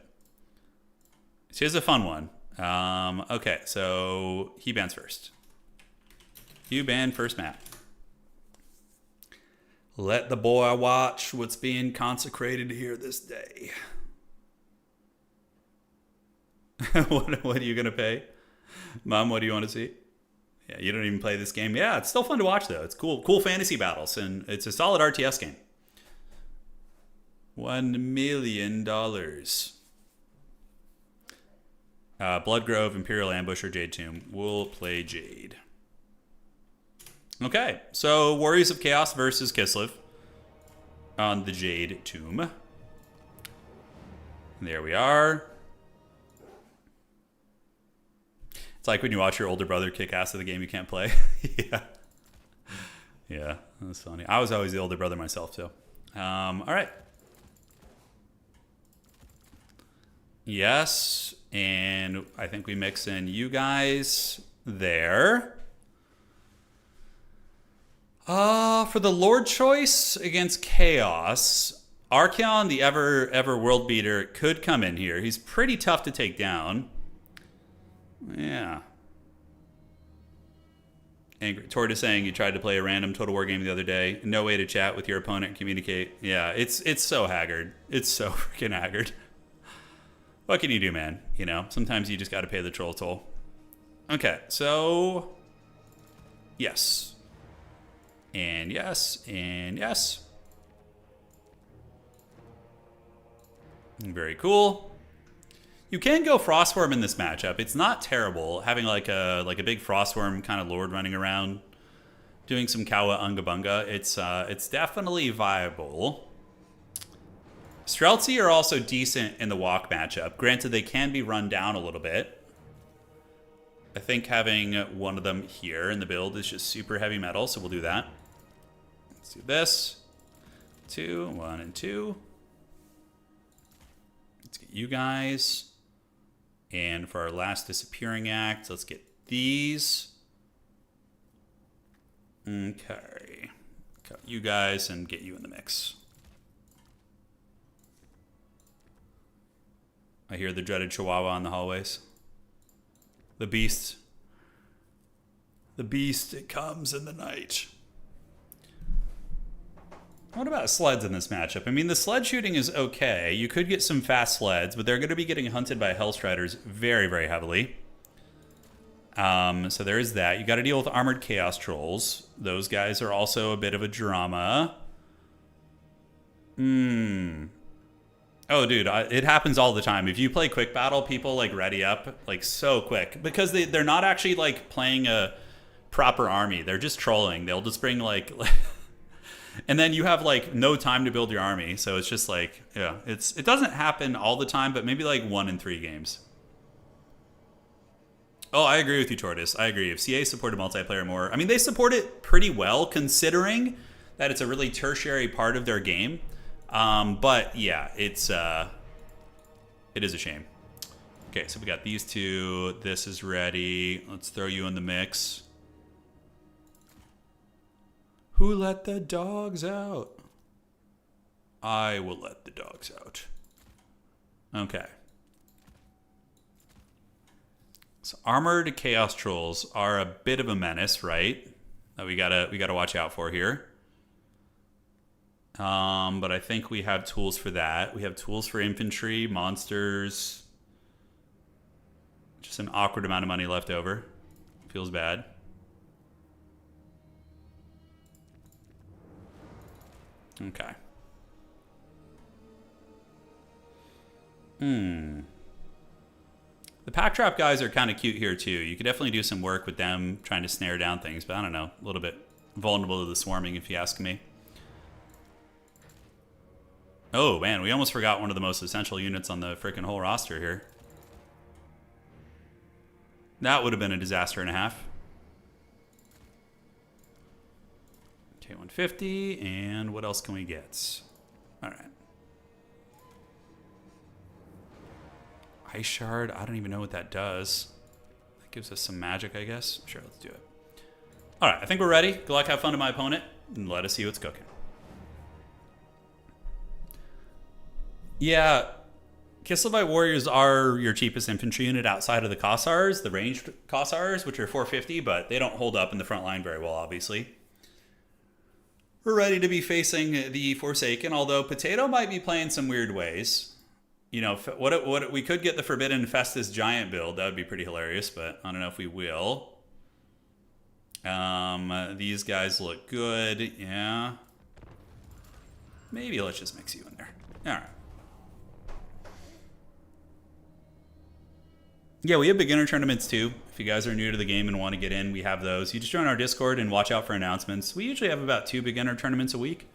Here's a fun one. Okay, so he bans first. You ban first map. Let the boy watch what's being consecrated here this day. What are you going to pay? Mom, what do you want to see? Yeah, you don't even play this game. Yeah, it's still fun to watch, though. It's cool. Cool fantasy battles, and it's a solid RTS game. $1 million. Bloodgrove, Imperial Ambush, or Jade Tomb. We'll play Jade. Okay, so Warriors of Chaos versus KISLEV on the Jade Tomb. There we are. It's like when you watch your older brother kick ass at the game you can't play. Yeah. Yeah, that's funny. I was always the older brother myself, too. All right. Yes, and I think we mix in you guys there. For the Lord choice against Chaos, Archeon, the ever world beater, could come in here. He's pretty tough to take down. Yeah. Angry Tortoise saying you tried to play a random Total War game the other day. No way to chat with your opponent and communicate. Yeah, it's so haggard. It's so freaking haggard. What can you do, man? You know, sometimes you just got to pay the troll toll. Okay, so yes. And yes, and yes. Very cool. You can go Frostworm in this matchup. It's not terrible having like a big Frostworm kind of lord running around doing some Kawa Unga Bunga. It's definitely viable. Streltsy are also decent in the walk matchup. Granted, they can be run down a little bit. I think having one of them here in the build is just super heavy metal, so we'll do that. Let's do this. 2, 1, and 2. Let's get you guys. And for our last disappearing act, let's get these. Okay. Cut you guys and get you in the mix. I hear the dreaded Chihuahua in the hallways. The beast. The beast, it comes in the night. What about sleds in this matchup? I mean, the sled shooting is okay. You could get some fast sleds, but they're going to be getting hunted by Hellstriders very, very heavily. So there is that. You got to deal with armored chaos trolls. Those guys are also a bit of a drama. Oh, dude, it happens all the time. If you play quick battle, people like ready up like so quick because they're not actually like playing a proper army. They're just trolling. They'll just bring like and then you have like no time to build your army. So it's just like, yeah, it doesn't happen all the time, but maybe like 1 in 3 games. Oh, I agree with you, Tortoise. I agree. If CA supported multiplayer more, I mean, they support it pretty well considering that it's a really tertiary part of their game. But yeah, it is a shame. Okay, so we got these two. This is ready. Let's throw you in the mix. Who let the dogs out? I will let the dogs out. Okay. So armored chaos trolls are a bit of a menace, right? That we gotta watch out for here. But I think we have tools for that. We have tools for infantry, monsters. Just an awkward amount of money left over. Feels bad. Okay. The pack trap guys are kind of cute here too. You could definitely do some work with them trying to snare down things, but I don't know. A little bit vulnerable to the swarming if you ask me. Oh man, we almost forgot one of the most essential units on the freaking whole roster here. That would have been a disaster and a half. K150, and what else can we get? All right. Ice Shard, I don't even know what that does. That gives us some magic, I guess. Sure, let's do it. All right, I think we're ready. Good luck, have fun to my opponent, and let us see what's cooking. Yeah, KISLEV warriors are your cheapest infantry unit outside of the Kossars, the ranged Kossars, which are 450, but they don't hold up in the front line very well, obviously. We're ready to be facing the Forsaken, although Potato might be playing some weird ways. You know, what we could get the Forbidden Festus Giant build. That would be pretty hilarious, but I don't know if we will. These guys look good. Yeah. Maybe let's just mix you in there. All right. Yeah, we have beginner tournaments too. If you guys are new to the game and want to get in, we have those. You just join our Discord and watch out for announcements. We usually have about 2 beginner tournaments a week.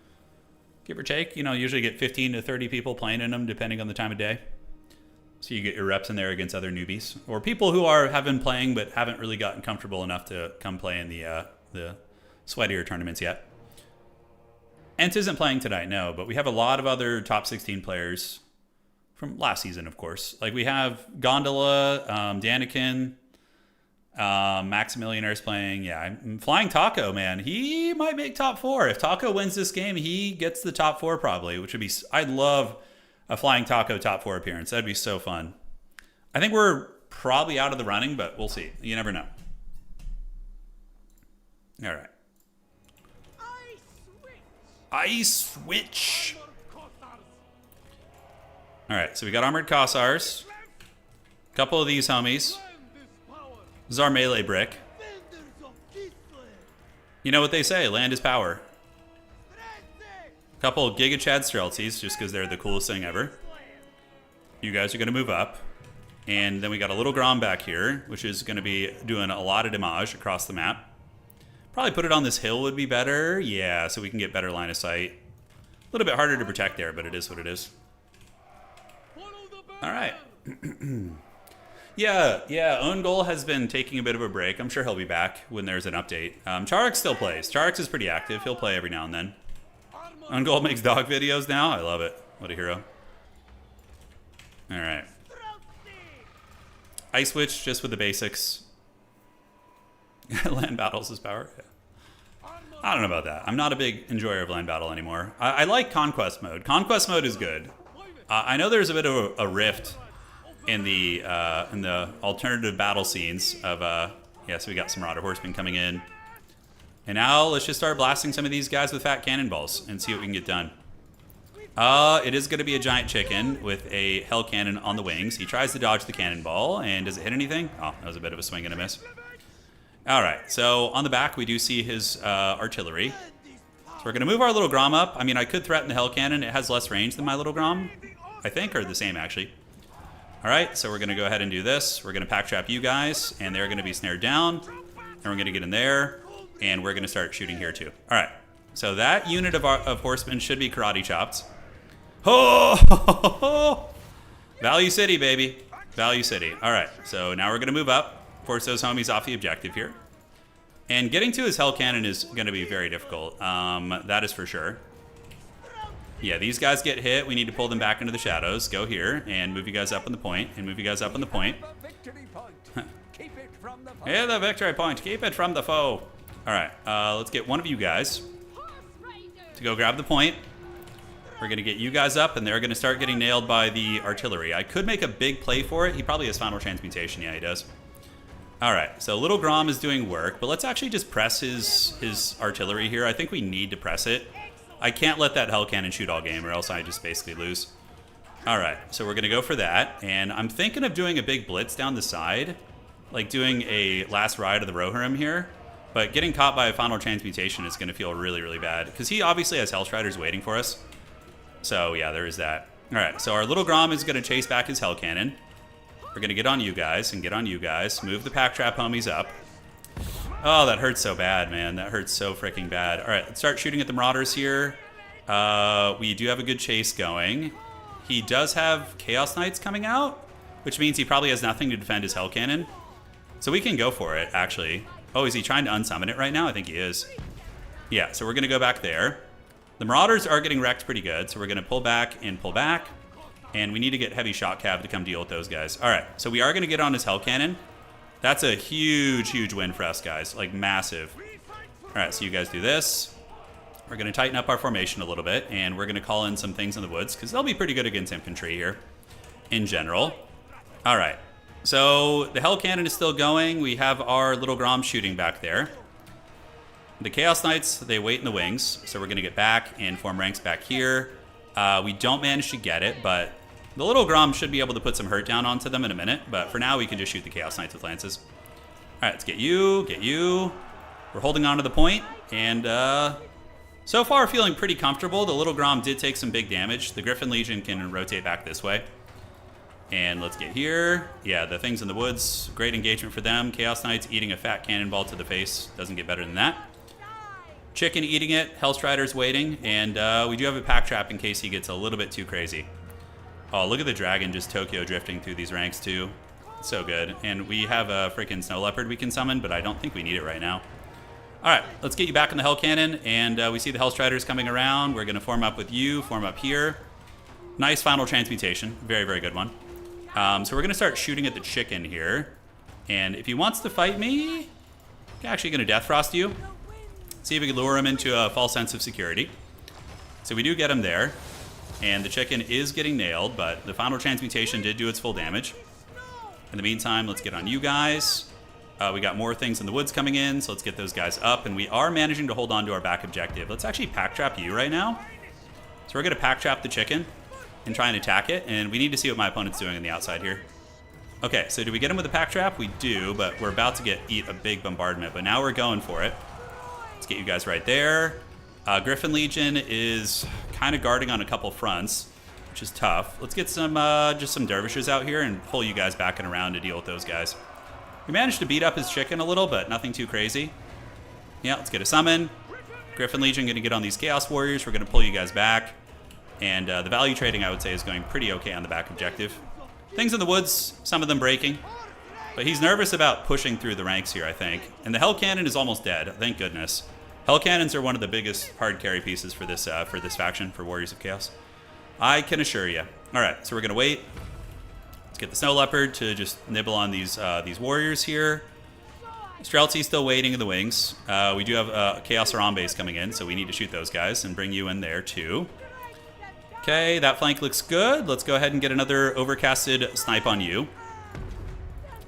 Give or take, you know, usually get 15 to 30 people playing in them depending on the time of day. So you get your reps in there against other newbies or people who have been playing but haven't really gotten comfortable enough to come play in the sweatier tournaments yet. Ent isn't playing tonight, no, but we have a lot of other top 16 players from last season, of course. Like we have Gondola, Danikin, Maximillionaire's playing. Yeah, Flying Taco, man. He might make top 4. If Taco wins this game, he gets the top 4 probably, which would be... I'd love a Flying Taco top 4 appearance. That'd be so fun. I think we're probably out of the running, but we'll see. You never know. All right. Ice Switch. All right, so we got Armored Kossars. A couple of these homies. This is our melee brick. You know what they say, land is power. A couple of Giga Chad Streltsies, just because they're the coolest thing ever. You guys are going to move up. And then we got a little Grom back here, which is going to be doing a lot of damage across the map. Probably put it on this hill would be better. Yeah, so we can get better line of sight. A little bit harder to protect there, but it is what it is. All right. Yeah, Own Goal has been taking a bit of a break. I'm sure he'll be back when there's an update. Charix still plays. Charix is pretty active. He'll play every now and then. Own Goal makes dog videos now. I love it. What a hero. All right. Ice Witch, just with the basics. Land battles is power. Yeah. I don't know about that. I'm not a big enjoyer of land battle anymore. I like Conquest mode. Conquest mode is good. I know there's a bit of a rift in the alternative battle scenes of yeah. So we got some Marauder Horsemen coming in, and now let's just start blasting some of these guys with fat cannonballs and see what we can get done. It is going to be a giant chicken with a hell cannon on the wings. He tries to dodge the cannonball, and does it hit anything? Oh, that was a bit of a swing and a miss. All right, so on the back, we do see his artillery. So we're going to move our little Grom up. I mean, I could threaten the Hell Cannon. It has less range than my little Grom, I think, or the same, actually. All right, so we're going to go ahead and do this. We're going to pack trap you guys, and they're going to be snared down. And we're going to get in there, and we're going to start shooting here, too. All right, so that unit of horsemen should be karate chopped. Oh! Value City, baby. Value City. All right, so now we're going to move up, force those homies off the objective here. And getting to his Hell Cannon is going to be very difficult. That is for sure. Yeah, these guys get hit. We need to pull them back into the shadows. Go here and move you guys up on the point. And move you guys up on the point. Yeah, the victory point. Keep it from the foe. All right, let's get one of you guys to go grab the point. We're going to get you guys up, and they're going to start getting nailed by the artillery. I could make a big play for it. He probably has final transmutation. Yeah, he does. All right, so Little Grom is doing work, but let's actually just press his artillery here. I think we need to press it. I can't let that Hell Cannon shoot all game, or else I just basically lose. All right, so we're going to go for that, and I'm thinking of doing a big blitz down the side, like doing a last ride of the Rohirrim here, but getting caught by a final transmutation is going to feel really, really bad, because he obviously has Hellstriders waiting for us. So, yeah, there is that. All right, so our Little Grom is going to chase back his Hell Cannon. We're going to get on you guys and get on you guys. Move the pack trap homies up. Oh, that hurts so bad, man. That hurts so freaking bad. All right, let's start shooting at the Marauders here. We do have a good chase going. He does have Chaos Knights coming out, which means he probably has nothing to defend his Hell Cannon. So we can go for it, actually. Oh, is he trying to unsummon it right now? I think he is. Yeah, so we're going to go back there. The Marauders are getting wrecked pretty good, so we're going to pull back and pull back. And we need to get Heavy Shot Cav to come deal with those guys. All right, so we are going to get on his Hell Cannon. That's a huge, huge win for us, guys. Like, massive. All right, so you guys do this. We're going to tighten up our formation a little bit, and we're going to call in some things in the woods, because they'll be pretty good against infantry here in general. All right, so the Hell Cannon is still going. We have our Little Grom shooting back there. The Chaos Knights, they wait in the wings, so we're going to get back and form ranks back here. We don't manage to get it, but the Little Grom should be able to put some hurt down onto them in a minute, but for now we can just shoot the Chaos Knights with lances. All right, let's get you, get you. We're holding on to the point, and so far feeling pretty comfortable. The Little Grom did take some big damage. The Griffin Legion can rotate back this way. And let's get here. Yeah, the things in the woods, great engagement for them. Chaos Knights eating a fat cannonball to the face. Doesn't get better than that. Chicken eating it, Hellstrider's waiting, and we do have a pack trap in case he gets a little bit too crazy. Oh, look at the dragon just Tokyo drifting through these ranks too. So good. And we have a freaking Snow Leopard we can summon, but I don't think we need it right now. All right, let's get you back in the Hell Cannon, and we see the Hellstriders coming around. We're going to form up with you, form up here. Nice final transmutation. Very, very good one. So we're going to start shooting at the chicken here. And if he wants to fight me, I'm actually going to Death Frost you. See if we can lure him into a false sense of security. So we do get him there. And the chicken is getting nailed, but the final transmutation did do its full damage. In the meantime, let's get on you guys. We got more things in the woods coming in, so let's get those guys up. And we are managing to hold on to our back objective. Let's actually pack trap you right now. So we're going to pack trap the chicken and try and attack it. And we need to see what my opponent's doing on the outside here. Okay, so do we get him with a pack trap? We do, but we're about to eat a big bombardment. But now we're going for it. Let's get you guys right there. Griffin Legion is kind of guarding on a couple fronts, which is tough. Let's get some just some dervishes out here and pull you guys back and around to deal with those guys. We managed to beat up his chicken a little, but nothing too crazy. Yeah, let's get a summon. Griffin Legion going to get on these Chaos Warriors. We're going to pull you guys back. And the value trading, I would say, is going pretty okay on the back objective. Things in the woods, some of them breaking. But he's nervous about pushing through the ranks here, I think. And the Hell Cannon is almost dead, thank goodness. Hell Cannons are one of the biggest hard carry pieces for this faction, for Warriors of Chaos. I can assure you. All right, so we're going to wait. Let's get the Snow Leopard to just nibble on these warriors here. Streltsy still waiting in the wings. We do have Chaos Harambe's coming in, so we need to shoot those guys and bring you in there too. Okay, that flank looks good. Let's go ahead and get another overcasted snipe on you.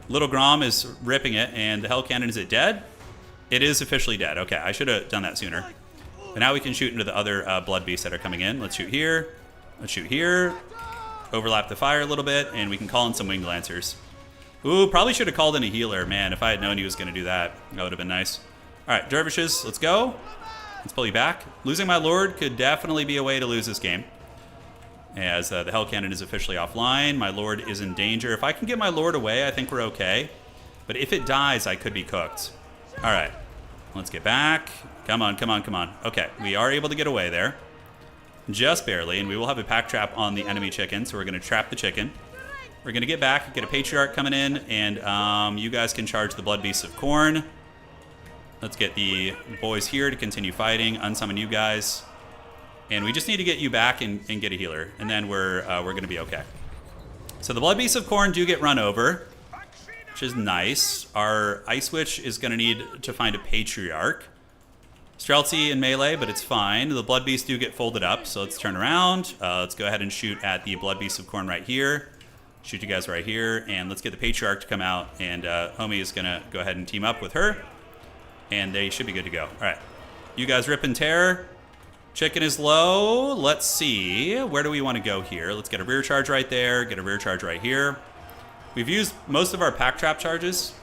Little Grom is ripping it, and the Hell Cannon, is it dead? It is officially dead. Okay, I should have done that sooner. But now we can shoot into the other blood beasts that are coming in. Let's shoot here. Let's shoot here. Overlap the fire a little bit, and we can call in some Winged Lancers. Ooh, probably should have called in a healer. Man, if I had known he was going to do that, that would have been nice. All right, dervishes, let's go. Let's pull you back. Losing my lord could definitely be a way to lose this game. As the Hell Cannon is officially offline. My lord is in danger. If I can get my lord away, I think we're okay. But if it dies, I could be cooked. All right, let's get back. Come on, come on, come on. Okay, we are able to get away there. Just barely, and we will have a pack trap on the enemy chicken, so we're going to trap the chicken. We're going to get back, get a Patriarch coming in, and you guys can charge the Blood Beasts of Khorne. Let's get the boys here to continue fighting, unsummon you guys. And we just need to get you back and get a healer, and then we're going to be okay. So the Blood Beasts of Khorne do get run over, which is nice. Our Ice Witch is going to need to find a Patriarch. Streltsy in melee, but it's fine. The Blood Beasts do get folded up, so let's turn around. Let's go ahead and shoot at the Blood Beasts of Khorne right here. Shoot you guys right here, and let's get the Patriarch to come out, and Homie is going to go ahead and team up with her, and they should be good to go. All right. You guys rip and tear. Chicken is low. Let's see. Where do we want to go here? Let's get a rear charge right there, get a rear charge right here. We've used most of our pack trap charges,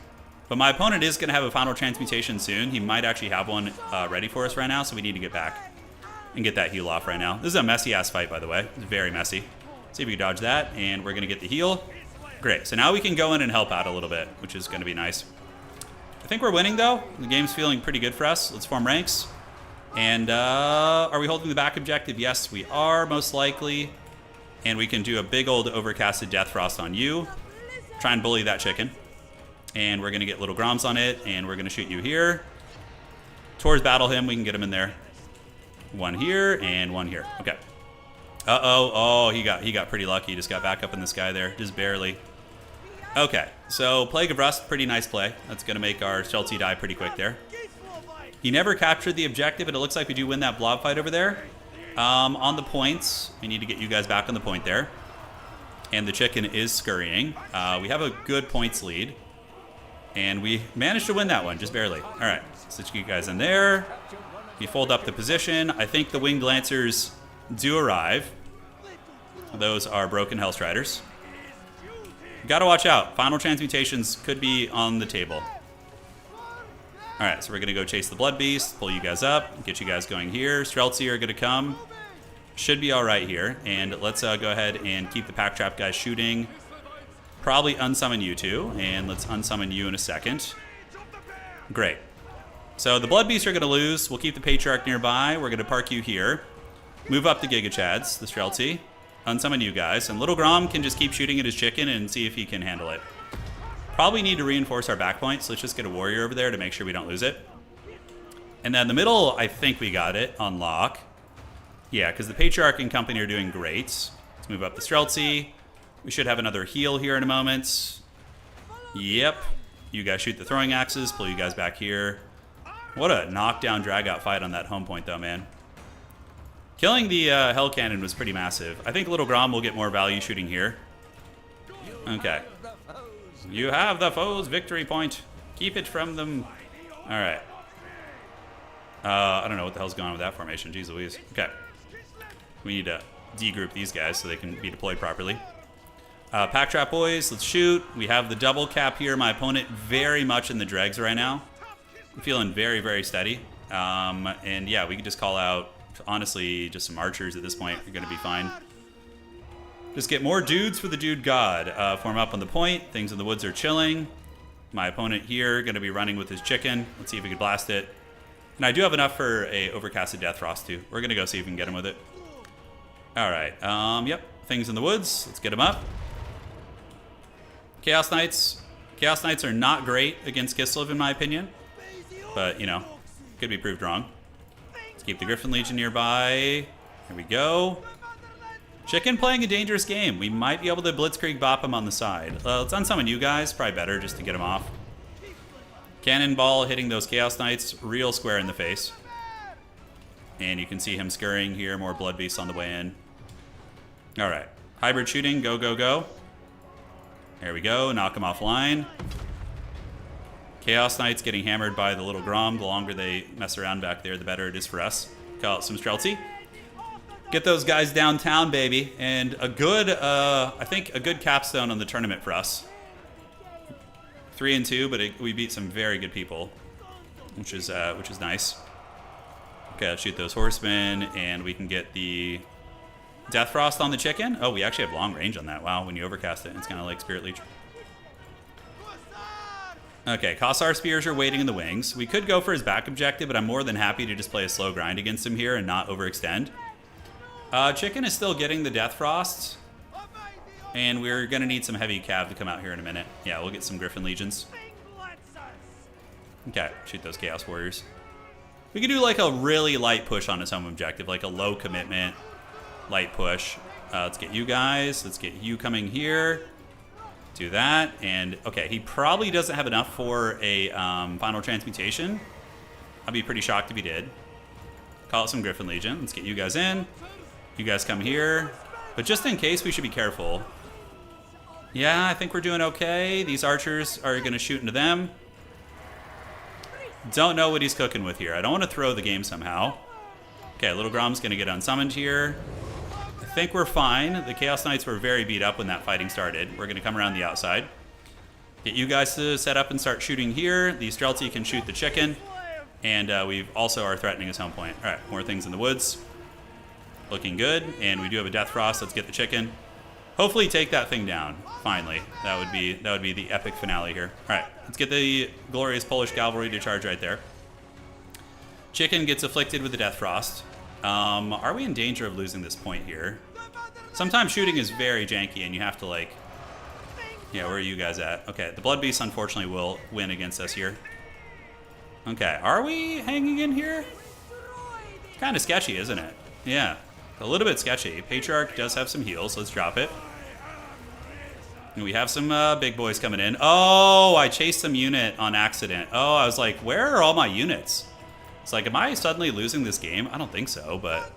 but my opponent is going to have a final transmutation soon. He might actually have one ready for us right now, so we need to get back and get that heal off right now. This is a messy-ass fight, by the way. It's very messy. See if we can dodge that, and we're going to get the heal. Great. So now we can go in and help out a little bit, which is going to be nice. I think we're winning, though. The game's feeling pretty good for us. Let's form ranks. And are we holding the back objective? Yes, we are, most likely. And we can do a big old overcasted Death Frost on you. Try and bully that chicken. And we're going to get little Groms on it, and we're going to shoot you here. Towards battle him, we can get him in there. One here, and one here. Okay. Uh-oh. Oh, he got pretty lucky. He just got back up in the sky there. Just barely. Okay. So, Plague of Rust, pretty nice play. That's going to make our Streltsy die pretty quick there. He never captured the objective, and it looks like we do win that blob fight over there. On the points, we need to get you guys back on the point there. And the chicken is scurrying. We have a good points lead. And we managed to win that one, just barely. All right, so let's get you guys in there. We fold up the position. I think the Winged Lancers do arrive. Those are broken Hellstriders. Got to watch out. Final transmutations could be on the table. All right, so we're going to go chase the Blood Beast, pull you guys up, get you guys going here. Streltsy are going to come. Should be all right here. And let's go ahead and keep the Pack Trap guys shooting. Probably unsummon you two, and let's unsummon you in a second. Great. So the Blood Beasts are going to lose. We'll keep the Patriarch nearby. We're going to park you here. Move up the Giga Chads, the Streltsy. Unsummon you guys. And Little Grom can just keep shooting at his chicken and see if he can handle it. Probably need to reinforce our back point, so let's just get a warrior over there to make sure we don't lose it. And then the middle, I think we got it on lock. Yeah, because the Patriarch and company are doing great. Let's move up the Streltsy. We should have another heal here in a moment. Yep. You guys shoot the throwing axes, pull you guys back here. What a knockdown, drag-out fight on that home point, though, man. Killing the Hell Cannon was pretty massive. I think Little Grom will get more value shooting here. Okay. You have the foe's victory point. Keep it from them. All right. I don't know what the hell's going on with that formation. Jeez Louise. Okay. We need to de-group these guys so they can be deployed properly. Pack Trap boys, let's shoot. We have the double cap here. My opponent very much in the dregs right now. I'm feeling very, very steady. And yeah, we can just call out, honestly, just some archers at this point. You're going to be fine. Just get more dudes for the dude god. Form up on the point. Things in the woods are chilling. My opponent here going to be running with his chicken. Let's see if we can blast it. And I do have enough for a overcasted Death Frost too. We're going to go see if we can get him with it. All right. Yep. Things in the woods. Let's get him up. Chaos Knights. Chaos Knights are not great against KISLEV in my opinion. But, you know, could be proved wrong. Let's keep the Griffin Legion nearby. Here we go. Chicken playing a dangerous game. We might be able to Blitzkrieg bop him on the side. Let's unsummon you guys. Probably better just to get him off. Cannonball hitting those Chaos Knights real square in the face. And you can see him scurrying here. More Blood Beasts on the way in. All right. Hybrid shooting. Go, go, go. There we go. Knock him offline. Chaos Knights getting hammered by the Little Grom. The longer they mess around back there, the better it is for us. Call out some Streltsy. Get those guys downtown, baby. And a good, I think, a good capstone on the tournament for us. 3-2, but we beat some very good people, which is nice. Okay, let's shoot those horsemen, and we can get the Death Frost on the chicken. Oh, we actually have long range on that. Wow, when you overcast it, it's kind of like Spirit Leech. Okay, Kossar Spears are waiting in the wings. We could go for his back objective, but I'm more than happy to just play a slow grind against him here and not overextend. Chicken is still getting the Death Frost, and we're going to need some heavy cav to come out here in a minute. Yeah, we'll get some Griffin Legions. Okay, shoot those Chaos Warriors. We could do like a really light push on his home objective, like a low commitment, light push. Let's get you guys. Let's get you coming here. Do that. And, okay, he probably doesn't have enough for a final transmutation. I'd be pretty shocked if he did. Call it some Griffin Legion. Let's get you guys in. You guys come here. But just in case, we should be careful. Yeah, I think we're doing okay. These archers are going to shoot into them. Don't know what he's cooking with here. I don't want to throw the game somehow. Okay, Little Grom's going to get unsummoned here. I think we're fine. The Chaos Knights were very beat up when that fighting started. We're going to come around the outside. Get you guys to set up and start shooting here. The Streltsy can shoot the chicken. And we also are threatening his home point. All right, more things in the woods. Looking good. And we do have a Death Frost. Let's get the chicken. Hopefully take that thing down. Finally. That would be the epic finale here. All right, let's get the glorious Polish cavalry to charge right there. Chicken gets afflicted with the Death Frost. Are we in danger of losing this point here? Sometimes shooting is very janky and you have to like... Yeah, where are you guys at? Okay, the Blood Beast unfortunately will win against us here. Okay, are we hanging in here? Kind of sketchy, isn't it? Yeah, a little bit sketchy. Patriarch does have some heals. Let's drop it. And we have some big boys coming in. Oh, I chased some unit on accident. Oh, I was like, where are all my units? It's like, am I suddenly losing this game? I don't think so, but...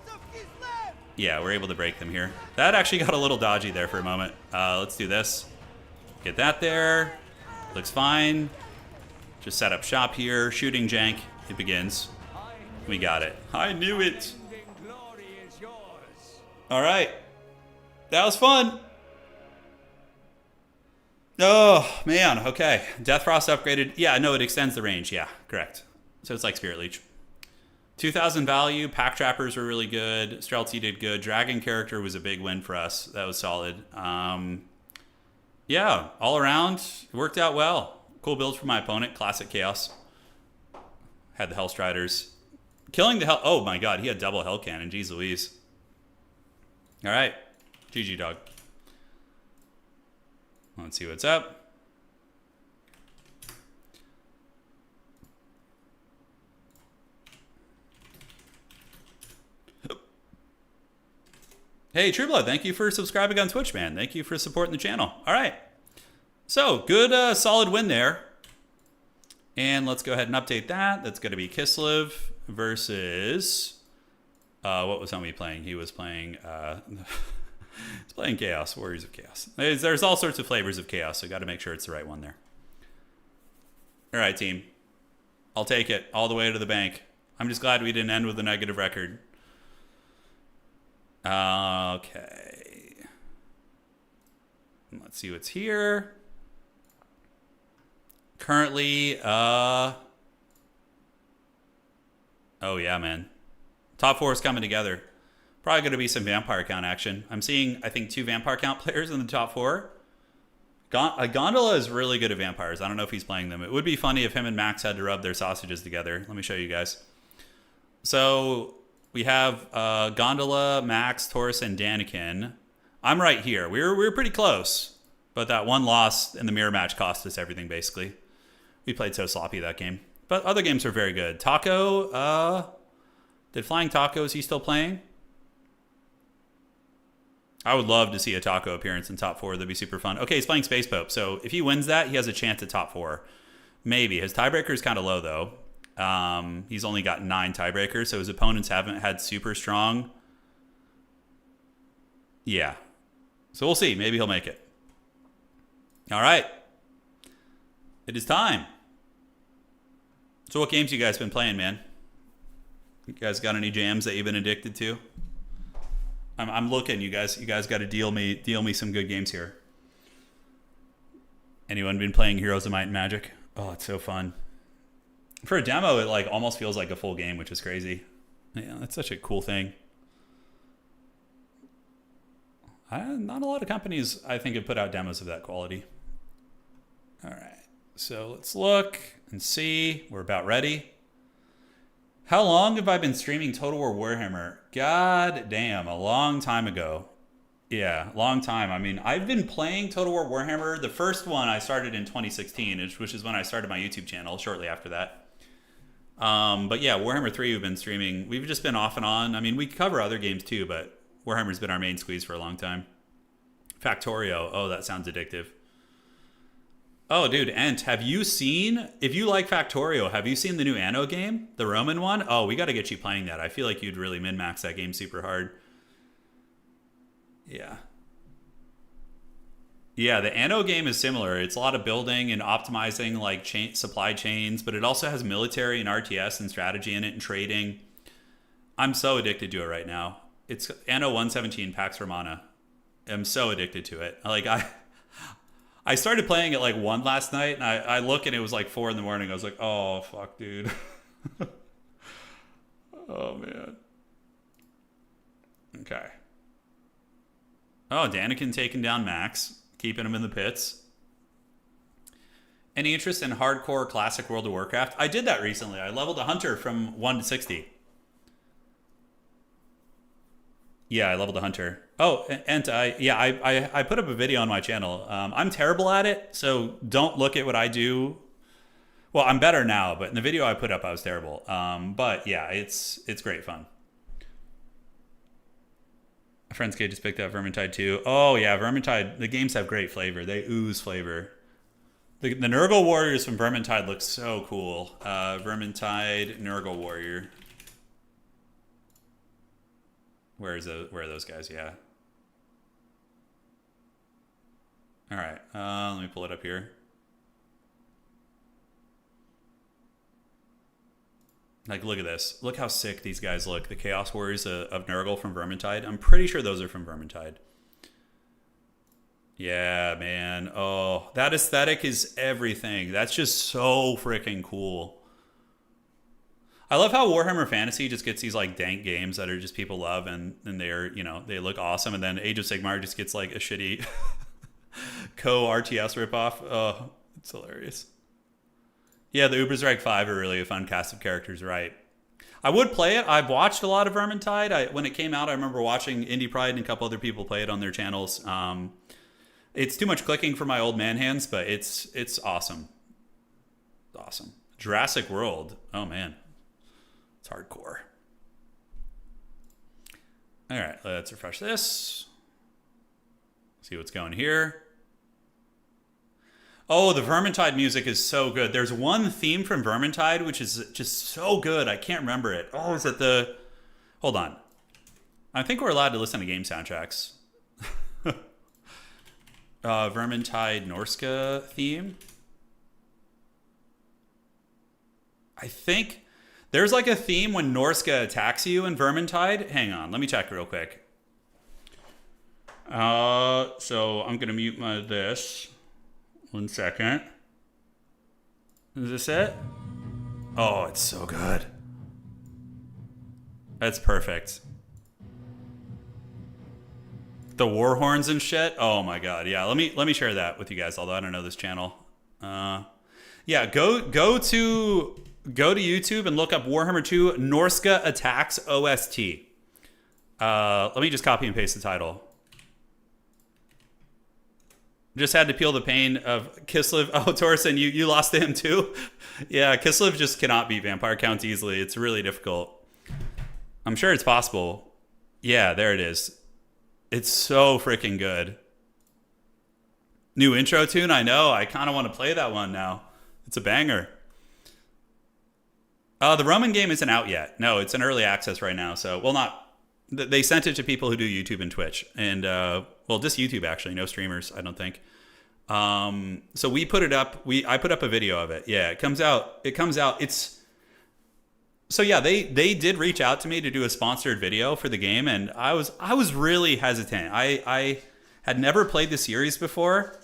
Yeah, we're able to break them here. That actually got a little dodgy there for a moment. Let's do this. Get that there. Looks fine. Just set up shop here. Shooting jank. It begins. We got it. I knew it. All right. That was fun. Oh, man. Okay. Death Frost upgraded. Yeah, no, it extends the range. Yeah, correct. So it's like Spirit Leech. 2,000 value. Pack Trappers were really good. Streltsy did good. Dragon character was a big win for us. That was solid. Yeah, all around, it worked out well. Cool build for my opponent. Classic Chaos. Had the Hellstriders. Killing the Hell... Oh, my God. He had double Hell Cannon. Jeez Louise. All right. GG, dog. Let's see what's up. Hey, Trueblood, thank you for subscribing on Twitch, man. Thank you for supporting the channel. All right. So, good, solid win there. And let's go ahead and update that. That's going to be KISLEV versus... what was homie playing? He was playing... he's playing Chaos, Warriors of Chaos. There's all sorts of flavors of Chaos, so got to make sure it's the right one there. All right, team. I'll take it all the way to the bank. I'm just glad we didn't end with a negative record. Okay. Let's see what's here. Currently, oh yeah, man. Top four is coming together. Probably going to be some vampire count action. I'm seeing, I think, 2 vampire count players in the top 4. Gondola is really good at vampires. I don't know if he's playing them. It would be funny if him and Max had to rub their sausages together. Let me show you guys. So... we have Gondola, Max, Taurus, and Daniken. I'm right here. We were pretty close, but that one loss in the mirror match cost us everything, basically. We played so sloppy that game. But other games are very good. Taco, did Flying Taco, is he still playing? I would love to see a Taco appearance in top 4. That'd be super fun. Okay, he's playing Space Pope. So if he wins that, he has a chance at top 4. Maybe. His tiebreaker is kind of low, though. He's only got 9 tiebreakers, so his opponents haven't had super strong. Yeah. So we'll see. Maybe he'll make it. All right. It is time. So what games you guys been playing, man? You guys got any jams that you've been addicted to? I'm looking. You guys got to deal me some good games here. Anyone been playing Heroes of Might and Magic? Oh, it's so fun. For a demo, it like almost feels like a full game, which is crazy. Yeah, that's such a cool thing. Not a lot of companies, I think, have put out demos of that quality. All right, so let's look and see. We're about ready. How long have I been streaming Total War Warhammer? God damn, a long time ago. Yeah, long time. I mean, I've been playing Total War Warhammer. The first one I started in 2016, which is when I started my YouTube channel, shortly after that. But yeah, Warhammer 3 we've been streaming. We've just been off and on. I mean, we cover other games too, but Warhammer's been our main squeeze for a long time. Factorio. Oh, that sounds addictive. Oh, dude, Ent, have you seen, if you like Factorio, have you seen the new Anno game? The Roman one? Oh, we got to get you playing that. I feel like you'd really min-max that game super hard. Yeah. Yeah, the Anno game is similar. It's a lot of building and optimizing like supply chains, but it also has military and RTS and strategy in it and trading. I'm so addicted to it right now. It's Anno 117 Pax Romana. I'm so addicted to it. Like I started playing at like 1 last night, and I look and it was like 4 in the morning. I was like, oh fuck, dude. Oh man. Okay. Oh, Daniken taking down Max, keeping him in the pits. Any interest in hardcore classic World of Warcraft? I did that recently. I leveled a hunter from 1 to 60. Yeah, I leveled a hunter. Oh, and I put up a video on my channel. I'm terrible at it, so don't look at what I do. Well, I'm better now, but in the video I put up, I was terrible. But yeah, it's great fun. A friend's kid just picked up Vermintide 2. Oh yeah, Vermintide. The games have great flavor. They ooze flavor. The Nurgle Warriors from Vermintide look so cool. Vermintide Nurgle Warrior. Where are those guys? Yeah. All right. Let me pull it up here. Like, look at this. Look how sick these guys look. The Chaos Warriors of Nurgle from Vermintide. I'm pretty sure those are from Vermintide. Yeah, man. Oh, that aesthetic is everything. That's just so freaking cool. I love how Warhammer Fantasy just gets these like dank games that are just people love, and they're, you know, they look awesome, and then Age of Sigmar just gets like a shitty RTS ripoff. Oh, it's hilarious. Yeah, the Ubersreich 5 are really a fun cast of characters, right? I would play it. I've watched a lot of Vermintide. When it came out, I remember watching Indie Pride and a couple other people play it on their channels. It's too much clicking for my old man hands, but it's awesome. Awesome. Jurassic World. Oh, man. It's hardcore. All right, let's refresh this. See what's going here. Oh, the Vermintide music is so good. There's one theme from Vermintide which is just so good. I can't remember it. Oh, is it the... Hold on. I think we're allowed to listen to game soundtracks. Vermintide Norska theme. I think there's like a theme when Norska attacks you in Vermintide. Hang on, let me check real quick. So I'm gonna mute this. 1 second. Is this it? Oh, it's so good. That's perfect. The war horns and shit. Oh my god. Yeah, let me share that with you guys. Although I don't know this channel. Yeah, go to YouTube and look up Warhammer 2 Norska Attacks OST. Let me just copy and paste the title. Just had to peel the pain of KISLEV. Oh, Torsen, you lost to him too? Yeah, KISLEV just cannot beat Vampire Count easily. It's really difficult. I'm sure it's possible. Yeah, there it is. It's so freaking good. New intro tune? I know. I kind of want to play that one now. It's a banger. The Roman game isn't out yet. No, it's in early access right now. So, well, not... They sent it to people who do YouTube and Twitch. And, well, just YouTube, actually. No streamers, I don't think. So we put it up. I put up a video of it. Yeah, it comes out. It's... So, yeah, they did reach out to me to do a sponsored video for the game. And I was really hesitant. I had never played the series before.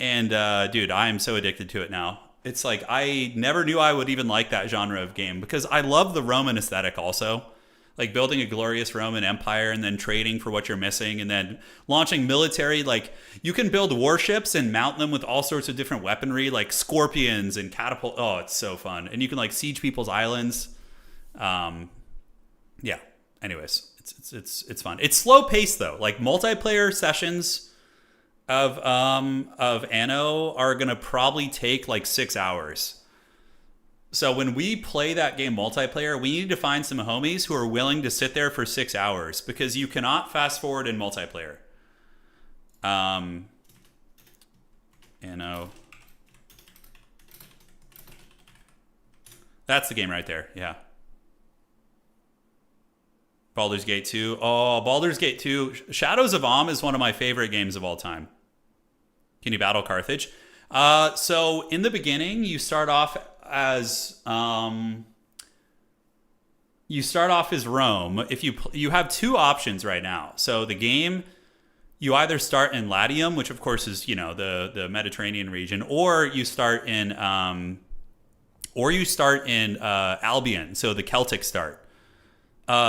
And dude, I am so addicted to it now. It's like I never knew I would even like that genre of game because I love the Roman aesthetic also. Like building a glorious Roman Empire and then trading for what you're missing and then launching military. Like you can build warships and mount them with all sorts of different weaponry, like scorpions and catapult. Oh, it's so fun. And you can like siege people's islands. Yeah. Anyways, it's fun. It's slow paced though. Like multiplayer sessions of Anno are gonna probably take like 6 hours. So when we play that game multiplayer, we need to find some homies who are willing to sit there for 6 hours because you cannot fast forward in multiplayer. Anno. That's the game right there. Yeah. Baldur's Gate 2. Oh, Baldur's Gate 2. Shadows of Amn is one of my favorite games of all time. Can you battle Carthage? So in the beginning, you start off as Rome. If you have two options right now. So the game, you either start in Latium, which of course is the Mediterranean region, or you start in Albion, so the Celtic start.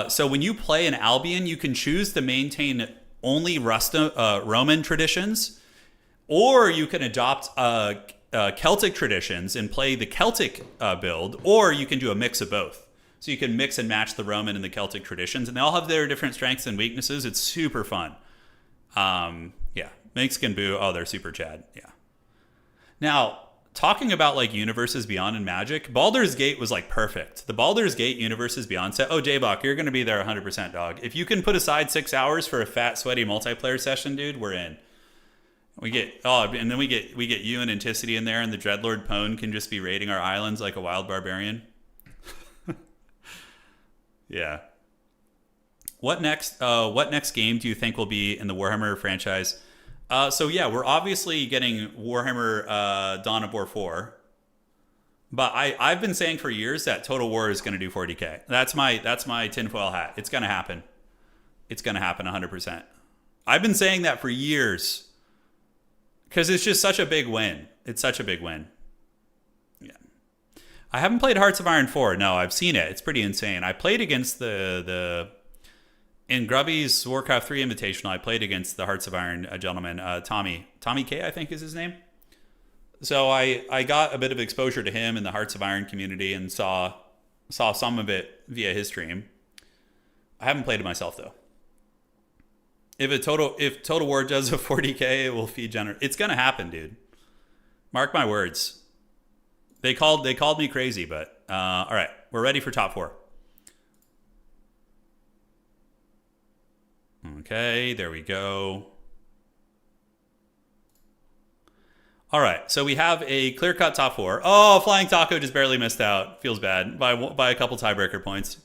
So when you play in Albion, you can choose to maintain only Roman traditions, or you can adopt Celtic traditions and play the Celtic build, or you can do a mix of both. So you can mix and match the Roman and the Celtic traditions, and they all have their different strengths and weaknesses. It's super fun. Yeah, Mexican Boo. Oh, they're super Chad. Yeah. Now, talking about like universes beyond in Magic, Baldur's Gate was like perfect. The Baldur's Gate universes beyond set. Oh, J-Bach, you're going to be there 100%, dog. If you can put aside 6 hours for a fat, sweaty multiplayer session, dude, we're in. And then we get you and Anticity in there, and the Dreadlord Pone can just be raiding our islands like a wild barbarian. Yeah. What next game do you think will be in the Warhammer franchise? So yeah, we're obviously getting Warhammer Dawn of War 4. But I've been saying for years that Total War is going to do 40K. That's my tinfoil hat. It's going to happen. It's going to happen 100%. I've been saying that for years. Because it's just such a big win. It's such a big win. Yeah. I haven't played Hearts of Iron 4. No, I've seen it. It's pretty insane. I played against in Grubby's Warcraft 3 Invitational, I played against the Hearts of Iron gentleman, Tommy K, I think is his name. So I got a bit of exposure to him in the Hearts of Iron community and saw some of it via his stream. I haven't played it myself though. If Total War does a 40K, it will feed It's gonna happen, dude. Mark my words. They called me crazy, but all right, we're ready for top 4. Okay, there we go. All right, so we have a clear-cut top 4. Oh, Flying Taco just barely missed out. Feels bad by a couple tiebreaker points.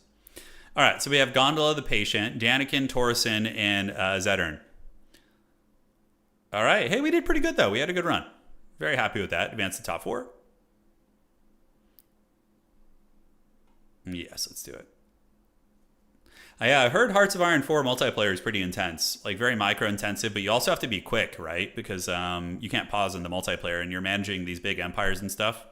All right, so we have Gondola the Patient, Danikin, Torreson, and Zedern. All right, hey, we did pretty good though. We had a good run. Very happy with that. Advance to top 4. Yes, let's do it. Yeah, I heard Hearts of Iron 4 multiplayer is pretty intense, like very micro-intensive, but you also have to be quick, right? Because you can't pause in the multiplayer, and you're managing these big empires and stuff.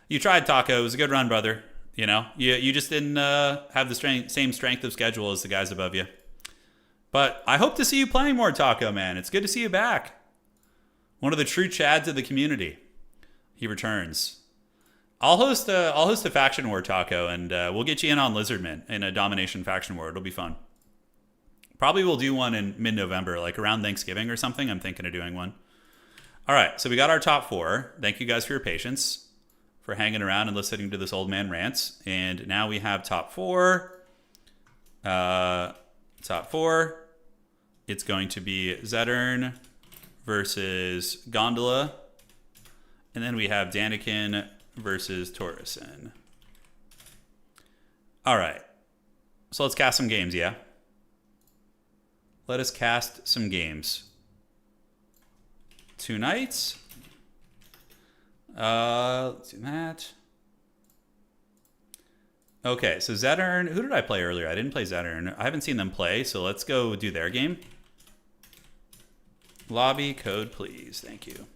You tried, Taco. It was a good run, brother. You just didn't have the same strength of schedule as the guys above you. But I hope to see you playing more, Taco, man. It's good to see you back. One of the true Chads of the community. He returns. I'll host a faction war, Taco, and we'll get you in on Lizardman in a domination faction war. It'll be fun. Probably we'll do one in mid-November, like around Thanksgiving or something. I'm thinking of doing one. All right, so we got our top 4. Thank you guys for your patience, for hanging around and listening to this old man rants. And now we have top 4. Top 4. It's going to be Zedern versus Gondola. And then we have Danikin versus Torreson. All right. So let's cast some games, yeah? Let us cast some games. 2 nights. Let's do that. Okay, so Zedern. Who did I play earlier? I didn't play Zedern. I haven't seen them play, so let's go do their game. Lobby code, please. Thank you.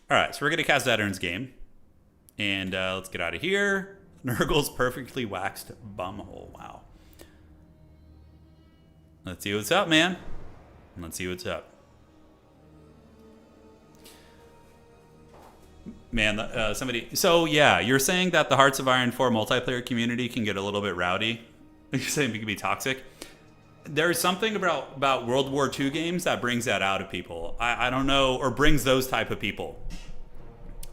All right, so we're going to cast Veterans game. And let's get out of here. Nurgle's perfectly waxed bumhole. Wow. Let's see what's up, man. Let's see what's up. Man, somebody... So, yeah, you're saying that the Hearts of Iron 4 multiplayer community can get a little bit rowdy? You're saying it can be toxic? There's something about World War II games that brings that out of people. I don't know, or brings those type of people.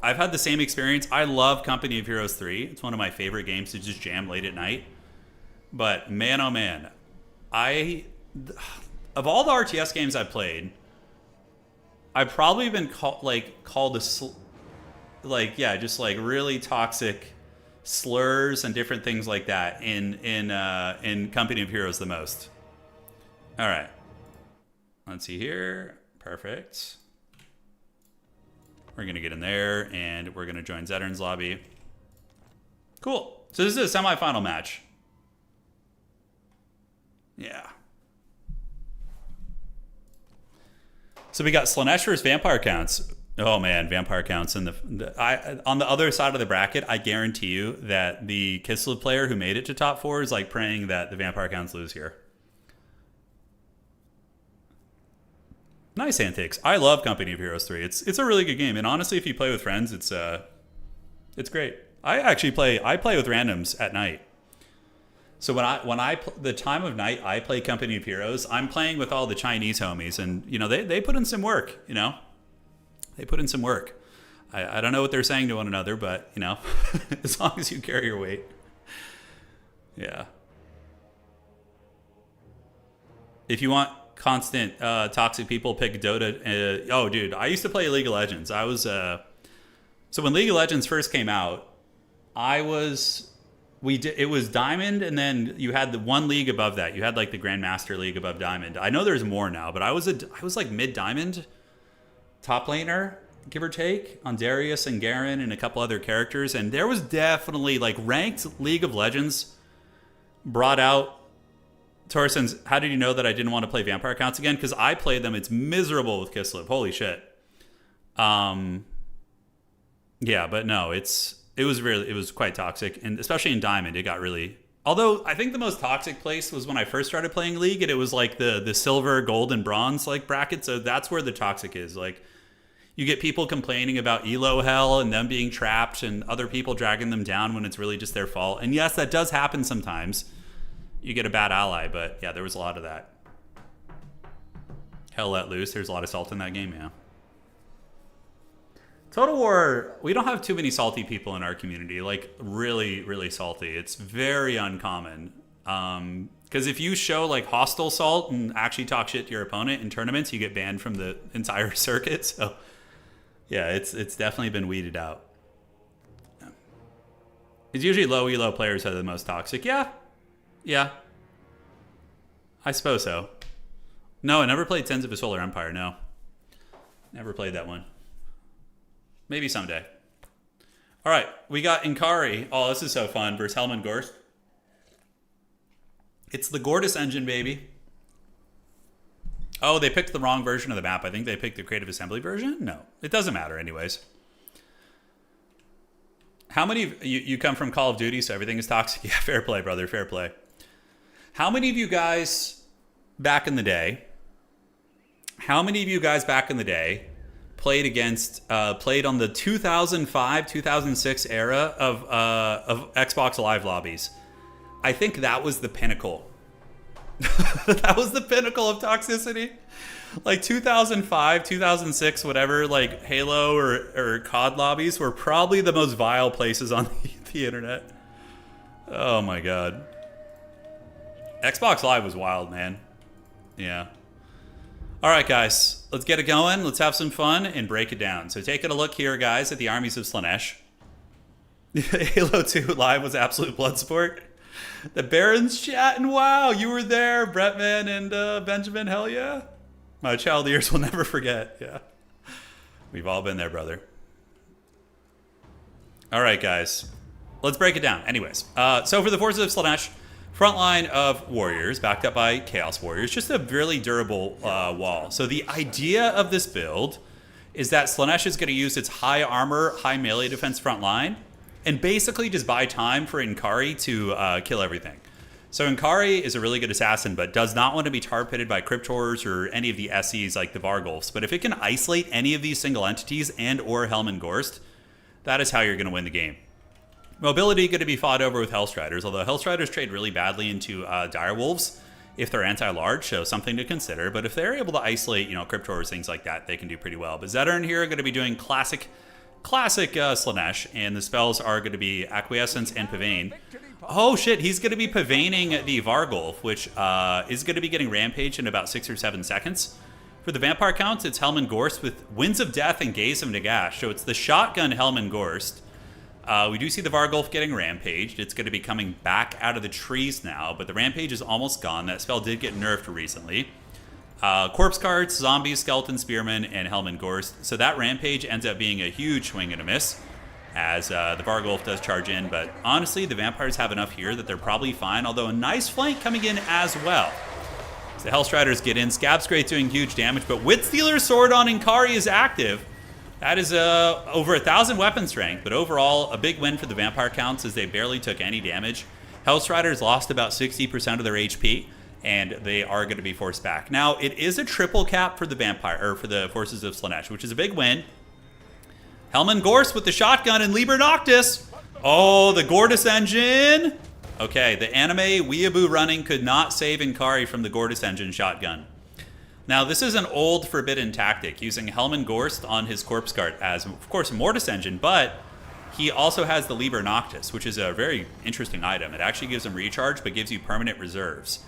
I've had the same experience. I love Company of Heroes 3. It's one of my favorite games to just jam late at night. But, man, oh, man. Of all the RTS games I've played, I've probably been called just like really toxic slurs and different things like that in Company of Heroes the most. All right, let's see here. Perfect. We're gonna get in there and we're gonna join Zetern's lobby. Cool. So this is a semifinal match. Yeah. So we got Slaanesh versus Vampire Counts. Oh man, Vampire Counts. And on the other side of the bracket, I guarantee you that the KISLEV player who made it to top 4 is like praying that the Vampire Counts lose here. Nice antics. I love Company of Heroes 3. It's a really good game, and honestly, if you play with friends, it's great. I play with randoms at night. So the time of night I play Company of Heroes, I'm playing with all the Chinese homies, and you know they put in some work. You know, they put in some work. I don't know what they're saying to one another, but you know, as long as you carry your weight, yeah. If you want constant toxic people, pick Dota. Oh, dude, I used to play League of Legends. I was so when League of Legends first came out, it was Diamond, and then you had the one league above that. You had like the Grandmaster League above Diamond. I know there's more now, but I was like mid Diamond, top laner, give or take, on Darius and Garen and a couple other characters. And there was definitely like ranked League of Legends brought out. Torsen's, how did you know that I didn't want to play Vampire Counts again? Because I played them. It's miserable with KISLEV. Holy shit. Yeah, but no, it was quite toxic, and especially in Diamond, it got really. Although I think the most toxic place was when I first started playing League, and it was like the silver, gold, and bronze like bracket. So that's where the toxic is. Like, you get people complaining about elo hell and them being trapped, and other people dragging them down when it's really just their fault. And yes, that does happen sometimes. You get a bad ally, but yeah, there was a lot of that. Hell let loose. There's a lot of salt in that game, yeah. Total War, we don't have too many salty people in our community, like really, really salty. It's very uncommon. Because if you show like hostile salt and actually talk shit to your opponent in tournaments, you get banned from the entire circuit. So yeah, it's definitely been weeded out. Yeah. It's usually low elo players that are the most toxic. Yeah. I suppose so. No, I never played Sins of a Solar Empire, no. Never played that one. Maybe someday. All right, we got Inkari. Oh, this is so fun. Versus Helman Gorst. It's the Gortys engine, baby. Oh, they picked the wrong version of the map. I think they picked the Creative Assembly version? No, it doesn't matter anyways. How many of you come from Call of Duty, so everything is toxic? Yeah, fair play, brother, fair play. How many of you guys back in the day played on the 2005, 2006 era of Xbox Live lobbies? I think that was the pinnacle. That was the pinnacle of toxicity. Like 2005, 2006, whatever, like Halo or COD lobbies were probably the most vile places on the internet. Oh my god. Xbox Live was wild, man. Yeah. All right, guys, let's get it going. Let's have some fun and break it down. So taking a look here, guys, at the armies of Slaanesh. Halo 2 Live was absolute blood sport. The Baron's chatting. Wow, you were there, Bretman and Benjamin. Hell yeah. My child ears will never forget. Yeah. We've all been there, brother. All right, guys. Let's break it down. Anyways, so for the forces of Slaanesh, front line of warriors backed up by Chaos Warriors, just a really durable wall. So the idea of this build is that Slaanesh is going to use its high armor, high melee defense front line and basically just buy time for Inkari to kill everything. So Inkari is a really good assassin, but does not want to be tar pitted by Cryptors or any of the SEs like the Vargulfs. But if it can isolate any of these single entities and or Helm and Gorst, that is how you're going to win the game. Mobility going to be fought over with Hellstriders, although Hellstriders trade really badly into Direwolves if they're anti-large, so something to consider. But if they're able to isolate, Cryptors, things like that, they can do pretty well. But Zedern here are going to be doing classic Slaanesh, and the spells are going to be Acquiescence and Pavane. Oh shit, he's going to be Pavaning the Vargulf, which is going to be getting Rampage in about 6 or 7 seconds. For the Vampire counts, it's Helm and Gorst with Winds of Death and Gaze of Nagash. So it's the shotgun Helm and Gorst. We do see the Vargulf getting Rampaged. It's going to be coming back out of the trees now, but the Rampage is almost gone. That spell did get nerfed recently. Corpse Cards, Zombies, Skeleton Spearmen, and Helm and Gorst. So that Rampage ends up being a huge swing and a miss, as the Vargulf does charge in. But honestly, the Vampires have enough here that they're probably fine, although a nice flank coming in as well. So the Hellstriders get in. Scab's Great doing huge damage, but Witstealer's Sword on Inkari is active. That is over 1,000 weapon strength, but overall, a big win for the Vampire counts as they barely took any damage. Hellstriders lost about 60% of their HP, and they are going to be forced back. Now, it is a triple cap for the for the forces of Slaanesh, which is a big win. Helm and Gorst with the shotgun and Liber Noctis. Oh, the Gortys engine. Okay, the anime Weeaboo running could not save Inkari from the Gortys engine shotgun. Now, this is an old forbidden tactic, using Helm and Gorst on his Corpse Guard as, of course, a Mortis engine, but he also has the Liber Noctis, which is a very interesting item. It actually gives him recharge, but gives you permanent reserves.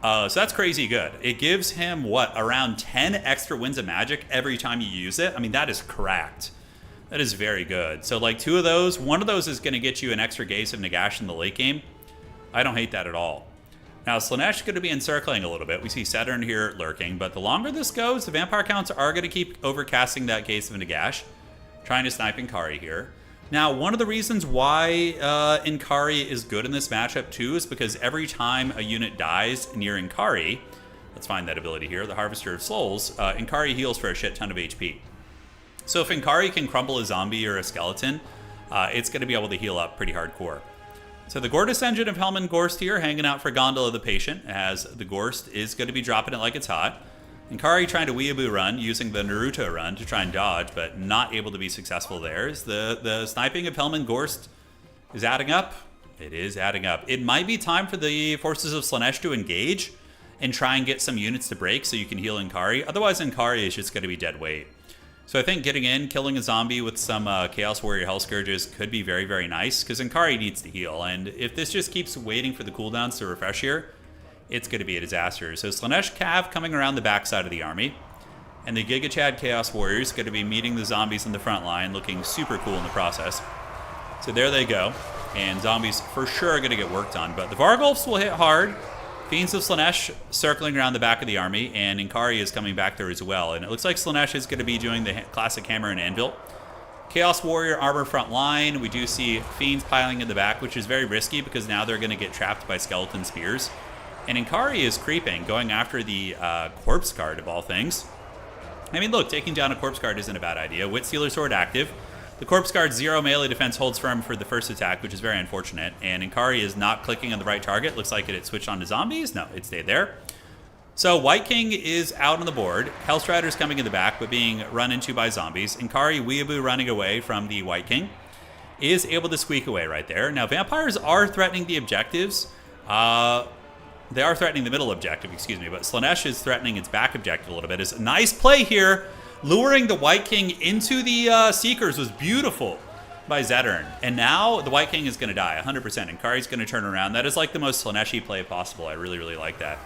So that's crazy good. It gives him, around 10 extra Winds of Magic every time you use it? I mean, that is cracked. That is very good. So, like, 2 of those, 1 of those is going to get you an extra Gaze of Nagash in the late game. I don't hate that at all. Now, Slaanesh is going to be encircling a little bit. We see Zedern here lurking, but the longer this goes, the Vampire counts are going to keep overcasting that Gaze of Nagash, trying to snipe Inkari here. Now, one of the reasons why Inkari is good in this matchup, too, is because every time a unit dies near Inkari, let's find that ability here, the Harvester of Souls, Inkari heals for a shit ton of HP. So if Inkari can crumble a zombie or a skeleton, it's going to be able to heal up pretty hardcore. So the Gortys engine of Helm and Gorst here, hanging out for Gondola the Patient, as the Gorst is going to be dropping it like it's hot. Inkari trying to Weeaboo run, using the Naruto run to try and dodge, but not able to be successful there. The sniping of Helm and Gorst is adding up. It is adding up. It might be time for the forces of Slaanesh to engage and try and get some units to break so you can heal Inkari. Otherwise, Inkari is just going to be dead weight. So I think getting in, killing a zombie with some Chaos Warrior Hell Scourges could be very, very nice, because Inkari needs to heal. And if this just keeps waiting for the cooldowns to refresh here, it's going to be a disaster. So Slaanesh Cav coming around the backside of the army, and the Giga Chad Chaos Warriors going to be meeting the zombies in the front line, looking super cool in the process. So there they go, and zombies for sure are going to get worked on, but the Vargulfs will hit hard. Fiends of Slaanesh circling around the back of the army, and Inkari is coming back there as well. And it looks like Slaanesh is going to be doing the classic Hammer and Anvil. Chaos Warrior armor front line. We do see Fiends piling in the back, which is very risky because now they're going to get trapped by Skeleton Spears. And Inkari is creeping, going after the Corpse Guard of all things. I mean, look, taking down a Corpse Guard isn't a bad idea. Witstealer Sword active. The Corpse Guard's 0 melee defense holds firm for the first attack, which is very unfortunate. And Inkari is not clicking on the right target. Looks like it had switched on to zombies. No, it stayed there. So White King is out on the board. Hellstrider's coming in the back, but being run into by zombies. Inkari Weeaboo running away from the White King is able to squeak away right there. Now, Vampires are threatening the objectives. They are threatening the middle objective, excuse me, but Slaanesh is threatening its back objective a little bit. It's a nice play here. Luring the White King into the Seekers was beautiful by Zedern. And now the White King is going to die, 100%. Inkari's going to turn around. That is like the most Slaanesh-y play possible. I really, really like that.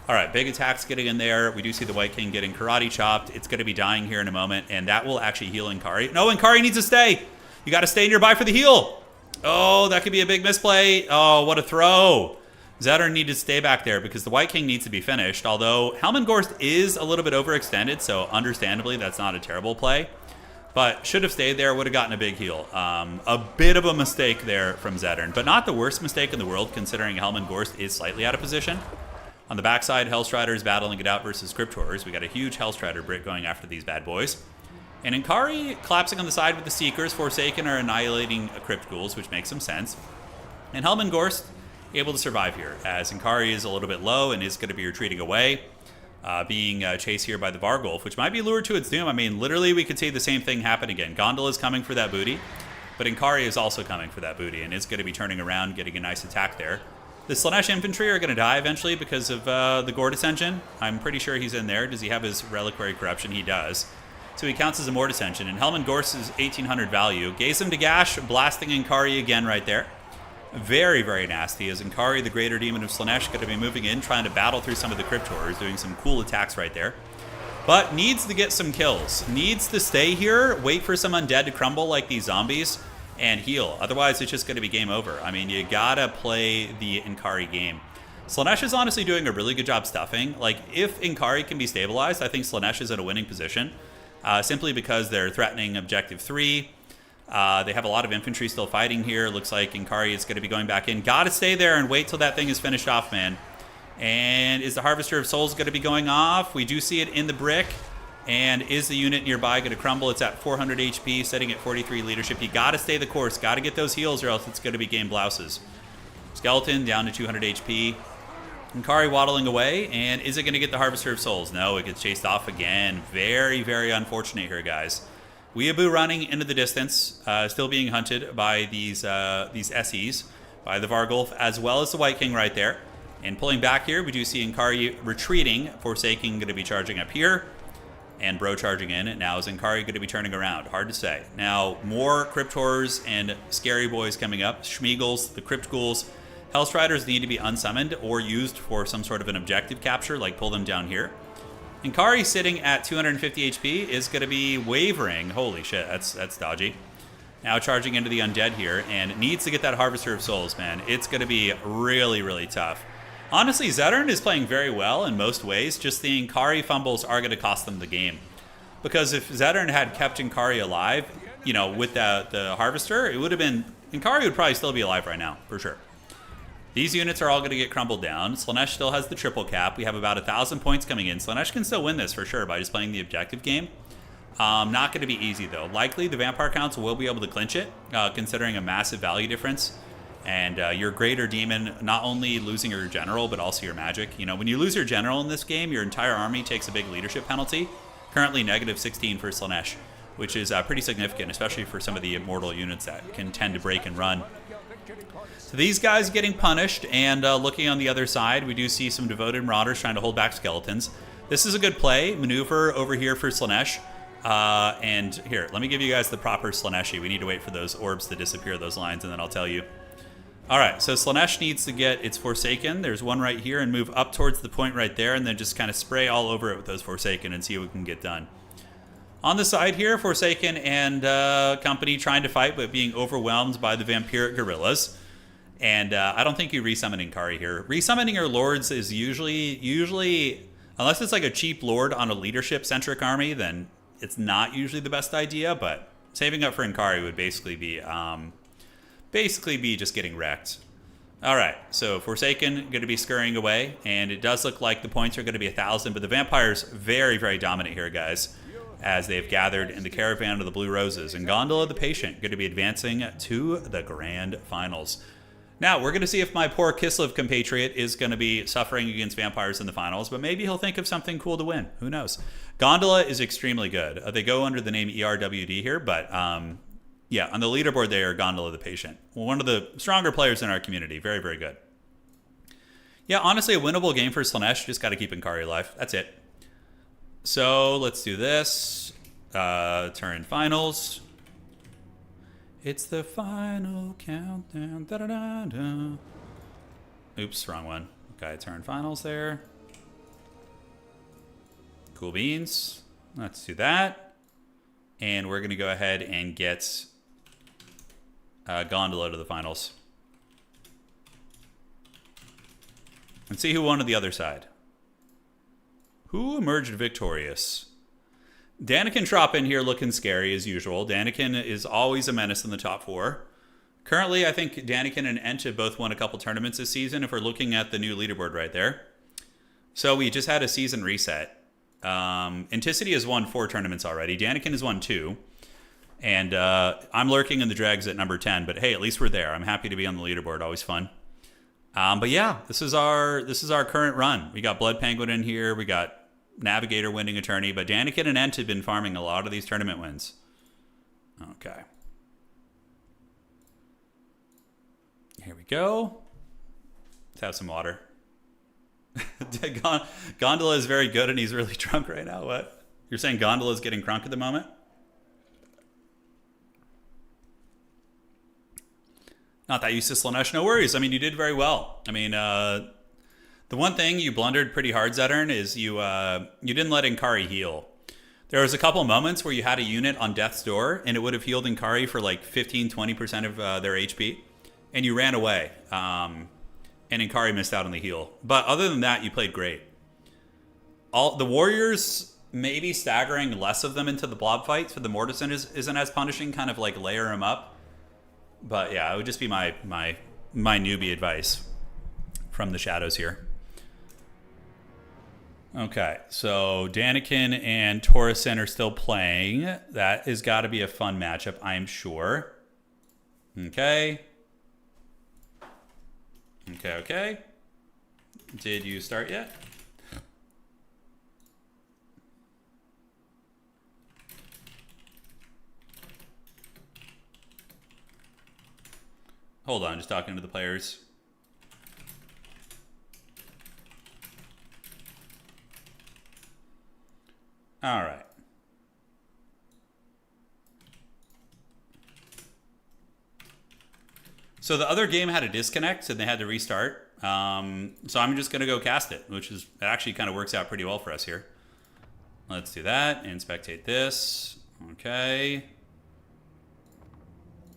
All right, big attacks getting in there. We do see the White King getting karate chopped. It's going to be dying here in a moment, and that will actually heal Inkari. No, Inkari needs to stay. You got to stay nearby for the heal. Oh, that could be a big misplay. Oh, what a throw. Zedern needed to stay back there because the White King needs to be finished, although Helm and Gorst is a little bit overextended, so understandably that's not a terrible play. But should have stayed there, would have gotten a big heal. A bit of a mistake there from Zedern, but not the worst mistake in the world considering Helm and Gorst is slightly out of position. On the backside, Hellstrider is battling it out versus Cryptors. We got a huge Hellstrider Brit going after these bad boys. And Inkari collapsing on the side with the Seekers. Forsaken are annihilating Crypt Ghouls, which makes some sense. And Helman Gorst able to survive here, as Inkari is a little bit low and is going to be retreating away, being chased here by the Vargulf, which might be lured to its doom. I mean, literally, we could see the same thing happen again. Gondola is coming for that booty, but Inkari is also coming for that booty and is going to be turning around, getting a nice attack there. The Slaanesh infantry are going to die eventually because of the Gortys engine. I'm pretty sure he's in there. Does he have his Reliquary Corruption? He does. So he counts as a Mortis engine. And Helman Gorst is 1800 value. Gaze to Gash, blasting Inkari again right there. Very, very nasty, as Inkari, the Greater Demon of Slaanesh, going to be moving in, trying to battle through some of the Crypt Horrors, doing some cool attacks right there. But needs to get some kills. Needs to stay here, wait for some undead to crumble like these zombies, and heal. Otherwise, it's just going to be game over. I mean, you gotta play the Inkari game. Slaanesh is honestly doing a really good job stuffing. Like, if Inkari can be stabilized, I think Slaanesh is in a winning position. Simply because they're threatening Objective 3. They have a lot of infantry still fighting here. Looks like Inkari is going to be going back in. Gotta stay there and wait till that thing is finished off, man. And is the Harvester of Souls going to be going off? We do see it in the brick. And is the unit nearby going to crumble? It's at 400 HP, setting at 43 leadership. You got to stay the course. Got to get those heals or else it's going to be game blouses. Skeleton down to 200 HP. Inkari waddling away. And is it going to get the Harvester of Souls? No, it gets chased off again. Very, very unfortunate here, guys. Weeaboo running into the distance, still being hunted by these SEs, by the Vargulf, as well as the White King right there. And pulling back here, we do see Inkari retreating. Forsaken going to be charging up here. And Bro charging in. And now is Inkari going to be turning around? Hard to say. Now, more Crypt Horrors and Scary Boys coming up. Schmeagles, the Crypt Ghouls. Hellstriders need to be unsummoned or used for some sort of an objective capture, like pull them down here. Inkari sitting at 250 HP is going to be wavering. Holy shit, that's dodgy. Now charging into the undead here and needs to get that Harvester of Souls, man. It's going to be really, really tough. Honestly, Zettern is playing very well in most ways. Just the Inkari fumbles are going to cost them the game. Because if Zettern had kept Inkari alive, you know, with the Harvester, it would have been... Inkari would probably still be alive right now, for sure. These units are all going to get crumbled down. Slaanesh still has the triple cap. We have about 1,000 points coming in. Slaanesh can still win this for sure by just playing the objective game. Not going to be easy, though. Likely, the Vampire Council will be able to clinch it, considering a massive value difference. And your Greater Demon, not only losing your general, but also your magic. You know, when you lose your general in this game, your entire army takes a big leadership penalty. Currently, negative 16 for Slaanesh, which is pretty significant, especially for some of the immortal units that can tend to break and run. So these guys getting punished, and looking on the other side, we do see some devoted marauders trying to hold back skeletons. This is a good play, maneuver over here for Slaanesh. And here, let me give you guys the proper Slaaneshi. We need to wait for those orbs to disappear, those lines, and then I'll tell you. All right, so Slaanesh needs to get its Forsaken. There's one right here, and move up towards the point right there, and then just kind of spray all over it with those Forsaken and see what we can get done. On the side here, Forsaken and company trying to fight, but being overwhelmed by the vampiric gorillas. And I don't think you resummon Inkari here. Resummoning your lords is usually, unless it's like a cheap lord on a leadership-centric army, then it's not usually the best idea. But saving up for Inkari would basically be just getting wrecked. All right, so Forsaken going to be scurrying away, and it does look like the points are going to be 1,000. But the vampires very, very dominant here, guys, as they've gathered in the caravan of the Blue Roses. And Gondola the Patient going to be advancing to the grand finals. Now, we're going to see if my poor KISLEV compatriot is going to be suffering against vampires in the finals, but maybe he'll think of something cool to win. Who knows? Gondola is extremely good. They go under the name ERWD here, but yeah, on the leaderboard they are Gondola the Patient. One of the stronger players in our community. Very, very good. Yeah, honestly, a winnable game for Slaanesh. Just got to keep Inkari alive. That's it. So, let's do this. Turin finals. It's the final countdown. Da, da, da, da. Oops, wrong one. Okay, Turin finals there. Cool beans. Let's do that. And we're going to go ahead and get Gondola to the finals. And see who won on the other side. Who emerged victorious? Daniken drop in here looking scary as usual. Daniken is always a menace in the top 4. Currently, I think Daniken and Ench have both won a couple tournaments this season if we're looking at the new leaderboard right there. So we just had a season reset. Anticity has won 4 tournaments already. Danikin has won 2. And I'm lurking in the dregs at number 10. But hey, at least we're there. I'm happy to be on the leaderboard. Always fun. But yeah, this is our current run. We got Blood Penguin in here. We got Navigator winning Attorney. But Danikin and Ent have been farming a lot of these tournament wins. Okay. Here we go. Let's have some water. Gondola is very good and he's really drunk right now. What? You're saying Gondola is getting crunk at the moment? Not that used to Slaanesh, no worries. I mean, you did very well. I mean, the one thing you blundered pretty hard, Zetern, is you didn't let Inkari heal. There was a couple moments where you had a unit on Death's Door and it would have healed Inkari for like 15-20% of their HP. And you ran away. And Inkari missed out on the heal. But other than that, you played great. The Warriors, maybe staggering less of them into the blob fight, so the Mortison isn't as punishing, kind of like layer him up. But yeah, it would just be my newbie advice from the shadows here. Okay, so Danikin and Torreson are still playing. That has got to be a fun matchup, I'm sure. Okay. Okay. Did you start yet? Hold on, just talking to the players. All right. So the other game had a disconnect and they had to restart. So I'm just going to go cast it, which is, it actually kind of works out pretty well for us here. Let's do that and spectate this. Okay.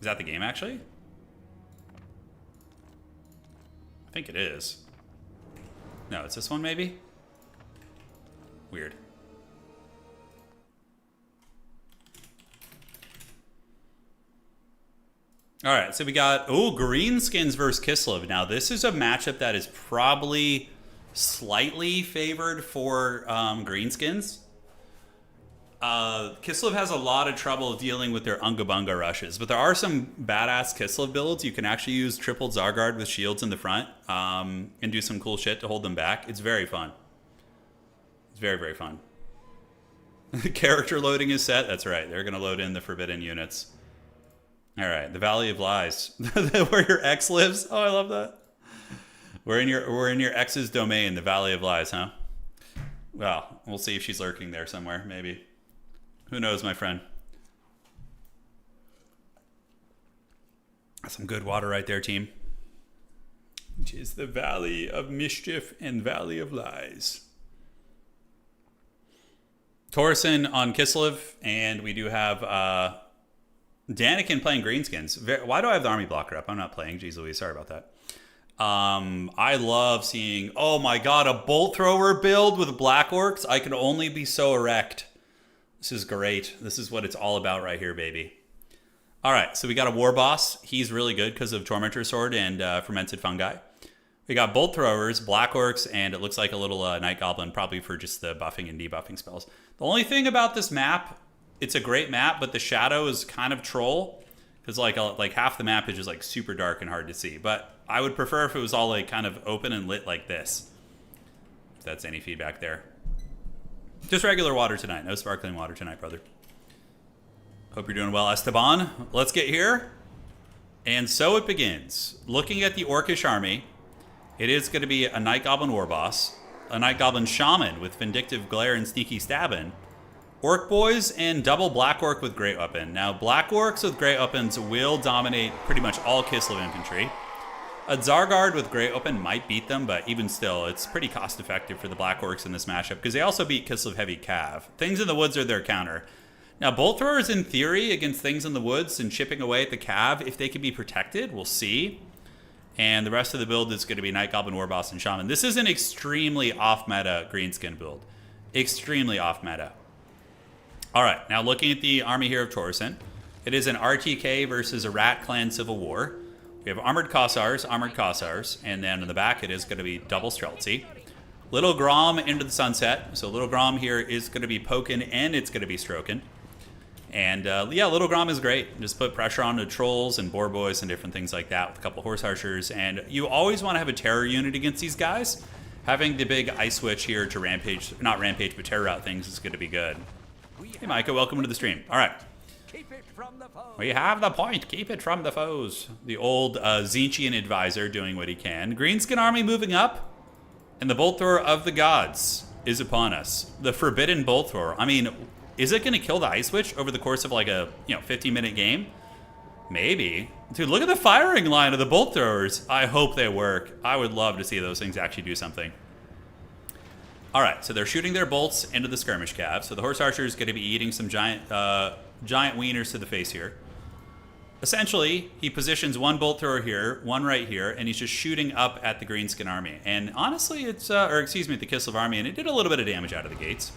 Is that the game actually? I think it is. No, it's this one maybe? Weird. All right, so we got, Greenskins versus KISLEV. Now, this is a matchup that is probably slightly favored for Greenskins. KISLEV has a lot of trouble dealing with their Unga Bunga rushes, but there are some badass KISLEV builds. You can actually use triple Zargard with shields in the front and do some cool shit to hold them back. It's very fun. It's very, very fun. Character loading is set. That's right. They're going to load in the forbidden units. All right, the Valley of Lies, where your ex lives. Oh, I love that. We're in your ex's domain, the Valley of Lies, huh? Well, we'll see if she's lurking there somewhere, maybe. Who knows, my friend? That's some good water right there, team. Which is the Valley of Mischief and Valley of Lies. Torreson on KISLEV, and we do have Danikin playing Greenskins. Why do I have the army blocker up? I'm not playing. Jeez Louise, sorry about that. I love seeing, oh my god, a bolt thrower build with black orcs. I can only be so erect. This is great. This is what it's all about right here, baby. All right, so we got a war boss. He's really good because of Tormentor Sword and Fermented Fungi. We got bolt throwers, black orcs, and it looks like a little night goblin, probably for just the buffing and debuffing spells. The only thing about this map, it's a great map, but the shadow is kind of troll because like half the map is just like super dark and hard to see. But I would prefer if it was all like kind of open and lit like this. If that's any feedback there. Just regular water tonight. No sparkling water tonight, brother. Hope you're doing well, Esteban. Let's get here. And so it begins. Looking at the Orcish army, it is going to be a Night Goblin War Boss, a Night Goblin Shaman with Vindictive Glare and Sneaky Stabbin', Orc Boys, and double Black Orc with Great Weapon. Now, Black Orcs with Great Weapons will dominate pretty much all KISLEV infantry. A Zargard with Great Weapon might beat them, but even still, it's pretty cost-effective for the Black Orcs in this matchup because they also beat KISLEV Heavy Cav. Things in the Woods are their counter. Now, Bolt Throwers, in theory, against Things in the Woods and chipping away at the Cav, if they can be protected, we'll see. And the rest of the build is going to be Night Goblin, War Boss, and Shaman. This is an extremely off-meta Greenskin build. Extremely off-meta. All right, now looking at the army here of Torreson, it is an RTK versus a Rat Clan Civil War. We have Armored Kossars, and then in the back it is going to be double Streltsy. Little Grom into the sunset. So Little Grom here is going to be poking and it's going to be stroking. And yeah, Little Grom is great. Just put pressure on the trolls and boar boys and different things like that with a couple horse archers. And you always want to have a terror unit against these guys. Having the big ice switch here to rampage, not rampage, but terror out things is going to be good. Hey, Micah, welcome to the stream. All right. Keep it from the foes. We have the point. Keep it from the foes. The old Zinchian advisor doing what he can. Greenskin army moving up. And the bolt thrower of the gods is upon us. The forbidden bolt thrower. I mean, is it going to kill the ice switch over the course of like a 15-minute game? Maybe. Dude, look at the firing line of the bolt throwers. I hope they work. I would love to see those things actually do something. All right, so they're shooting their bolts into the skirmish cav. So the horse archer is going to be eating some giant wieners to the face here. Essentially, he positions one bolt thrower here, one right here, and he's just shooting up at the greenskin army. And honestly, it's, the KISLEV army, and it did a little bit of damage out of the gates.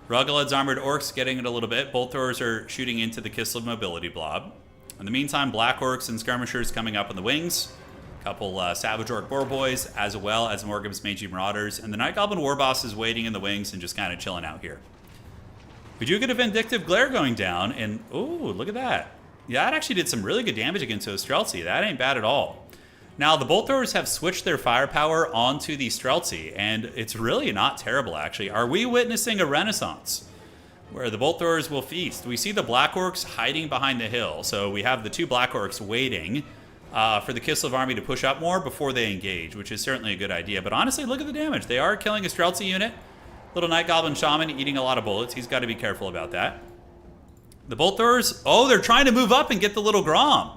Rugaled's armored orcs getting it a little bit. Bolt throwers are shooting into the KISLEV mobility blob. In the meantime, black orcs and skirmishers coming up on the wings. A couple savage orc boar boys, as well as Morgum's mangy marauders. And the Night Goblin warboss is waiting in the wings and just kind of chilling out here. We do get a vindictive glare going down, and ooh, look at that. Yeah, that actually did some really good damage against those Streltsy. That ain't bad at all. Now, the bolt throwers have switched their firepower onto the Streltsy, and it's really not terrible, actually. Are we witnessing a renaissance where the bolt throwers will feast? We see the black orcs hiding behind the hill, so we have the two black orcs waiting for the KISLEV army to push up more before they engage, which is certainly a good idea. But honestly, look at the damage. They are killing a Streltsy unit. Little Night Goblin Shaman eating a lot of bullets. He's got to be careful about that. The bolt throwers, oh, they're trying to move up and get the little Grom.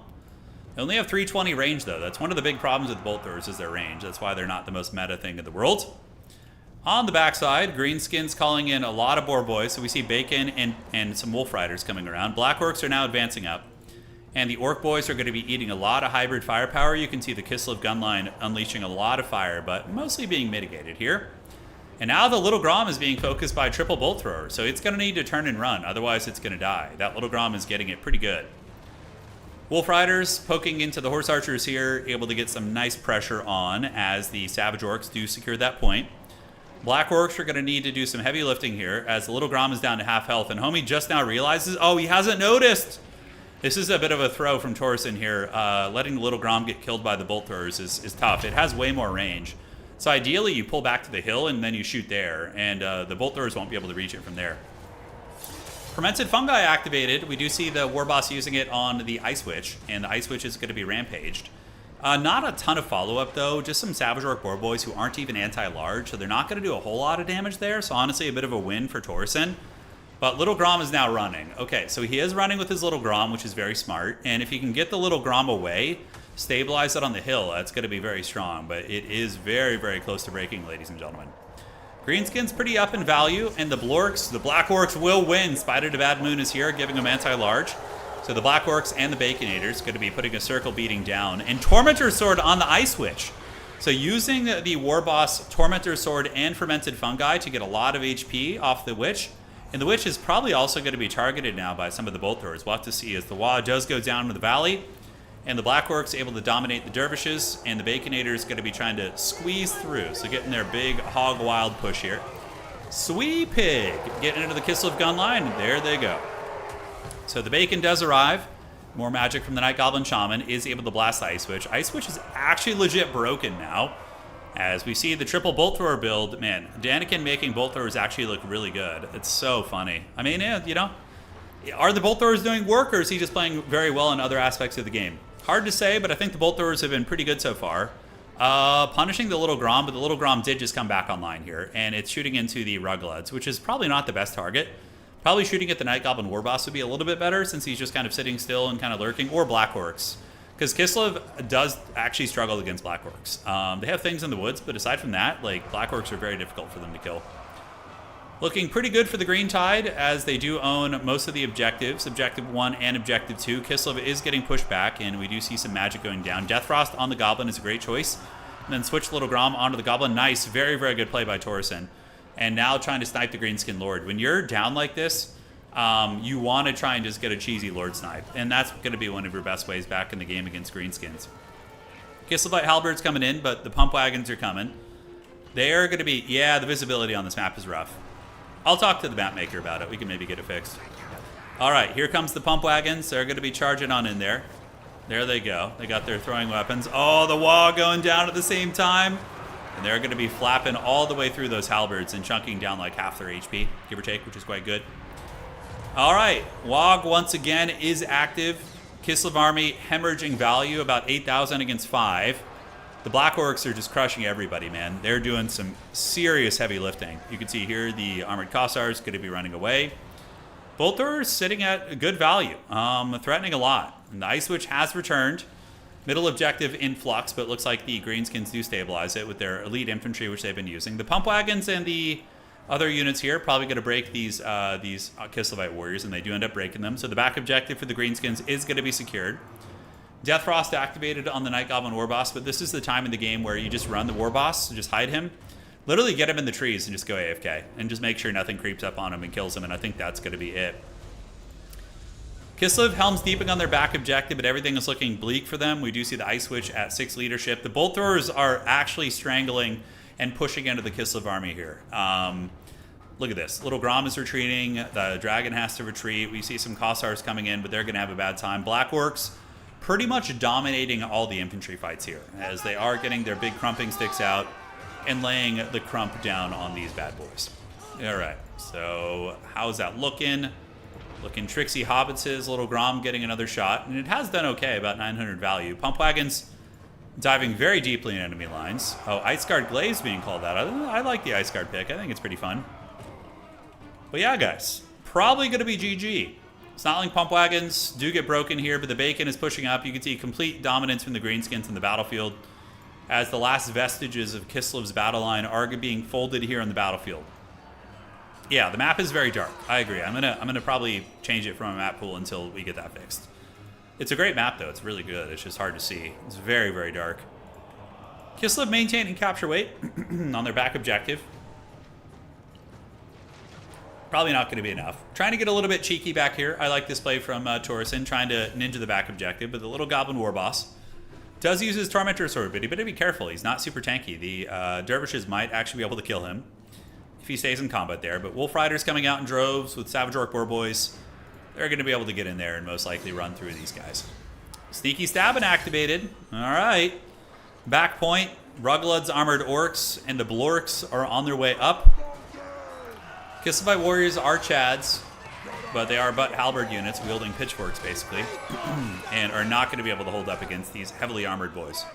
They only have 320 range, though. That's one of the big problems with bolt throwers is their range. That's why they're not the most meta thing in the world. On the backside, Greenskin's calling in a lot of boar boys. So we see Bacon and some wolf riders coming around. Black orcs are now advancing up. And the orc boys are going to be eating a lot of hybrid firepower. You can see the KISLEV gun line unleashing a lot of fire, but mostly being mitigated here. And now the little Grom is being focused by triple bolt thrower, so it's going to need to turn and run, otherwise it's going to die. That little Grom is getting it pretty good. Wolf Riders poking into the horse archers here, able to get some nice pressure on as the Savage Orcs do secure that point. Black Orcs are going to need to do some heavy lifting here as the little Grom is down to half health, and Homie just now realizes, oh, he hasn't noticed! This is a bit of a throw from Torsen here. Letting the little Grom get killed by the bolt throwers is tough. It has way more range. So ideally, you pull back to the hill and then you shoot there, and the bolt throwers won't be able to reach it from there. Fermented Fungi activated. We do see the warboss using it on the Ice Witch, and the Ice Witch is going to be rampaged. Not a ton of follow-up, though. Just some Savage Orc Boar Boys who aren't even anti-large, so they're not going to do a whole lot of damage there. So honestly, a bit of a win for Torsen. But Little Grom is now running. Okay, so he is running with his Little Grom, which is very smart. And if he can get the Little Grom away, stabilize it on the hill, that's going to be very strong, but it is very, very close to breaking, ladies and gentlemen. Greenskin's pretty up in value, and the Black Orcs will win. Spider to Bad Moon is here, giving them anti-large. So the Black Orcs and the Baconators going to be putting a circle beating down. And Tormentor Sword on the Ice Witch. So using the Warboss Tormentor Sword and Fermented Fungi to get a lot of HP off the Witch. And the Witch is probably also going to be targeted now by some of the bolt throwers. We'll have to see as the Wa does go down to the valley. And the Black Orcs able to dominate the Dervishes, and the Baconator is going to be trying to squeeze through. So getting their big hog wild push here. Sweet Pig getting into the KISLEV gun line. There they go. So the Bacon does arrive. More magic from the Night Goblin Shaman is able to blast the Ice Witch. Ice Witch is actually legit broken now. As we see the triple bolt thrower build, man, Daniken making bolt throwers actually look really good. It's so funny. I mean, yeah, you know, are the bolt throwers doing work, or is he just playing very well in other aspects of the game? Hard to say, but I think the bolt throwers have been pretty good so far. Punishing the little Grom, but the little Grom did just come back online here, and it's shooting into the Rugleds, which is probably not the best target. Probably shooting at the Night Goblin Warboss would be a little bit better, since he's just kind of sitting still and kind of lurking, or Black Orcs. Because KISLEV does actually struggle against Black Orcs. They have things in the woods, but aside from that, like, Black Orcs are very difficult for them to kill. Looking pretty good for the Green Tide, as they do own most of the objectives. Objective 1 and Objective 2. KISLEV is getting pushed back, and we do see some magic going down. Deathfrost on the Goblin is a great choice. And then switch Little Grom onto the Goblin. Nice. Very, very good play by Torsen. And now trying to snipe the Greenskin Lord. When you're down like this, you want to try and just get a cheesy Lord snipe. And that's going to be one of your best ways back in the game against Greenskins. KISLEVite Halberds coming in, but the Pump Wagons are coming. They are going to be... Yeah, the visibility on this map is rough. I'll talk to the map maker about it. We can maybe get it fixed. All right, here comes the pump wagons. They're going to be charging on in there. There they go. They got their throwing weapons. Oh, the wall going down at the same time. And they're going to be flapping all the way through those halberds and chunking down like half their HP, give or take, which is quite good. All right, WOG once again is active. KISLEV army hemorrhaging value, about 8,000 against 5. The Black Orcs are just crushing everybody, man. They're doing some serious heavy lifting. You can see here the Armored Kossars going to be running away. Bolt throwers sitting at a good value, threatening a lot. And the Ice Witch has returned. Middle objective in flux, but it looks like the Greenskins do stabilize it with their elite infantry, which they've been using. The pump wagons and the other units here probably going to break these Kislevite warriors, and they do end up breaking them. So the back objective for the Greenskins is going to be secured. Death Frost activated on the Night Goblin Warboss, but this is the time in the game where you just run the Warboss, just hide him. Literally get him in the trees and just go AFK, and just make sure nothing creeps up on him and kills him, and I think that's going to be it. KISLEV Helm's Deeping on their back objective, but everything is looking bleak for them. We do see the Ice Witch at 6 leadership. The Bolt Throwers are actually strangling and pushing into the KISLEV army here. Look at this. Little Grom is retreating. The Dragon has to retreat. We see some Kossars coming in, but they're going to have a bad time. Black Orcs pretty much dominating all the infantry fights here, as they are getting their big crumping sticks out and laying the crump down on these bad boys. All right, so how's that looking? Looking tricksy. Hobbitses, Little Grom getting another shot, and it has done okay, about 900 value. Pump Wagons diving very deeply in enemy lines. Oh, Ice Guard Glaives being called out. I like the Ice Guard pick. I think it's pretty fun. But yeah, guys, probably going to be GG. Snotling Pump Wagons do get broken here, but the Bacon is pushing up. You can see complete dominance from the Greenskins in the battlefield, as the last vestiges of KISLEV's battle line are being folded here on the battlefield. Yeah, the map is very dark. I agree. I'm gonna probably change it from a map pool until we get that fixed. It's a great map, though. It's really good. It's just hard to see. It's very, very dark. KISLEV maintain and capture weight on their back objective. Probably not going to be enough. Trying to get a little bit cheeky back here. I like this play from Turin, trying to ninja the back objective, but the Little Goblin Warboss does use his Tormentor Sword, but he better be careful. He's not super tanky. The Dervishes might actually be able to kill him if he stays in combat there, but Wolf Riders coming out in droves with Savage Orc Boar Boys. They're going to be able to get in there and most likely run through these guys. Sneaky Stabbing activated. All right. Back point. Ruglud's Armored Orcs and the Blorks are on their way up. KISLEV Warriors are Chads, but they are butt halberd units wielding pitchforks, basically, and are not going to be able to hold up against these heavily armored boys.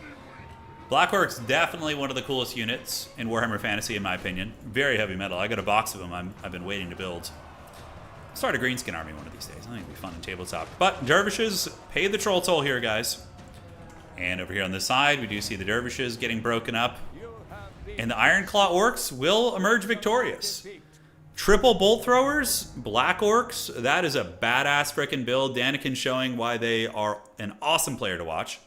Black Orcs, definitely one of the coolest units in Warhammer Fantasy, in my opinion. Very heavy metal. I got a box of them I've been waiting to build. Start a Greenskin army one of these days. I think it'll be fun in tabletop. But Dervishes pay the troll toll here, guys. And over here on this side, we do see the Dervishes getting broken up. And the Ironclaw Orcs will emerge victorious. Triple Bolt Throwers, Black Orcs. That is a badass frickin' build. Daniken showing why they are an awesome player to watch.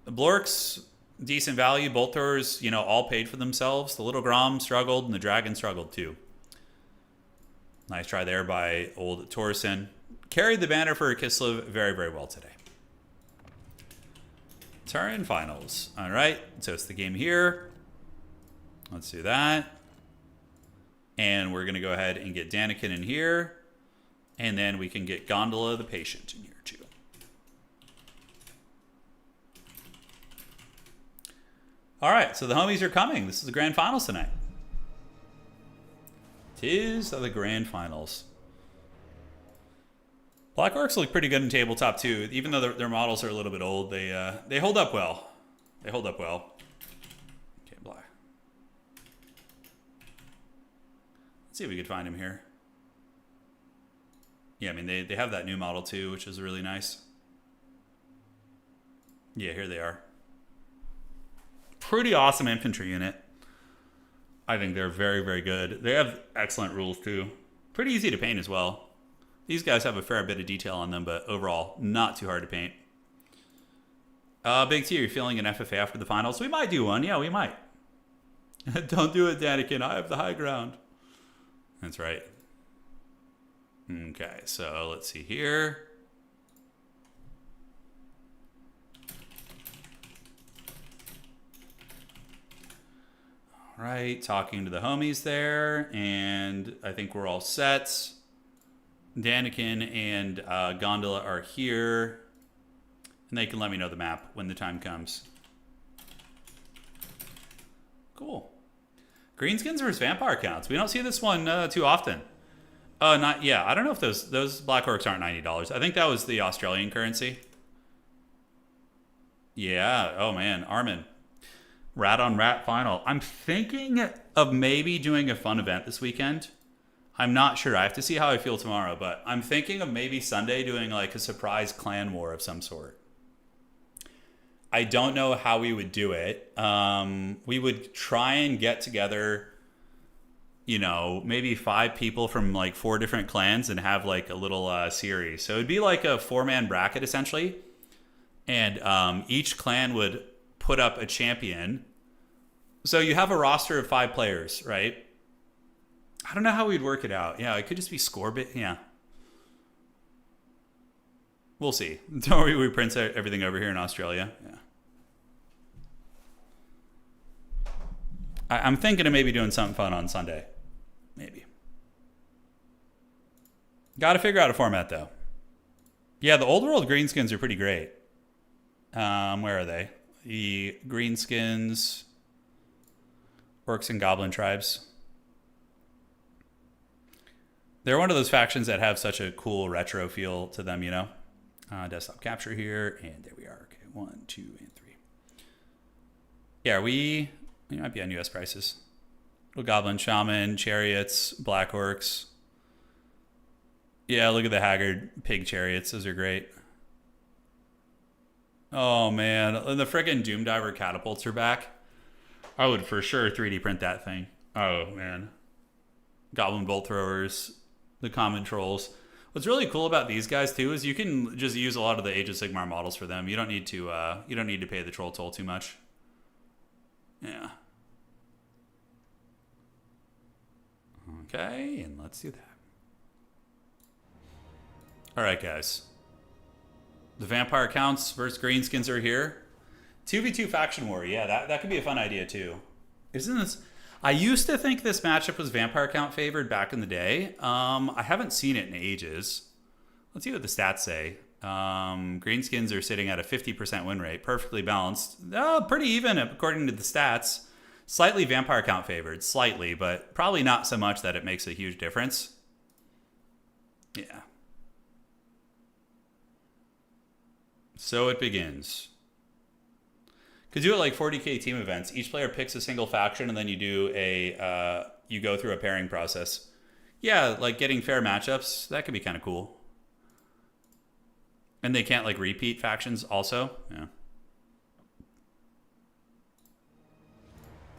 The Blorks, decent value. Bolt Throwers, you know, all paid for themselves. The Little Grom struggled, and the Dragon struggled too. Nice try there by old Turin. Carried the banner for KISLEV very, very well today. Turin finals. All right, so it's the game here. Let's do that. And we're going to go ahead and get Daniken in here. And then we can get Gondola the Patient in here too. All right, so the homies are coming. This is the grand finals tonight. Tis the grand finals. Black Orcs look pretty good in tabletop too. Even though their models are a little bit old, they hold up well. They hold up well. Okay, Black. Let's see if we could find him here. Yeah, I mean, they have that new model too, which is really nice. Yeah, here they are. Pretty awesome infantry unit. I think they're very, very good. They have excellent rules too. Pretty easy to paint as well. These guys have a fair bit of detail on them, but overall, not too hard to paint. Big T, are you feeling an FFA after the finals? We might do one. Yeah, we might. Don't do it, Daniken. I have the high ground. That's right. Okay, so let's see here. right, talking to the homies there, and I think we're all set. Danikin and Gondola are here, and they can let me know the map when the time comes. Cool. Greenskins versus vampire counts. We don't see this one too often. Not yeah. I don't know if those black orcs aren't $90. I think that was the Australian currency. Yeah. Oh man, Armin. Rat on rat final. I'm thinking of maybe doing a fun event this weekend. I'm not sure. I have to see how I feel tomorrow, but I'm thinking of maybe Sunday doing like a surprise clan war of some sort. I don't know how we would do it. We would try and get together, you know, maybe 5 people from like 4 different clans and have like a little series. So it'd be like a 4-man bracket essentially. And each clan would put up a champion. So you have a roster of 5 players, right? I don't know how we'd work it out. Yeah, it could just be score bit. Yeah. We'll see. Don't worry, we print everything over here in Australia. Yeah. I'm thinking of maybe doing something fun on Sunday. Maybe. Got to figure out a format, though. Yeah, the old world greenskins are pretty great. Where are they? The greenskins, orcs and goblin tribes. They're one of those factions that have such a cool retro feel to them, you know? Desktop capture here, and there we are. Okay, 1, 2, and 3. Yeah, we might be on US prices. Little goblin shaman, chariots, black orcs. Yeah, look at the haggard pig chariots. Those are great. Oh man, and the frickin' Doom Diver catapults are back. I would for sure 3D print that thing. Oh man. Goblin bolt throwers, the common trolls. What's really cool about these guys too is you can just use a lot of the Age of Sigmar models for them. You don't need to pay the troll toll too much. Yeah. Okay, and let's do that. All right, guys. The vampire counts versus greenskins are here. 2v2 faction war. Yeah, that could be a fun idea too. Isn't this? I used to think this matchup was vampire count favored back in the day. I haven't seen it in ages. Let's see what the stats say. Greenskins are sitting at a 50% win rate, perfectly balanced. Pretty even according to the stats. Slightly vampire count favored, slightly, but probably not so much that it makes a huge difference. Yeah. So it begins. Could do it like 40k team events. Each player picks a single faction, and then you do you go through a pairing process. Yeah, like getting fair matchups. That could be kind of cool. And they can't like repeat factions also. Yeah.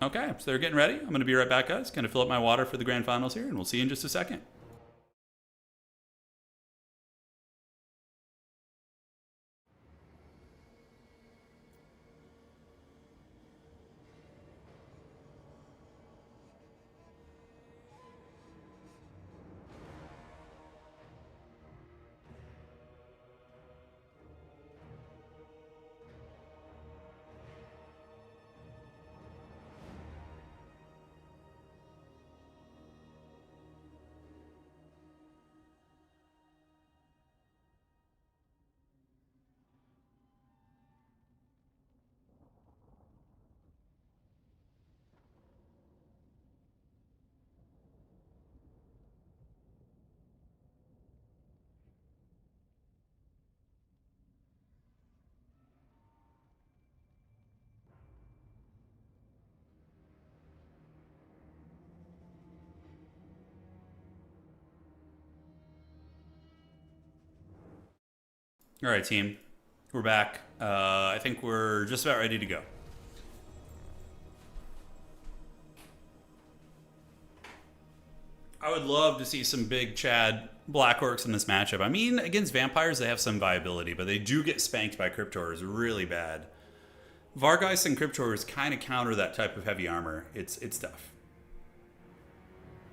Okay, so they're getting ready. I'm going to be right back, guys. Going to fill up my water for the grand finals here, and we'll see you in just a second. All right, team. We're back. I think we're just about ready to go. I would love to see some big Chad Black Orcs in this matchup. I mean, against vampires, they have some viability, but they do get spanked by Cryptors really bad. Vargeist and Cryptors kind of counter that type of heavy armor. It's tough.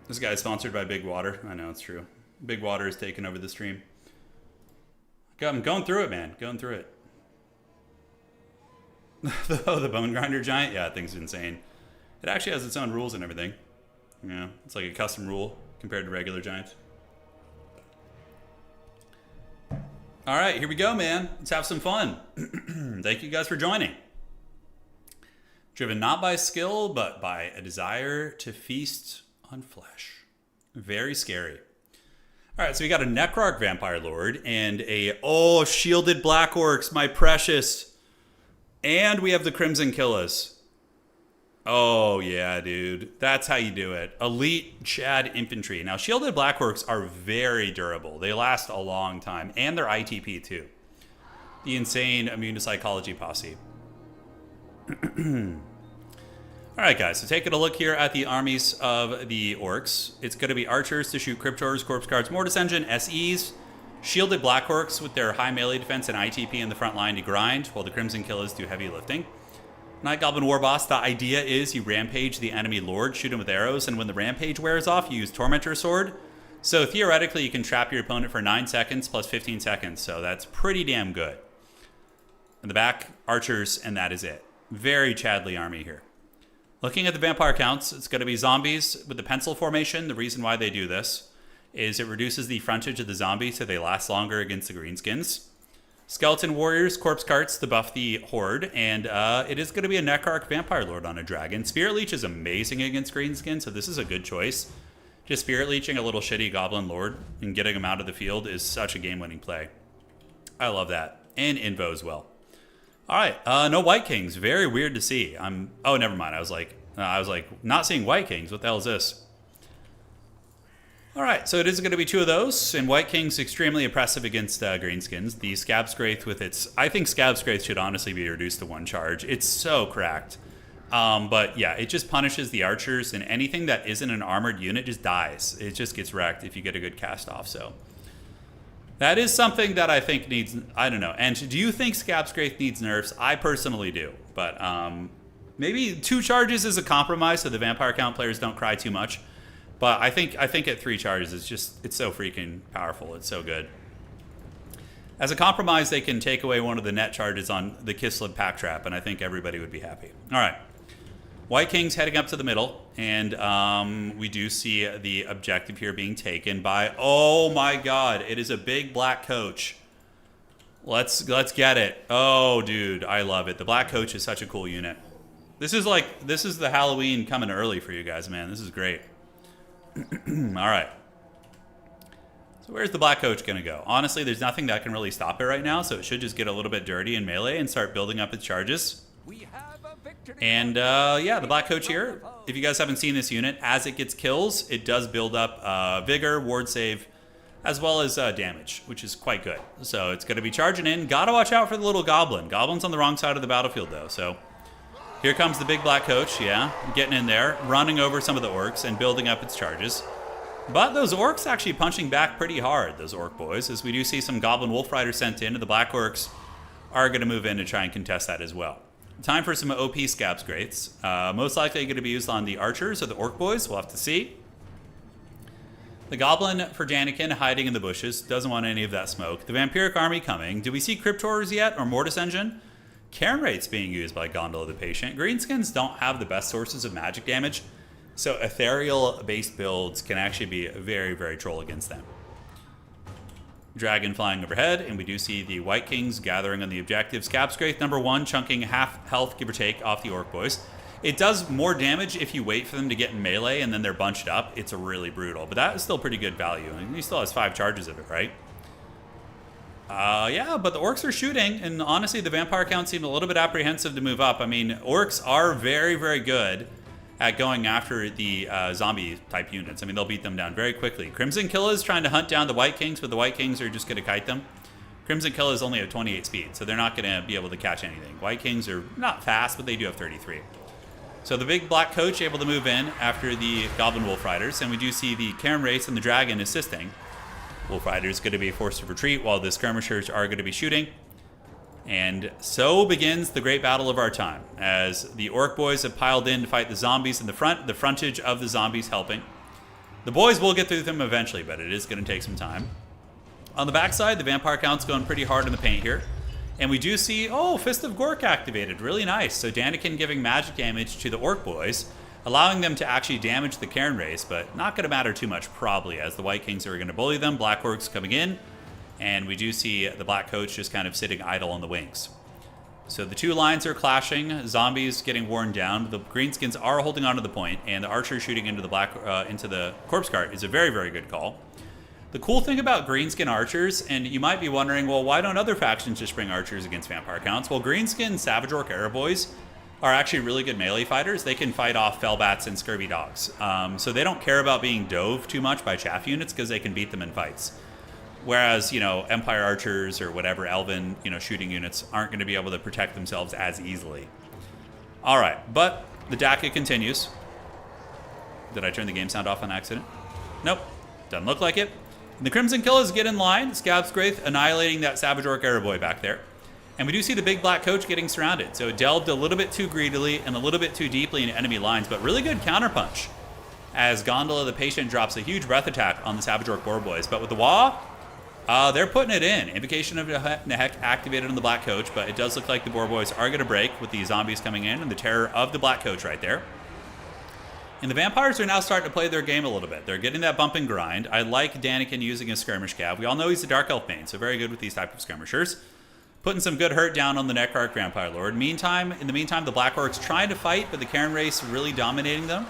This guy is sponsored by Big Water. I know, it's true. Big Water is taking over the stream. I'm going through it, man. Going through it. Oh, the Bone Grinder Giant? Yeah, that thing's insane. It actually has its own rules and everything. Yeah, it's like a custom rule compared to regular giants. All right, here we go, man. Let's have some fun. Thank you guys for joining. Driven not by skill, but by a desire to feast on flesh. Very scary. All right, so we got a Necrarch Vampire Lord and a, shielded Black Orcs, my precious. And we have the Crimson Killas. Oh, yeah, dude. That's how you do it. Elite Chad Infantry. Now, shielded Black Orcs are very durable. They last a long time. And they're ITP, too. The insane immune to psychology posse. All right, guys. So taking a look here at the armies of the Orcs. It's going to be Archers to shoot Cryptors, Corpse Guards, Mortis Engine, SEs. Shielded Black Orcs with their high melee defense and ITP in the front line to grind, while the Crimson Killas do heavy lifting. Night Goblin Warboss, the idea is you rampage the enemy lord, shoot him with arrows, and when the rampage wears off, you use Tormentor Sword. So theoretically, you can trap your opponent for 9 seconds plus 15 seconds, so that's pretty damn good. In the back, Archers, and that is it. Very Chadley army here. Looking at the vampire counts, it's going to be zombies with the pencil formation. The reason why they do this is it reduces the frontage of the zombies so they last longer against the greenskins. Skeleton Warriors, Corpse Carts to buff the Horde, and it is going to be a Necrarch Vampire Lord on a Dragon. Spirit Leech is amazing against greenskin, so this is a good choice. Just Spirit Leeching a little shitty Goblin Lord and getting him out of the field is such a game-winning play. I love that. And Invo as well. All right, no White Kings. Very weird to see. Oh, never mind. I was like, not seeing White Kings. What the hell is this? All right, so it is going to be 2 of those, and White King's extremely impressive against greenskins. The Scab Scraith with its... I think Scab Scraith should honestly be reduced to 1 charge. It's so cracked. But yeah, it just punishes the archers, and anything that isn't an armored unit just dies. It just gets wrecked if you get a good cast off, so... That is something that I think needs... I don't know. And do you think Scab Scraith needs nerfs? I personally do. But maybe 2 charges is a compromise so the vampire count players don't cry too much. But I think at 3 charges, it's so freaking powerful. It's so good. As a compromise, they can take away one of the net charges on the KISLEV pack trap, and I think everybody would be happy. All right. White King's heading up to the middle, and we do see the objective here being taken by... Oh my god, it is a big black coach. Let's get it. Oh, dude, I love it. The black coach is such a cool unit. This is the Halloween coming early for you guys, man. This is great. All right. So where's the black coach going to go? Honestly, there's nothing that can really stop it right now, so it should just get a little bit dirty in melee and start building up its charges. And yeah, the black coach here, if you guys haven't seen this unit, as it gets kills, it does build up vigor, ward save, as well as damage, which is quite good. So it's going to be charging in. Gotta watch out for the little goblin. Goblin's on the wrong side of the battlefield, though. So here comes the big black coach, yeah, getting in there, running over some of the orcs and building up its charges. But those orcs actually punching back pretty hard, those orc boys, as we do see some goblin wolf riders sent in, and the black orcs are going to move in to try and contest that as well. Time for some OP Scab Scraiths. Most likely going to be used on the archers or the orc boys. We'll have to see. The goblin for Janikin hiding in the bushes. Doesn't want any of that smoke. The vampiric army coming. Do we see Cryptors yet or Mortis Engine? Cairn Rates being used by Gondola the Patient. Greenskins don't have the best sources of magic damage, so ethereal-based builds can actually be very, very troll against them. Dragon flying overhead, and we do see the White Kings gathering on the objective. Scab Scraith number 1, chunking half health, give or take, off the Orc Boys. It does more damage if you wait for them to get in melee and then they're bunched up. It's really brutal, but that is still pretty good value. And he still has 5 charges of it, right? Yeah, but the Orcs are shooting, and honestly, the Vampire count seemed a little bit apprehensive to move up. I mean, Orcs are very, very good at going after the zombie-type units. I mean, they'll beat them down very quickly. Crimson Killa is trying to hunt down the White Kings, but the White Kings are just going to kite them. Crimson Killa is only at 28 speed, so they're not going to be able to catch anything. White Kings are not fast, but they do have 33. So the big black coach able to move in after the Goblin Wolf Riders, and we do see the Cairn Race and the Dragon assisting. Wolf Riders going to be forced to retreat while the skirmishers are going to be shooting. And so begins the great battle of our time, as the Orc Boys have piled in to fight the zombies in the front, the frontage of the zombies helping. The boys will get through them eventually, but it is going to take some time. On the backside, the Vampire count's going pretty hard in the paint here. And we do see, Fist of Gork activated. Really nice. So Danikin giving magic damage to the Orc Boys, allowing them to actually damage the Cairn Race, but not going to matter too much probably, as the White Kings are going to bully them. Black Orcs coming in, and we do see the Black Coach just kind of sitting idle on the wings. So the two lines are clashing, zombies getting worn down, the Greenskins are holding on to the point, and the archers shooting into the corpse cart is a very, very good call. The cool thing about Greenskin archers, and you might be wondering, well, why don't other factions just bring archers against vampire counts? Well, Greenskin Savage Orc Arrowboys are actually really good melee fighters. They can fight off Fellbats and Scurvy Dogs. So they don't care about being dove too much by chaff units because they can beat them in fights. Whereas, you know, Empire archers or whatever elven, you know, shooting units aren't going to be able to protect themselves as easily. All right, but the DACA continues. Did I turn the game sound off on accident? Nope, doesn't look like it. And the Crimson Killers get in line. Scab's Graith annihilating that Savage Orc Arrowboy back there. And we do see the big Black Coach getting surrounded. So it delved a little bit too greedily and a little bit too deeply into enemy lines, but really good counterpunch as Gondola the Patient drops a huge breath attack on the Savage Orc Boarboys. But with the Wah, they're putting it in. Invocation of Nehek activated on the Black Coach, but it does look like the Boarboys are going to break with the zombies coming in and the terror of the Black Coach right there. And the Vampires are now starting to play their game a little bit. They're getting that bump and grind. I like Daniken using his Skirmish Cav. We all know he's a Dark Elf main, so very good with these type of skirmishers. Putting some good hurt down on the Necrarch Vampire Lord. In the meantime, the Black Orcs trying to fight, but the Cairn Race really dominating them.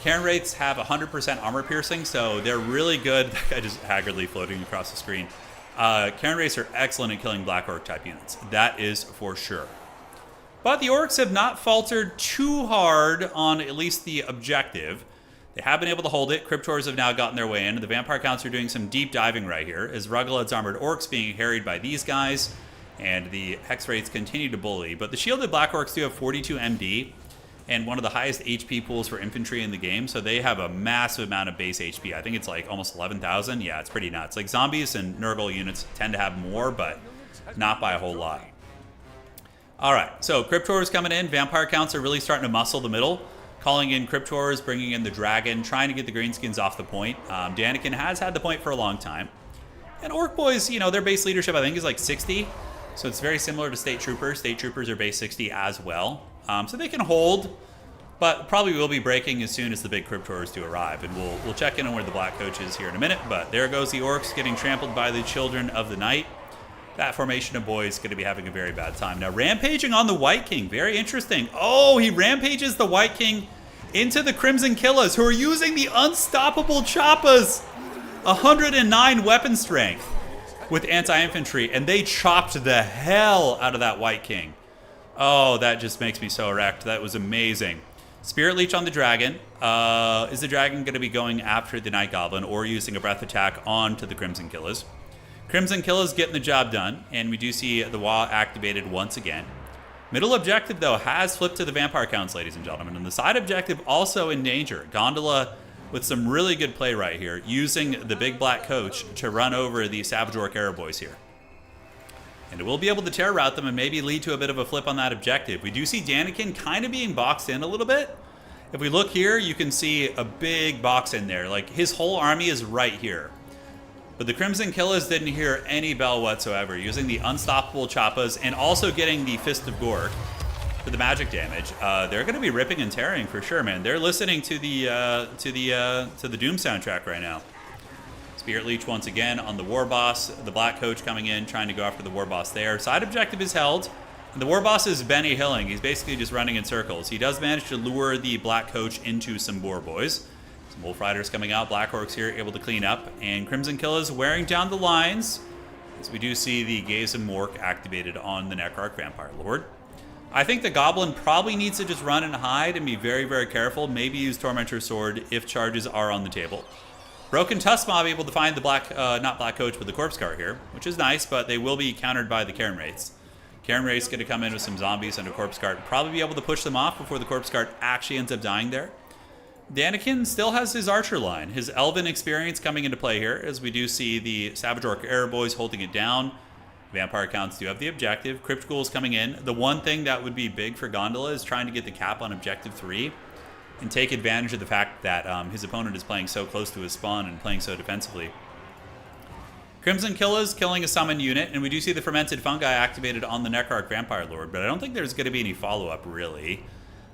Cairn Wraiths have 100% armor piercing, so they're really good. That guy just haggardly floating across the screen. Cairn Wraiths are excellent at killing Black Orc type units. That is for sure. But the Orcs have not faltered too hard on at least the objective. They have been able to hold it. Cryptors have now gotten their way in. The Vampire Counts are doing some deep diving right here as Ruggled's Armored Orcs being harried by these guys. And the Hex Wraiths continue to bully. But the Shielded Black Orcs do have 42 MD and one of the highest HP pools for infantry in the game. So they have a massive amount of base HP. I think it's like almost 11,000. Yeah, it's pretty nuts. Like zombies and Nurgle units tend to have more, but not by a whole lot. All right, so Cryptors coming in. Vampire Counts are really starting to muscle the middle. Calling in Cryptors, bringing in the Dragon, trying to get the Greenskins off the point. Daniken has had the point for a long time. And Orc Boys, you know, their base leadership I think is like 60. So it's very similar to State Troopers. State Troopers are base 60 as well. So they can hold, but probably will be breaking as soon as the big Cryptors do arrive. And we'll check in on where the Black Coach is here in a minute. But there goes the Orcs getting trampled by the Children of the Night. That formation of boys is going to be having a very bad time. Now, rampaging on the White King. Very interesting. Oh, he rampages the White King into the Crimson Killers, who are using the unstoppable Choppas. 109 weapon strength with anti-infantry, and they chopped the hell out of that White King. Oh, that just makes me so wrecked. That was amazing. Spirit Leech on the Dragon. Is the Dragon going to be going after the Night Goblin or using a breath attack onto the Crimson Killers? Crimson Killers getting the job done, and we do see the Wah activated once again. Middle objective, though, has flipped to the Vampire Counts, ladies and gentlemen, and the side objective also in danger. Gondola with some really good play right here, using the big Black Coach to run over the Savage Orc Arrowboys here. And it will be able to terror route them and maybe lead to a bit of a flip on that objective. We do see Daniken kind of being boxed in a little bit. If we look here, you can see a big box in there. Like, his whole army is right here. But the Crimson Killers didn't hear any bell whatsoever, using the unstoppable Choppas and also getting the Fist of Gork for the magic damage. They're going to be ripping and tearing for sure, man. They're listening to the Doom soundtrack right now. Spirit Leech once again on the War Boss. The Black Coach coming in, trying to go after the War Boss there. Side objective is held. And the War Boss is Benny Hilling. He's basically just running in circles. He does manage to lure the Black Coach into some Boar Boys. Some Wolf Riders coming out. Black Orcs here able to clean up. And Crimson Killers wearing down the lines, as we do see the Gaze and Mork activated on the Necrarch Vampire Lord. I think the Goblin probably needs to just run and hide and be very, very careful. Maybe use Tormentor's Sword if charges are on the table. Broken Tusk Mob able to find the not Black Coach, but the Corpse Cart here, which is nice, but they will be countered by the Cairn Wraiths. Cairn Wraiths going to come in with some zombies and a Corpse Cart. Probably be able to push them off before the Corpse Cart actually ends up dying there. Daniken still has his Archer line. His Elven experience coming into play here, as we do see the Savage Orc Arrowboys holding it down. Vampire Counts do have the objective. Crypt Ghouls coming in. The one thing that would be big for Gondola is trying to get the cap on Objective 3 and take advantage of the fact that his opponent is playing so close to his spawn and playing so defensively. Crimson Killers killing a summon unit, and we do see the Fermented Fungi activated on the Necrarch Vampire Lord, but I don't think there's going to be any follow-up, really.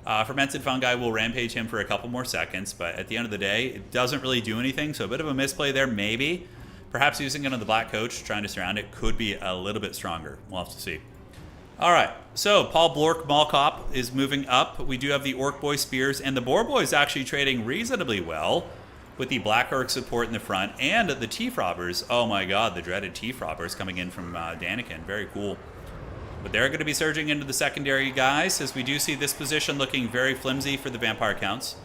Fermented fungi will rampage him for a couple more seconds, but at the end of the day, it doesn't really do anything, so a bit of a misplay there, maybe. Perhaps using it on the Black Coach, trying to surround it, could be a little bit stronger. We'll have to see. All right, so Paul Blork Mallcop is moving up. We do have the Orc Boy Spears, and the Boar Boy is actually trading reasonably well with the Black Orc support in the front, and the Tief Robbers. Oh my god, the dreaded Tief Robbers coming in from Daniken. Very cool. But they're going to be surging into the secondary guys, as we do see this position looking very flimsy for the Vampire Counts,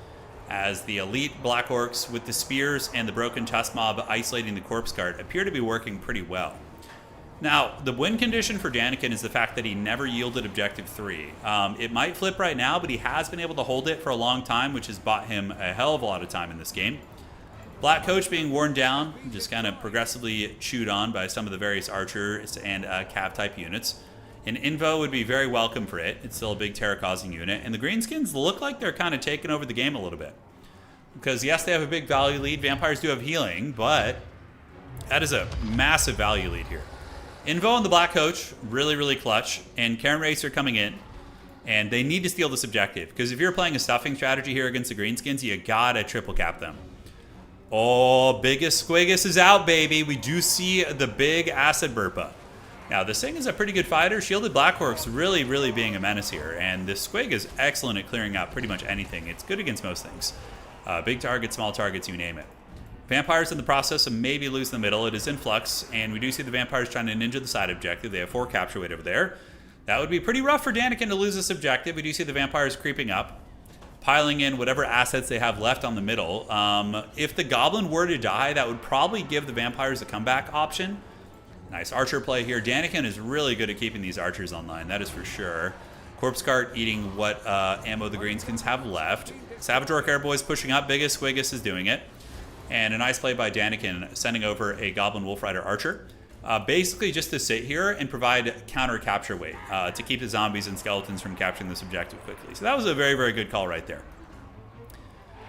as the elite Black Orcs with the Spears and the Broken Tusk Mob isolating the Corpse Guard appear to be working pretty well. Now, the win condition for Daniken is the fact that he never yielded Objective 3. It might flip right now, but he has been able to hold it for a long time, which has bought him a hell of a lot of time in this game. Black Coach being worn down, just kind of progressively chewed on by some of the various Archers and Cav-type units. An Invo would be very welcome for it. It's still a big terror-causing unit. And the Greenskins look like they're kind of taking over the game a little bit. Because, yes, they have a big value lead. Vampires do have healing, but that is a massive value lead here. Invo and the Black Coach, really, really clutch. And Karen Racer coming in. And they need to steal this objective. Because if you're playing a stuffing strategy here against the Greenskins, you gotta triple cap them. Oh, Biggest Squiggus is out, baby. We do see the big Acid Burpa. Now, this thing is a pretty good fighter. Shielded Black Orcs really, really being a menace here. And this Squig is excellent at clearing out pretty much anything. It's good against most things. Big targets, small targets, you name it. Vampires in the process of maybe lose the middle. It is in flux, and we do see the Vampires trying to ninja the side objective. They have 4 capture weight over there. That would be pretty rough for Daniken to lose this objective. We do see the Vampires creeping up, piling in whatever assets they have left on the middle. If the Goblin were to die, that would probably give the Vampires a comeback option. Nice Archer play here. Daniken is really good at keeping these Archers online, that is for sure. Corpse Cart eating what ammo the Greenskins have left. Savage Orc Airboys pushing up. Biggest Squiggus is doing it. And a nice play by Daniken, sending over a Goblin Wolf Rider Archer. Basically just to sit here and provide counter capture weight to keep the zombies and skeletons from capturing this objective quickly. So that was a very, very good call right there.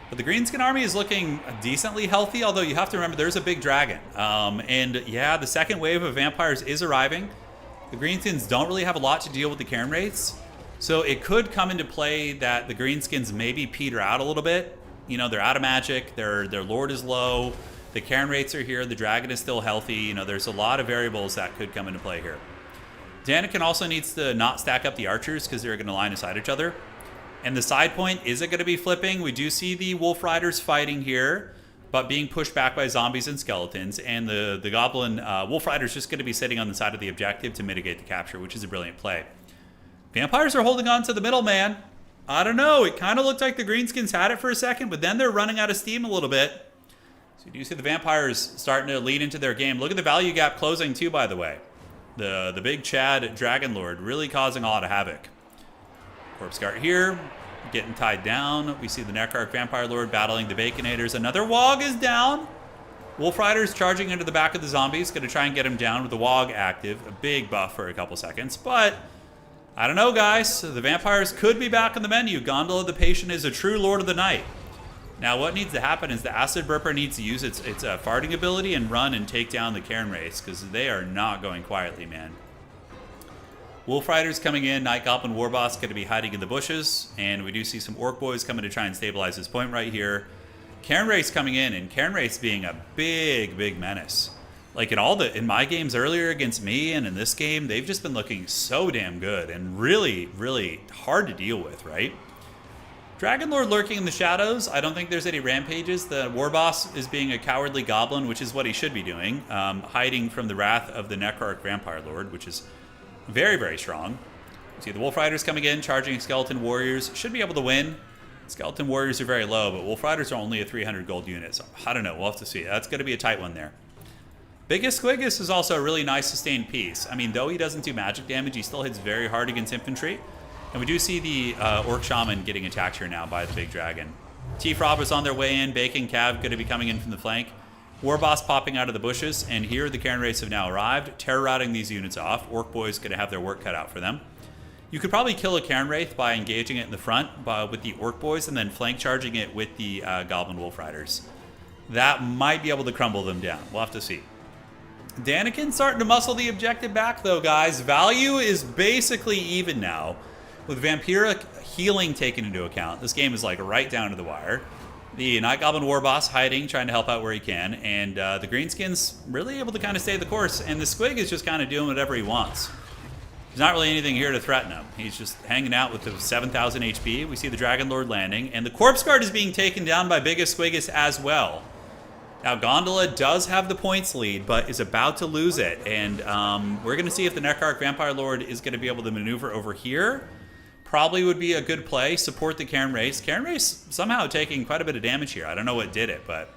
But the Greenskin army is looking decently healthy, although you have to remember there's a big dragon. And yeah, the second wave of vampires is arriving. The Greenskins don't really have a lot to deal with the Cairn Wraiths. So it could come into play that the Greenskins maybe peter out a little bit. You know, they're out of magic, their Lord is low, the Cairn Wraiths are here, the dragon is still healthy. You know, there's a lot of variables that could come into play here. Daniken also needs to not stack up the Archers because they're going to line aside each other. And the side point isn't going to be flipping. We do see the Wolf Riders fighting here, but being pushed back by zombies and skeletons. And the Goblin Wolf Rider's just going to be sitting on the side of the objective to mitigate the capture, which is a brilliant play. Vampires are holding on to the middle, man. I don't know. It kind of looked like the Greenskins had it for a second, but then they're running out of steam a little bit. So you do see the Vampires starting to lead into their game. Look at the value gap closing too, by the way. The big Chad Dragon Lord really causing a lot of havoc. Corpse Guard here, getting tied down. We see the Necrarch Vampire Lord battling the Baconators. Another Wog is down. Wolf Riders charging into the back of the zombies. Going to try and get him down with the Wog active. A big buff for a couple seconds. But, I don't know, guys. The Vampires could be back on the menu. Gondola the Patient is a true Lord of the Night. Now, what needs to happen is the Acid Burper needs to use its farting ability and run and take down the Cairn Wraiths, because they are not going quietly, man. Wolf Riders coming in, Night Goblin Warboss going to be hiding in the bushes, and we do see some Orc Boys coming to try and stabilize this point right here. Cairn Wraiths coming in, and Cairn Wraiths being a big, big menace. Like in my games earlier against me and in this game, they've just been looking so damn good and really, really hard to deal with, right? Dragon Lord lurking in the shadows. I don't think there's any rampages. The Warboss is being a cowardly goblin, which is what he should be doing, hiding from the wrath of the Necrarch Vampire Lord, which is very, very strong. See the Wolf Riders coming in, charging Skeleton Warriors. Should be able to win. Skeleton Warriors are very low, but Wolf Riders are only a 300 gold unit, so I don't know. We'll have to see. That's going to be a tight one there. Biggest Squiggus is also a really nice sustained piece. I mean, though he doesn't do magic damage, he still hits very hard against infantry. And we do see the Orc Shaman getting attacked here now by the big dragon. Tief Robbers on their way in. Bacon Cav going to be coming in from the flank. Warboss popping out of the bushes. And here the Cairn Wraiths have now arrived, terror-routing these units off. Orc Boys going to have their work cut out for them. You could probably kill a Cairn Wraith by engaging it in the front with the Orc Boys and then flank charging it with the Goblin Wolf Riders. That might be able to crumble them down. We'll have to see. Daniken starting to muscle the objective back, though, guys. Value is basically even now. With Vampiric healing taken into account, this game is like right down to the wire. The Night Goblin War Boss hiding, trying to help out where he can, and the Greenskins really able to kind of stay the course, and the Squig is just kind of doing whatever he wants. There's not really anything here to threaten him. He's just hanging out with the 7,000 HP. We see the Dragon Lord landing, and the Corpse Guard is being taken down by Biggest Squigus as well. Now, Gondola does have the points lead, but is about to lose it, and we're going to see if the Necrarch Vampire Lord is going to be able to maneuver over here. Probably would be a good play. Support the Cairn Race. Cairn Race somehow taking quite a bit of damage here. I don't know what did it, but...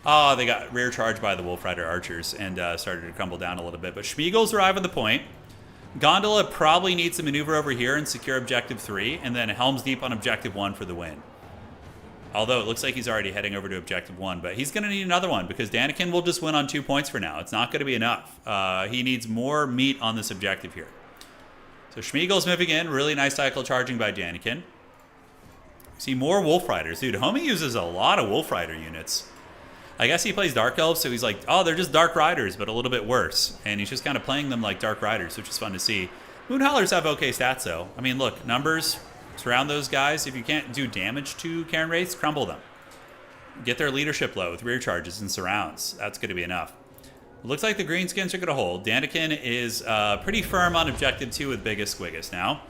Oh, they got rear charged by the Wolf Rider Archers and started to crumble down a little bit. But Schmiegel's arrive on the point. Gondola probably needs to maneuver over here and secure Objective 3, and then Helm's Deep on Objective 1 for the win. Although it looks like he's already heading over to Objective 1, but he's going to need another one because Daniken will just win on 2 points for now. It's not going to be enough. He needs more meat on this objective here. So Schmiegel's moving in. Really nice cycle charging by Daniken. See more Wolf Riders. Dude, Homie uses a lot of Wolf Rider units. I guess he plays Dark Elves, so he's like, oh, they're just Dark Riders, but a little bit worse. And he's just kind of playing them like Dark Riders, which is fun to see. Moonhowlers have okay stats, though. I mean, look, numbers, surround those guys. If you can't do damage to Cairn Wraiths, crumble them. Get their leadership low with rear charges and surrounds. That's going to be enough. Looks like the Greenskins are going to hold. Daniken is pretty firm on Objective 2 with Biggest Squigus now.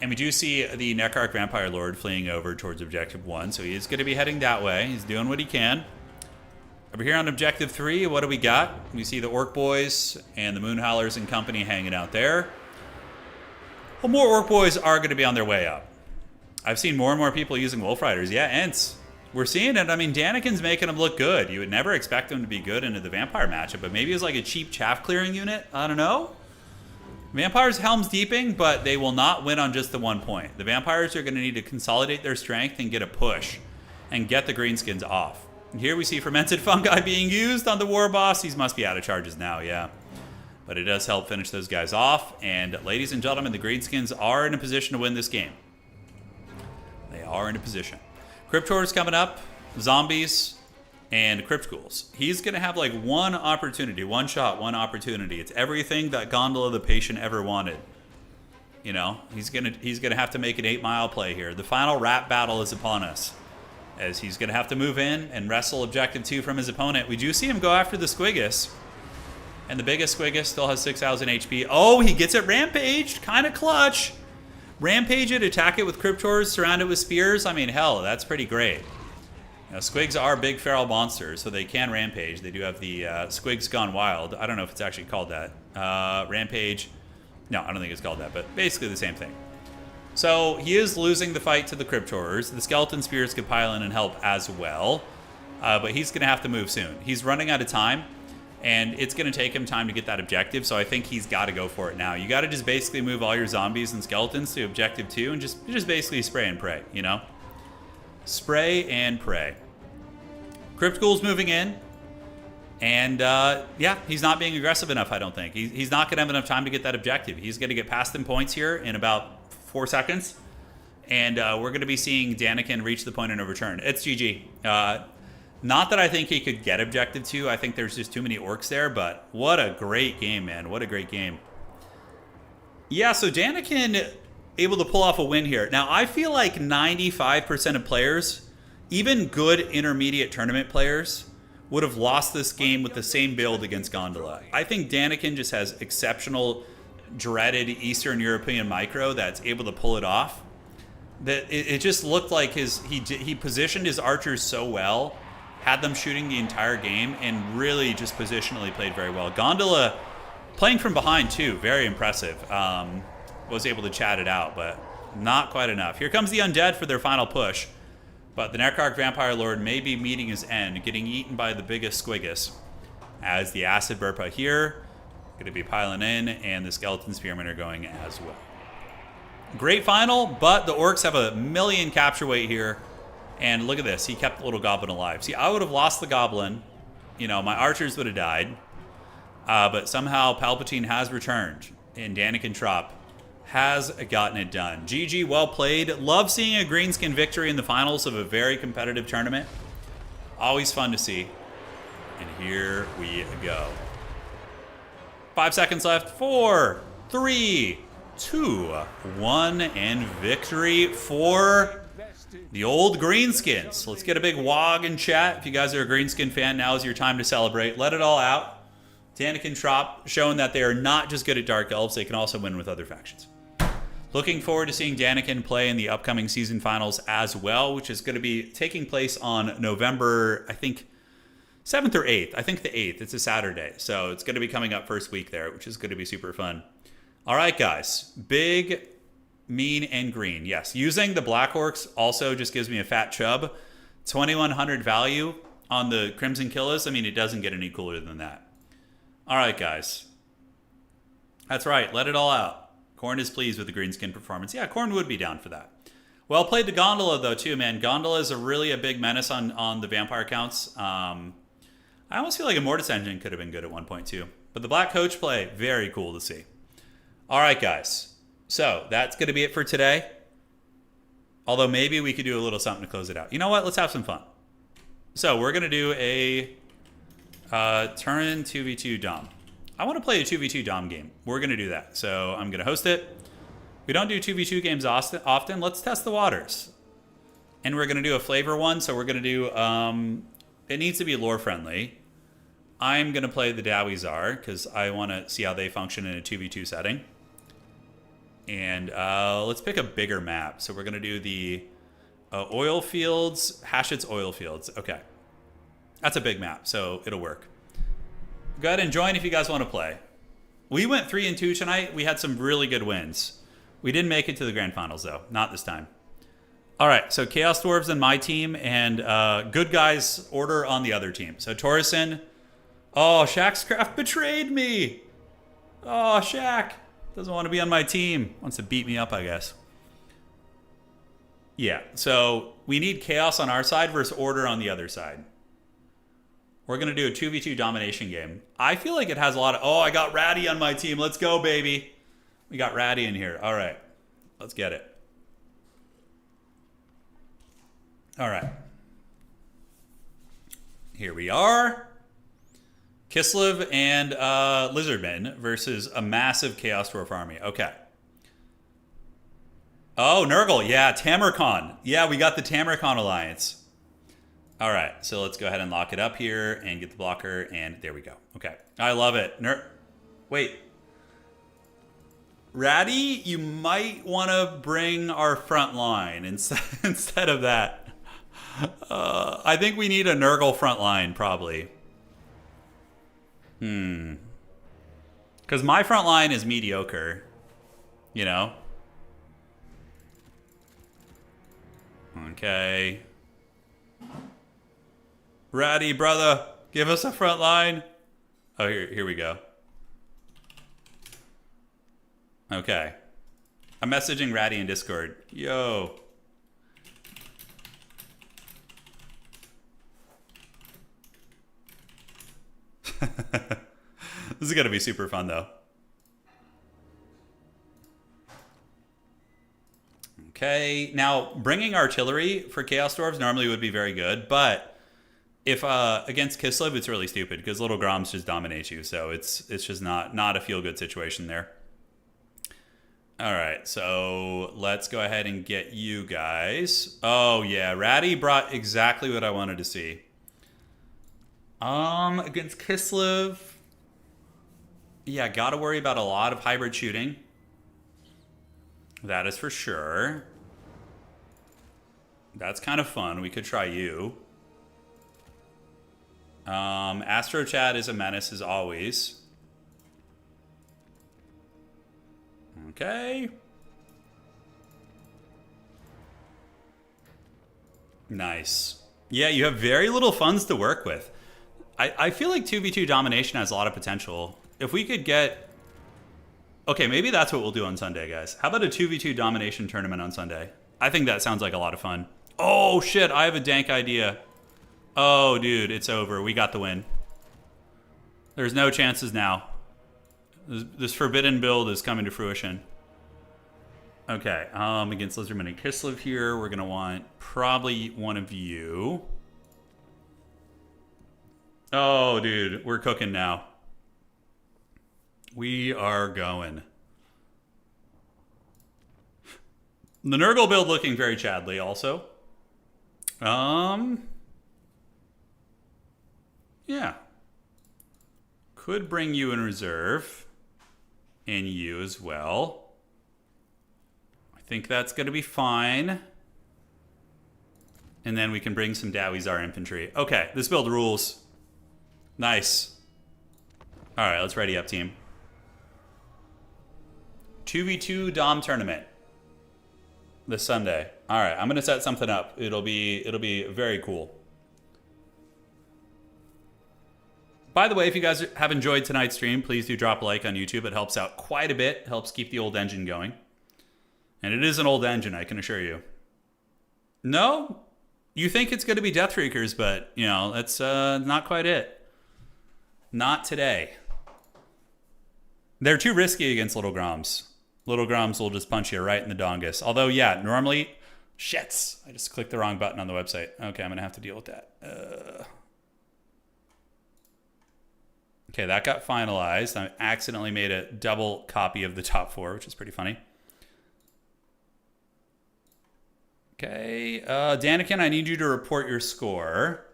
And we do see the Necrarch Vampire Lord fleeing over towards Objective 1, so he is going to be heading that way. He's doing what he can. Over here on Objective 3, what do we got? We see the Orc Boys and the Moonhowlers and company hanging out there. Well, more Orc Boys are going to be on their way up. I've seen more and more people using Wolf Riders. Yeah, Ents. We're seeing it. I mean, Daniken's making him look good. You would never expect him to be good into the Vampire matchup, but maybe it's like a cheap chaff clearing unit. I don't know. Vampires Helm's Deeping, but they will not win on just the 1 point. The Vampires are going to need to consolidate their strength and get a push and get the Greenskins off. And here we see Fermented Fungi being used on the War Boss. These must be out of charges now, yeah. But it does help finish those guys off. And ladies and gentlemen, the Greenskins are in a position to win this game. They are in a position. Cryptor's coming up, Zombies, and Crypt Ghouls. He's going to have like one opportunity, one shot, one opportunity. It's everything that Gondola the Patient ever wanted. You know, he's gonna have to make an 8-mile play here. The final rap battle is upon us, as he's going to have to move in and wrestle Objective 2 from his opponent. We do see him go after the Squigus, and the Biggest Squigus still has 6,000 HP. Oh, he gets it rampaged, kind of clutch. Rampage it, attack it with Cryptors, surround it with spears. I mean, hell, that's pretty great. You know, Squigs are big feral monsters, so they can rampage. They do have the Squigs Gone Wild. I don't know if it's actually called that. Rampage. No, I don't think it's called that, but basically the same thing. So he is losing the fight to the Cryptors. The Skeleton Spears could pile in and help as well, but he's going to have to move soon. He's running out of time, and it's going to take him time to get that objective, so I think he's got to go for it now. You got to just basically move all your zombies and skeletons to Objective 2 and just basically spray and pray, you know? Spray and pray. Crypt Ghoul's moving in, and yeah, he's not being aggressive enough, I don't think. He's not going to have enough time to get that objective. He's going to get past them points here in about 4 seconds, and we're going to be seeing Daniken reach the point and overturn. It's GG. Not that I think he could get Objective 2. I think there's just too many orcs there, but what a great game, man. What a great game. Yeah, so Daniken able to pull off a win here. Now, I feel like 95% of players, even good intermediate tournament players, would have lost this game with the same build against Gondola. I think Daniken just has exceptional, dreaded Eastern European micro that's able to pull it off. That it just looked like he positioned his archers so well, had them shooting the entire game, and really just positionally played very well. Gondola, playing from behind too, very impressive. Was able to chat it out, but not quite enough. Here comes the Undead for their final push, but the Necrarch Vampire Lord may be meeting his end, getting eaten by the Biggest Squigus, as the Acid Burpa here going to be piling in, and the Skeleton Spearmen are going as well. Great final, but the Orcs have a million capture weight here. And look at this. He kept the little goblin alive. See, I would have lost the goblin. You know, my archers would have died. But somehow Palpatine has returned. And Daniken Trop has gotten it done. GG, well played. Love seeing a Greenskin victory in the finals of a very competitive tournament. Always fun to see. And here we go. 5 seconds left. 4, 3, 2-1 and victory for the old greenskins. Let's get a big wog in chat. If you guys are a greenskin fan, now is your time to celebrate. Let it all out. Daniken Trop showing that they are not just good at Dark Elves, they can also win with other factions. Looking forward to seeing Daniken play in the upcoming season finals as well, which is going to be taking place on November, I think, 7th or 8th. I think the 8th. It's a Saturday. So it's going to be coming up first week there, which is going to be super fun. All right, guys. Big, mean, and green. Yes, using the Black Orcs also just gives me a fat chub. 2100 value on the Crimson Killas. I mean, it doesn't get any cooler than that. All right, guys. That's right. Let it all out. Corn is pleased with the greenskin performance. Yeah, Corn would be down for that. Well played to Gondola, though, too, man. Gondola is a big menace on the vampire counts. I almost feel like a Mortis Engine could have been good at one point, too. But the Black Coach play, very cool to see. All right, guys. So that's going to be it for today. Although maybe we could do a little something to close it out. You know what? Let's have some fun. So we're going to do a Turin 2v2 Dom. I want to play a 2v2 Dom game. We're going to do that. So I'm going to host it. We don't do 2v2 games often. Let's test the waters. And we're going to do a flavor one. So we're going to do, it needs to be lore friendly. I'm going to play the Dowie Czar because I want to see how they function in a 2v2 setting. And let's pick a bigger map. So we're going to do the oil fields, Hashit's oil fields. Okay. That's a big map, so it'll work. Go ahead and join if you guys want to play. We went 3-2 tonight. We had some really good wins. We didn't make it to the grand finals, though. Not this time. All right, so Chaos Dwarves on my team, and Good Guys Order on the other team. So Torreson. Oh, Shaq's Craft betrayed me. Oh, Shaq doesn't want to be on my team. Wants to beat me up, I guess. Yeah, so we need Chaos on our side versus Order on the other side. We're going to do a 2v2 domination game. I feel like it has a lot of... Oh, I got Ratty on my team. Let's go, baby. We got Ratty in here. All right. Let's get it. All right. Here we are. KISLEV and Lizardman versus a massive Chaos Dwarf army. Okay. Oh, Nurgle. Yeah, Tamarcon. Yeah, we got the Tamarcon alliance. All right, so let's go ahead and lock it up here and get the blocker, and there we go. Okay, I love it. Wait. Ratty, you might want to bring our front line instead of that. I think we need a Nurgle front line, probably. Because my front line is mediocre, you know? Okay. Ratty, brother, give us a front line. Oh, here we go. Okay. I'm messaging Ratty in Discord. Yo. This is going to be super fun, though. Okay. Now, bringing artillery for Chaos Dwarves normally would be very good, but... If against KISLEV, it's really stupid because little Groms just dominate you, so it's just not a feel good situation there. All right, so let's go ahead and get you guys. Oh yeah, Ratty brought exactly what I wanted to see. Against KISLEV, yeah, gotta worry about a lot of hybrid shooting. That is for sure. That's kind of fun. We could try you. Astro Chad is a menace as always. Okay. Nice. Yeah, you have very little funds to work with. I feel like 2v2 domination has a lot of potential. If we could get... Okay, maybe that's what we'll do on Sunday, guys. How about a 2v2 domination tournament on Sunday? I think that sounds like a lot of fun. Oh, shit, I have a dank idea. Oh, dude, it's over. We got the win. There's no chances now. This forbidden build is coming to fruition. Okay, against Lizardman and KISLEV here, we're going to want probably one of you. Oh, dude, we're cooking now. We are going. The Nurgle build looking very Chadley also. Yeah. Could bring you in reserve. And you as well. I think that's going to be fine. And then we can bring some Dawizar infantry. Okay, this build rules. Nice. Alright, let's ready up, team. 2v2 Dom tournament. This Sunday. Alright, I'm going to set something up. It'll be very cool. By the way, if you guys have enjoyed tonight's stream, please do drop a like on YouTube. It helps out quite a bit. It helps keep the old engine going. And it is an old engine, I can assure you. No? You think it's going to be Deathreakers, but, you know, that's not quite it. Not today. They're too risky against Little Groms. Little Groms will just punch you right in the dongus. Although, yeah, normally... Shits! I just clicked the wrong button on the website. Okay, I'm going to have to deal with that. Okay, that got finalized. I accidentally made a double copy of the top 4, which is pretty funny. Okay, Daniken, I need you to report your score.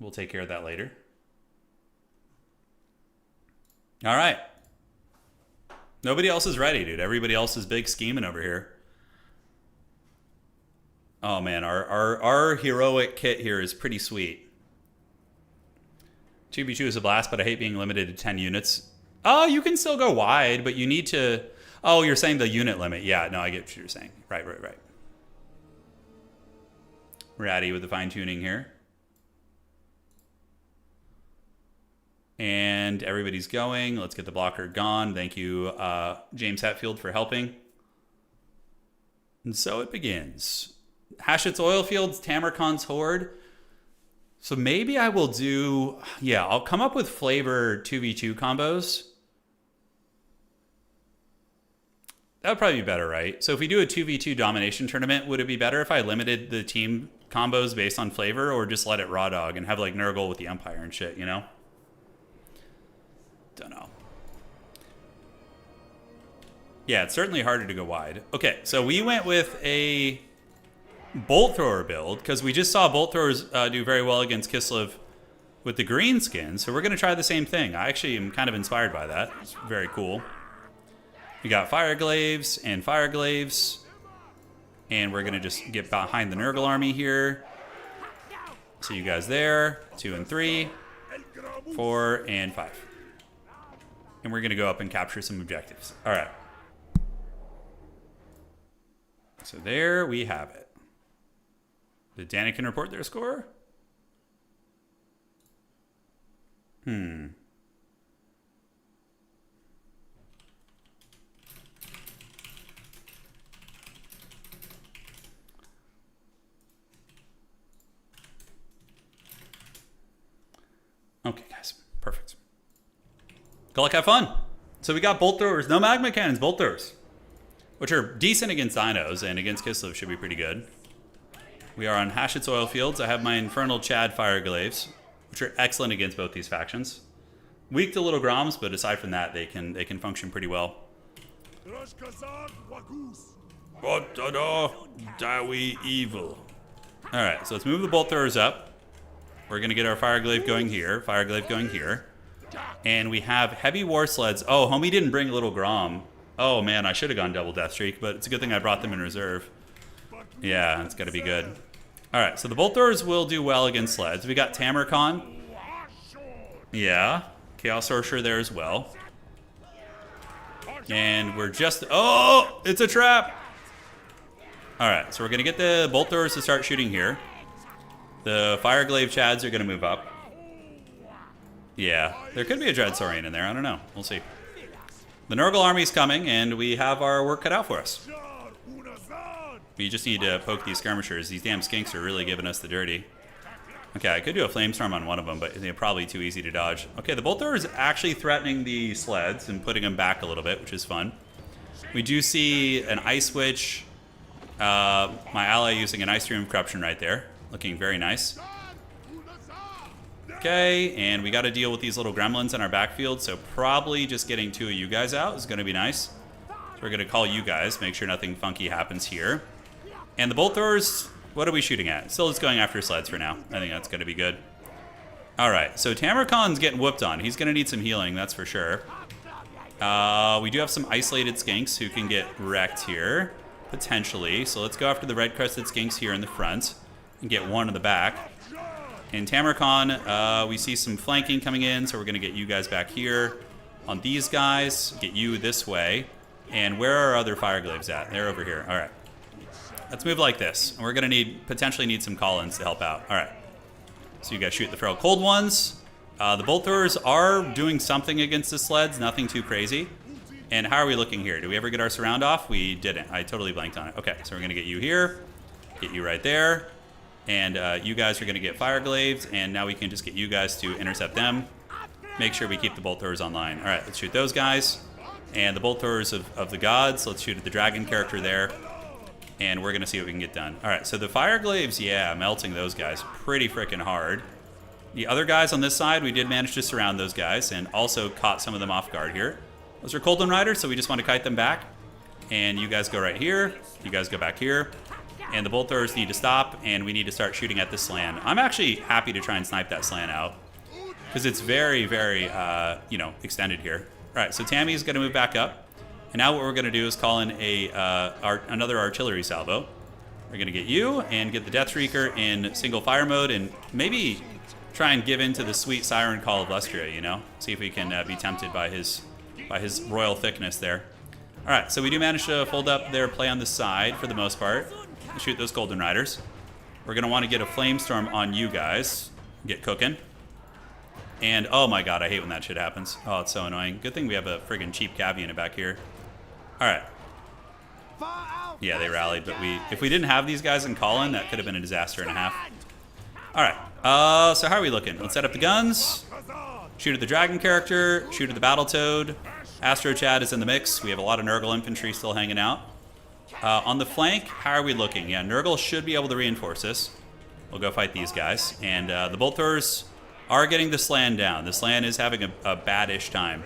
We'll take care of that later. All right. Nobody else is ready, dude. Everybody else is big scheming over here. Oh man, our heroic kit here is pretty sweet. 2v2 is a blast, but I hate being limited to 10 units. Oh, you can still go wide, but you need to... Oh, you're saying the unit limit. Yeah, no, I get what you're saying. Right. Ratty with the fine-tuning here. And everybody's going. Let's get the blocker gone. Thank you, James Hetfield, for helping. And so it begins. Hashit's Oilfields, Tamarkon's Horde. So maybe I will do... Yeah, I'll come up with flavor 2v2 combos. That would probably be better, right? So if we do a 2v2 domination tournament, would it be better if I limited the team combos based on flavor, or just let it raw dog and have like Nurgle with the Empire and shit, you know? Don't know. Yeah, it's certainly harder to go wide. Okay, so we went with a bolt thrower build because we just saw bolt throwers do very well against KISLEV with the green skin. So we're going to try the same thing. I actually am kind of inspired by that. It's very cool. We got fire glaives and fire glaives. And we're going to just get behind the Nurgle army here. See you guys there. 2 and 3. 4 and 5. And we're going to go up and capture some objectives. All right. So there we have it. Did Daniken report their score? Okay, guys. Perfect. Good luck, have fun. So we got bolt throwers. No magma cannons, bolt throwers. Which are decent against dinos, and against KISLEV should be pretty good. We are on Hashit's Oilfields. I have my Infernal Chad Fire Glaives, which are excellent against both these factions. Weak to Little Groms, but aside from that, they can function pretty well. Dawi evil. Alright, so let's move the bolt throwers up. We're going to get our Fire Glaive going here. Fire Glaive going here. And we have heavy war sleds. Oh, homie didn't bring Little Grom. Oh man, I should have gone double death streak, but it's a good thing I brought them in reserve. Yeah, it's got to be good. Alright, so the bolt throwers will do well against sleds. We got Tamarkon. Yeah, Chaos Sorcerer there as well. And we're just... Oh, it's a trap! Alright, so we're going to get the bolt throwers to start shooting here. The Fire Glaive Chads are going to move up. Yeah, there could be a Dread Saurian in there. I don't know. We'll see. The Nurgle army's coming, and we have our work cut out for us. We just need to poke these skirmishers. These damn skinks are really giving us the dirty. Okay, I could do a Flamestorm on one of them, but they're probably too easy to dodge. Okay, the bolt thrower is actually threatening the sleds and putting them back a little bit, which is fun. We do see an Ice Witch. My ally using an Ice Stream of Corruption right there. Looking very nice. Okay, and we got to deal with these little gremlins in our backfield, so probably just getting 2 of you guys out is going to be nice. So we're going to call you guys, make sure nothing funky happens here. And the bolt throwers, what are we shooting at? Still just going after sleds for now. I think that's going to be good. All right, so Tamarkon's getting whooped on. He's going to need some healing, that's for sure. We do have some isolated skinks who can get wrecked here, potentially. So let's go after the red-crested skinks here in the front and get one in the back. In Tamarkon, we see some flanking coming in, so we're going to get you guys back here on these guys, get you this way. And where are our other Fireglaves at? They're over here. All right. Let's move like this. We're going to potentially need some call-ins to help out. All right. So you guys shoot the feral cold ones. The bolt throwers are doing something against the sleds, nothing too crazy. And how are we looking here? Did we ever get our surround off? We didn't. I totally blanked on it. Okay, so we're going to get you here, get you right there. And you guys are going to get Fireglaves, and now we can just get you guys to intercept them. Make sure we keep the bolt throwers online. All right, let's shoot those guys. And the bolt throwers of the gods, let's shoot at the dragon character there. And we're going to see what we can get done. All right, so the Fireglaves, yeah, melting those guys pretty freaking hard. The other guys on this side, we did manage to surround those guys and also caught some of them off guard here. Those are Colden Riders, so we just want to kite them back. And you guys go right here. You guys go back here. And the bolt throwers need to stop, and we need to start shooting at the Slan. I'm actually happy to try and snipe that Slan out because it's very, very, extended here. All right, so Tammy's going to move back up. And now what we're going to do is call in another artillery salvo. We're going to get you and get the Death Shrieker in single fire mode and maybe try and give in to the sweet siren call of Lustria, you know? See if we can be tempted by his royal thickness there. All right, so we do manage to fold up their play on the side for the most part. Shoot those Golden Riders. We're going to want to get a Flamestorm on you guys. Get cooking. And, oh my god, I hate when that shit happens. Oh, it's so annoying. Good thing we have a friggin' cheap cav unit back here. Alright. Yeah, they rallied, but if we didn't have these guys in call-in, that could have been a disaster and a half. Alright, so how are we looking? Let's set up the guns. Shoot at the dragon character. Shoot at the Battletoad. Astro Chad is in the mix. We have a lot of Nurgle infantry still hanging out. On the flank, how are we looking? Yeah, Nurgle should be able to reinforce this. We'll go fight these guys. And the bolt throwers are getting the Slan down. The Slan is having a bad-ish time.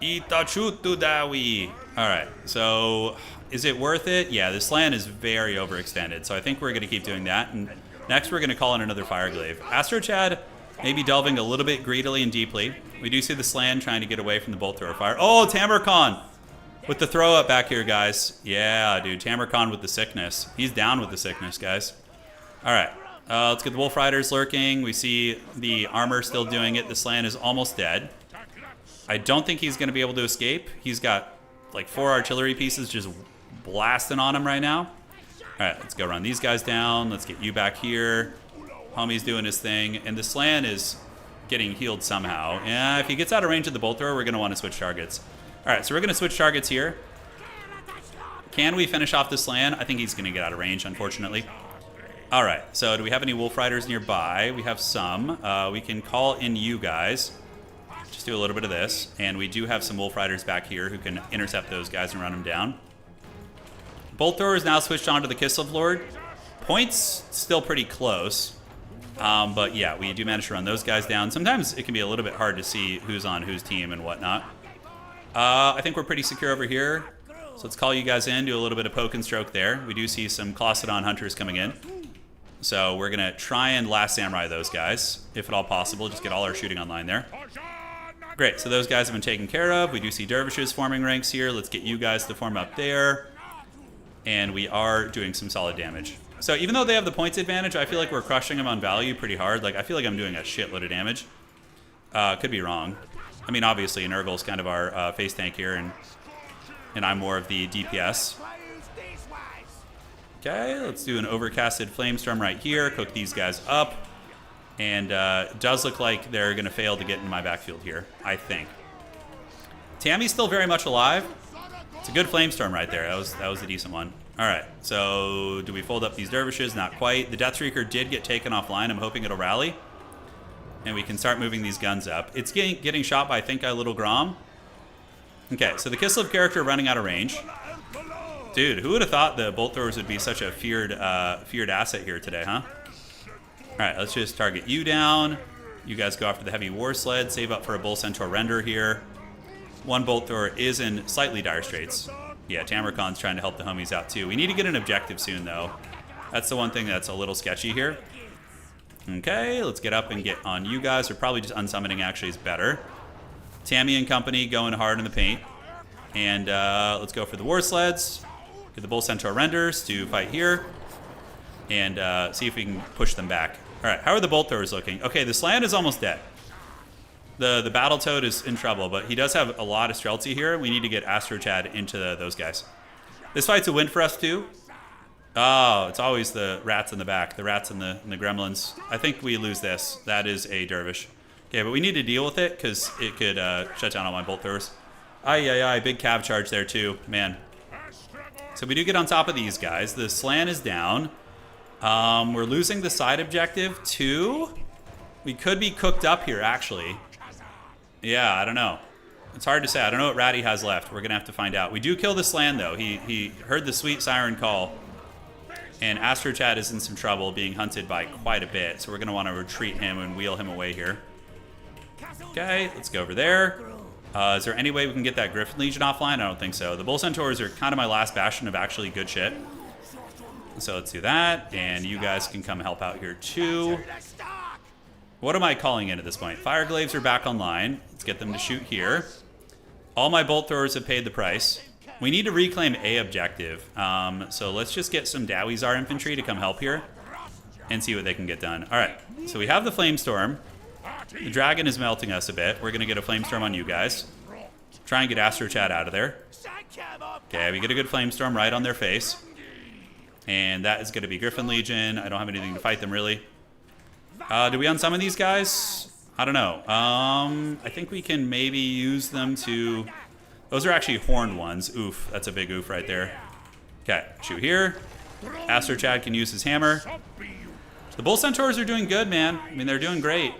Itachutu Dawi. Alright, so is it worth it? Yeah, the Slan is very overextended, so I think we're going to keep doing that. And next we're going to call in another Fireglaive. Astro Chad maybe delving a little bit greedily and deeply. We do see the Slan trying to get away from the bolt thrower fire. Oh, Tamarkon! With the throw up back here, guys. Yeah, dude. Tamarkon with the sickness. He's down with the sickness, guys. All right. Let's get the Wolf Riders lurking. We see the armor still doing it. The Slan is almost dead. I don't think he's going to be able to escape. He's got like 4 artillery pieces just blasting on him right now. All right, let's go run these guys down. Let's get you back here. Homie's doing his thing. And the Slan is getting healed somehow. Yeah, if he gets out of range of the bolt thrower, we're going to want to switch targets. All right, so we're going to switch targets here. Can we finish off the Slan? I think he's going to get out of range, unfortunately. All right, so do we have any Wolf Riders nearby? We have some. We can call in you guys. Just do a little bit of this. And we do have some Wolf Riders back here who can intercept those guys and run them down. Bolt Thrower is now switched on to the KISLEV Lord. Points still pretty close. But yeah, we do manage to run those guys down. Sometimes it can be a little bit hard to see who's on whose team and whatnot. I think we're pretty secure over here. So let's call you guys in, do a little bit of poke and stroke there. We do see some Clausedon Hunters coming in. So we're going to try and Last Samurai those guys, if at all possible. Just get all our shooting online there. Great, so those guys have been taken care of. We do see Dervishes forming ranks here. Let's get you guys to form up there. And we are doing some solid damage. So even though they have the points advantage, I feel like we're crushing them on value pretty hard. Like, I feel like I'm doing a shitload of damage. Could be wrong. I mean, obviously, Nurgle's kind of our face tank here, and I'm more of the DPS. Okay, let's do an overcasted Flamestorm right here. Cook these guys up. And it does look like they're going to fail to get in my backfield here, I think. Tammy's still very much alive. It's a good Flamestorm right there. That was a decent one. All right, so do we fold up these Dervishes? Not quite. The Death Shrieker did get taken offline. I'm hoping it'll rally. And we can start moving these guns up. It's getting shot by, I think, a little Grom. Okay, so the KISLEV character running out of range. Dude, who would have thought the bolt throwers would be such a feared asset here today, huh? Alright, let's just target you down. You guys go after the heavy war sled. Save up for a bull centaur render here. One bolt thrower is in slightly dire straits. Yeah, Tamarkon's trying to help the homies out too. We need to get an objective soon though. That's the one thing that's a little sketchy here. Okay, let's get up and get on you guys. Or probably just unsummoning actually is better. Tammy and company going hard in the paint. And let's go for the war sleds. Get the bull centaur renders to fight here. And see if we can push them back. Alright, how are the bolt throwers looking? Okay, the Slan is almost dead. The battle toad is in trouble, but he does have a lot of streltsy here. We need to get Astro Chad into those guys. This fight's a win for us too. Oh, it's always the rats in the back. The rats and the gremlins. I think we lose this. That is a dervish. Okay, but we need to deal with it because it could shut down all my bolt throwers. Aye, big cav charge there too, man. So we do get on top of these guys. The Slan is down. We're losing the side objective too. We could be cooked up here, actually. Yeah, I don't know. It's hard to say. I don't know what Ratty has left. We're going to have to find out. We do kill the Slan, though. He heard the sweet siren call. And Astro Chad is in some trouble, being hunted by quite a bit. So we're going to want to retreat him and wheel him away here. Okay, let's go over there. Is there any way we can get that Griffin Legion offline? I don't think so. The Bull Centaurs are kind of my last bastion of actually good shit. So let's do that. And you guys can come help out here, too. What am I calling in at this point? Fire Glaives are back online. Let's get them to shoot here. All my bolt throwers have paid the price. We need to reclaim a objective. So let's just get some Dawizar infantry to come help here and see what they can get done. All right, so we have the Flamestorm. The dragon is melting us a bit. We're going to get a Flamestorm on you guys. Try and get Astro Chad out of there. Okay, we get a good Flamestorm right on their face. And that is going to be Griffin Legion. I don't have anything to fight them, really. Do we unsummon these guys? I don't know. I think we can maybe use them to... Those are actually horned ones. Oof, that's a big oof right there. Okay, shoot here. Astro Chad can use his hammer. The Bull Centaurs are doing good, man. I mean, they're doing great.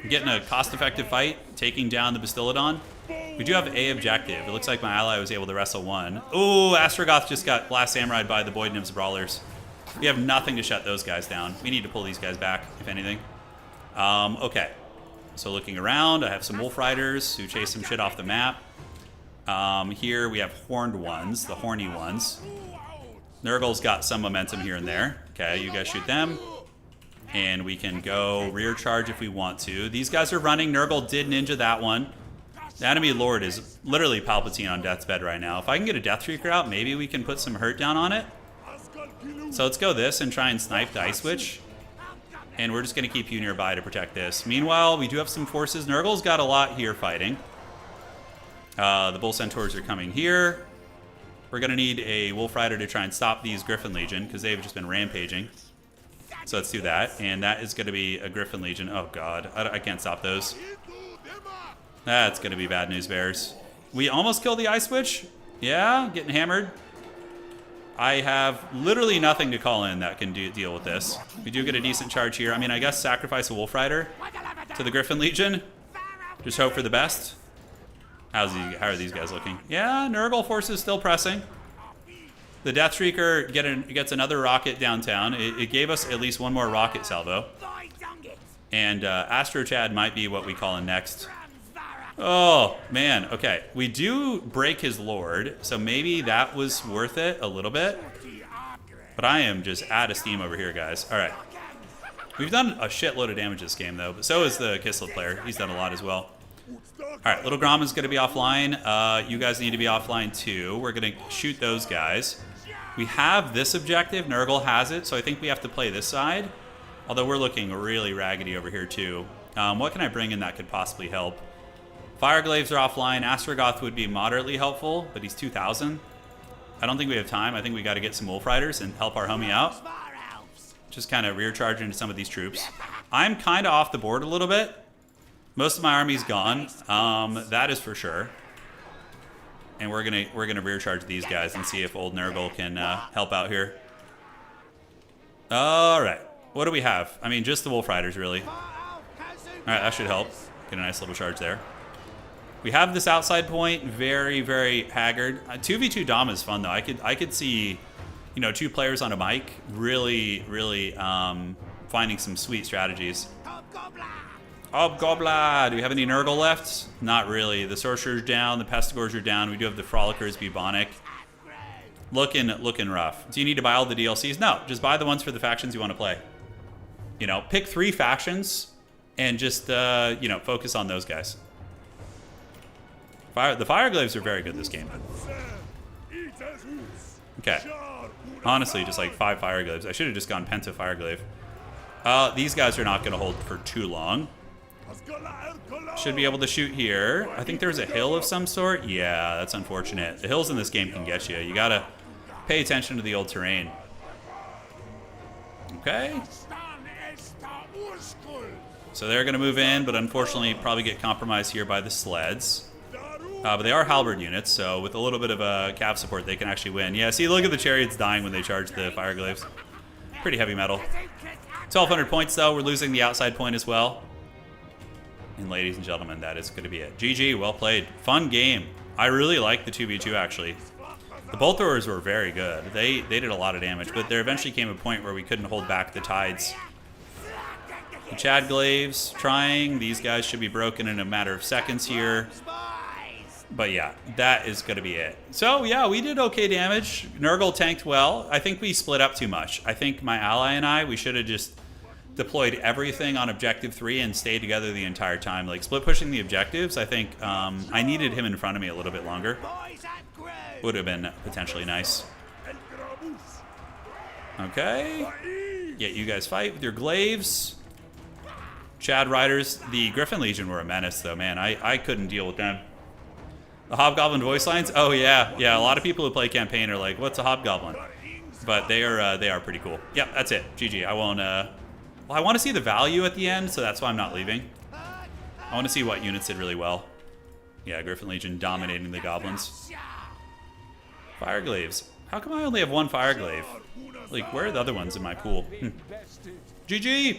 Getting a cost-effective fight, taking down the Bastillodon. We do have a objective. It looks like my ally was able to wrestle one. Ooh, Astrogoth just got Blast Samurai'd by the Boyd Nibs Brawlers. We have nothing to shut those guys down. We need to pull these guys back, if anything. Okay. So looking around, I have some Wolf Riders who chase some shit off the map. Here we have horned ones, the horny ones. Nurgle's got some momentum here and there. Okay, you guys shoot them. And we can go rear charge if we want to. These guys are running. Nurgle did ninja that one. The enemy lord is literally Palpatine on death's bed right now. If I can get a Death Shrieker out, maybe we can put some hurt down on it. So let's go this and try and snipe the Ice Witch. And we're just going to keep you nearby to protect this. Meanwhile, we do have some forces. Nurgle's got a lot here fighting. The Bull Centaurs are coming here. We're going to need a Wolf Rider to try and stop these Griffin Legion because they've just been rampaging. So let's do that. And that is going to be a Griffin Legion. Oh, God. I can't stop those. That's going to be bad news, Bears. We almost killed the Ice Witch. Yeah, getting hammered. I have literally nothing to call in that can deal with this. We do get a decent charge here. I mean, I guess sacrifice a Wolf Rider to the Griffin Legion. Just hope for the best. How are these guys looking? Yeah, Nurgle forces still pressing. The Death Shrieker gets another rocket downtown. It gave us at least one more rocket salvo. And Astro Chad might be what we call in next. Oh, man. Okay. We do break his lord, so maybe that was worth it a little bit. But I am just out of steam over here, guys. All right. We've done a shitload of damage this game, though, but so is the KISLEV player. He's done a lot as well. All right. Little Gromma's going to be offline. You guys need to be offline, too. We're going to shoot those guys. We have this objective. Nurgle has it, so I think we have to play this side. Although we're looking really raggedy over here, too. What can I bring in that could possibly help? Fire Glaives are offline. Astrogoth would be moderately helpful, but he's 2,000. I don't think we have time. I think we got to get some Wolf Riders and help our homie out. Just kind of rear charge into some of these troops. I'm kind of off the board a little bit. Most of my army's gone. That is for sure. And we're gonna rear charge these guys and see if old Nurgle can help out here. All right. What do we have? I mean, just the Wolf Riders, really. All right, that should help. Get a nice little charge there. We have this outside point, very, very haggard. 2v2 Dom is fun though. I could see you know, 2 players on a mic, really, really finding some sweet strategies. Hobgoblin! Do we have any Nurgle left? Not really. The Sorcerer's down, the Pestigors are down. We do have the Frolickers, Bubonic. Looking rough. Do you need to buy all the DLCs? No, just buy the ones for the factions you want to play. You know, pick 3 factions and just, you know, focus on those guys. The Fireglaves are very good this game. Okay. Honestly, just like 5 Fireglaves. I should have just gone Penta Fireglaive. These guys are not going to hold for too long. Should be able to shoot here. I think there's a hill of some sort. Yeah, that's unfortunate. The hills in this game can get you. You got to pay attention to the old terrain. Okay. So they're going to move in, but unfortunately probably get compromised here by the sleds. But they are halberd units, so with a little bit of a cap support, they can actually win. Yeah, see, look at the chariots dying when they charge the Fireglaves. Pretty heavy metal. 1,200 points, though. We're losing the outside point as well. And ladies and gentlemen, that is going to be it. GG, well played. Fun game. I really like the 2v2, actually. The bolt throwers were very good. They did a lot of damage, but there eventually came a point where we couldn't hold back the tides. The Chad Glaives trying. These guys should be broken in a matter of seconds here. But yeah, that is going to be it. So yeah, we did okay damage. Nurgle tanked well. I think we split up too much. I think my ally and I, we should have just deployed everything on objective 3 and stayed together the entire time. Like split pushing the objectives, I think I needed him in front of me a little bit longer. Would have been potentially nice. Okay. Yeah, you guys fight with your glaives. Chad Riders. The Griffin Legion were a menace though, man. I couldn't deal with them. The Hobgoblin voice lines? Oh yeah, yeah. A lot of people who play campaign are like, "What's a Hobgoblin?" But they are pretty cool. Yep, that's it. GG. I won't. Well, I want to see the value at the end, so that's why I'm not leaving. I want to see what units did really well. Yeah, Griffin Legion dominating the goblins. Fireglaves. How come I only have 1 Fireglaive? Like, where are the other ones in my pool? GG.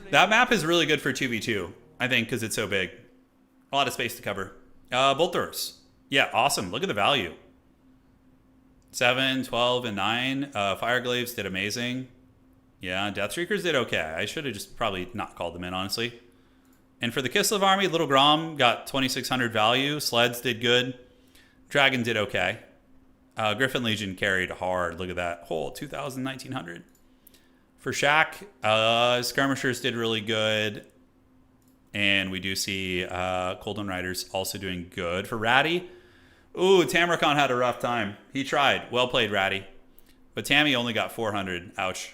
That map is really good for 2v2. I think because it's so big. A lot of space to cover. Bolt throwers. Yeah, awesome. Look at the value. 7, 12, and 9. Fireglaves did amazing. Yeah, Deathstreakers did okay. I should have just probably not called them in, honestly. And for the KISLEV army, Little Grom got 2,600 value. Sleds did good. Dragon did okay. Griffin Legion carried hard. Look at that. Whole 2,000, 1,900. For Shaq, Skirmishers did really good. And we do see Coldon Riders also doing good. For Ratty, ooh, Tamrakon had a rough time. He tried. Well played, Ratty. But Tammy only got 400. Ouch.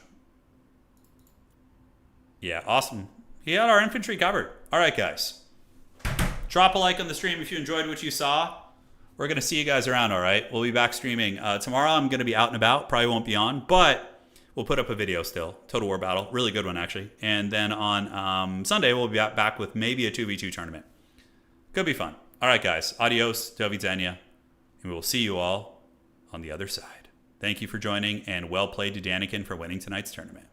Yeah, awesome. He had our infantry covered. All right, guys. Drop a like on the stream if you enjoyed what you saw. We're going to see you guys around, all right? We'll be back streaming. Tomorrow I'm going to be out and about. Probably won't be on, but we'll put up a video still. Total War Battle. Really good one, actually. And then on Sunday, we'll be back with maybe a 2v2 tournament. Could be fun. All right, guys. Adios. Do widzenia. And we will see you all on the other side. Thank you for joining, and well played to Danikin for winning tonight's tournament.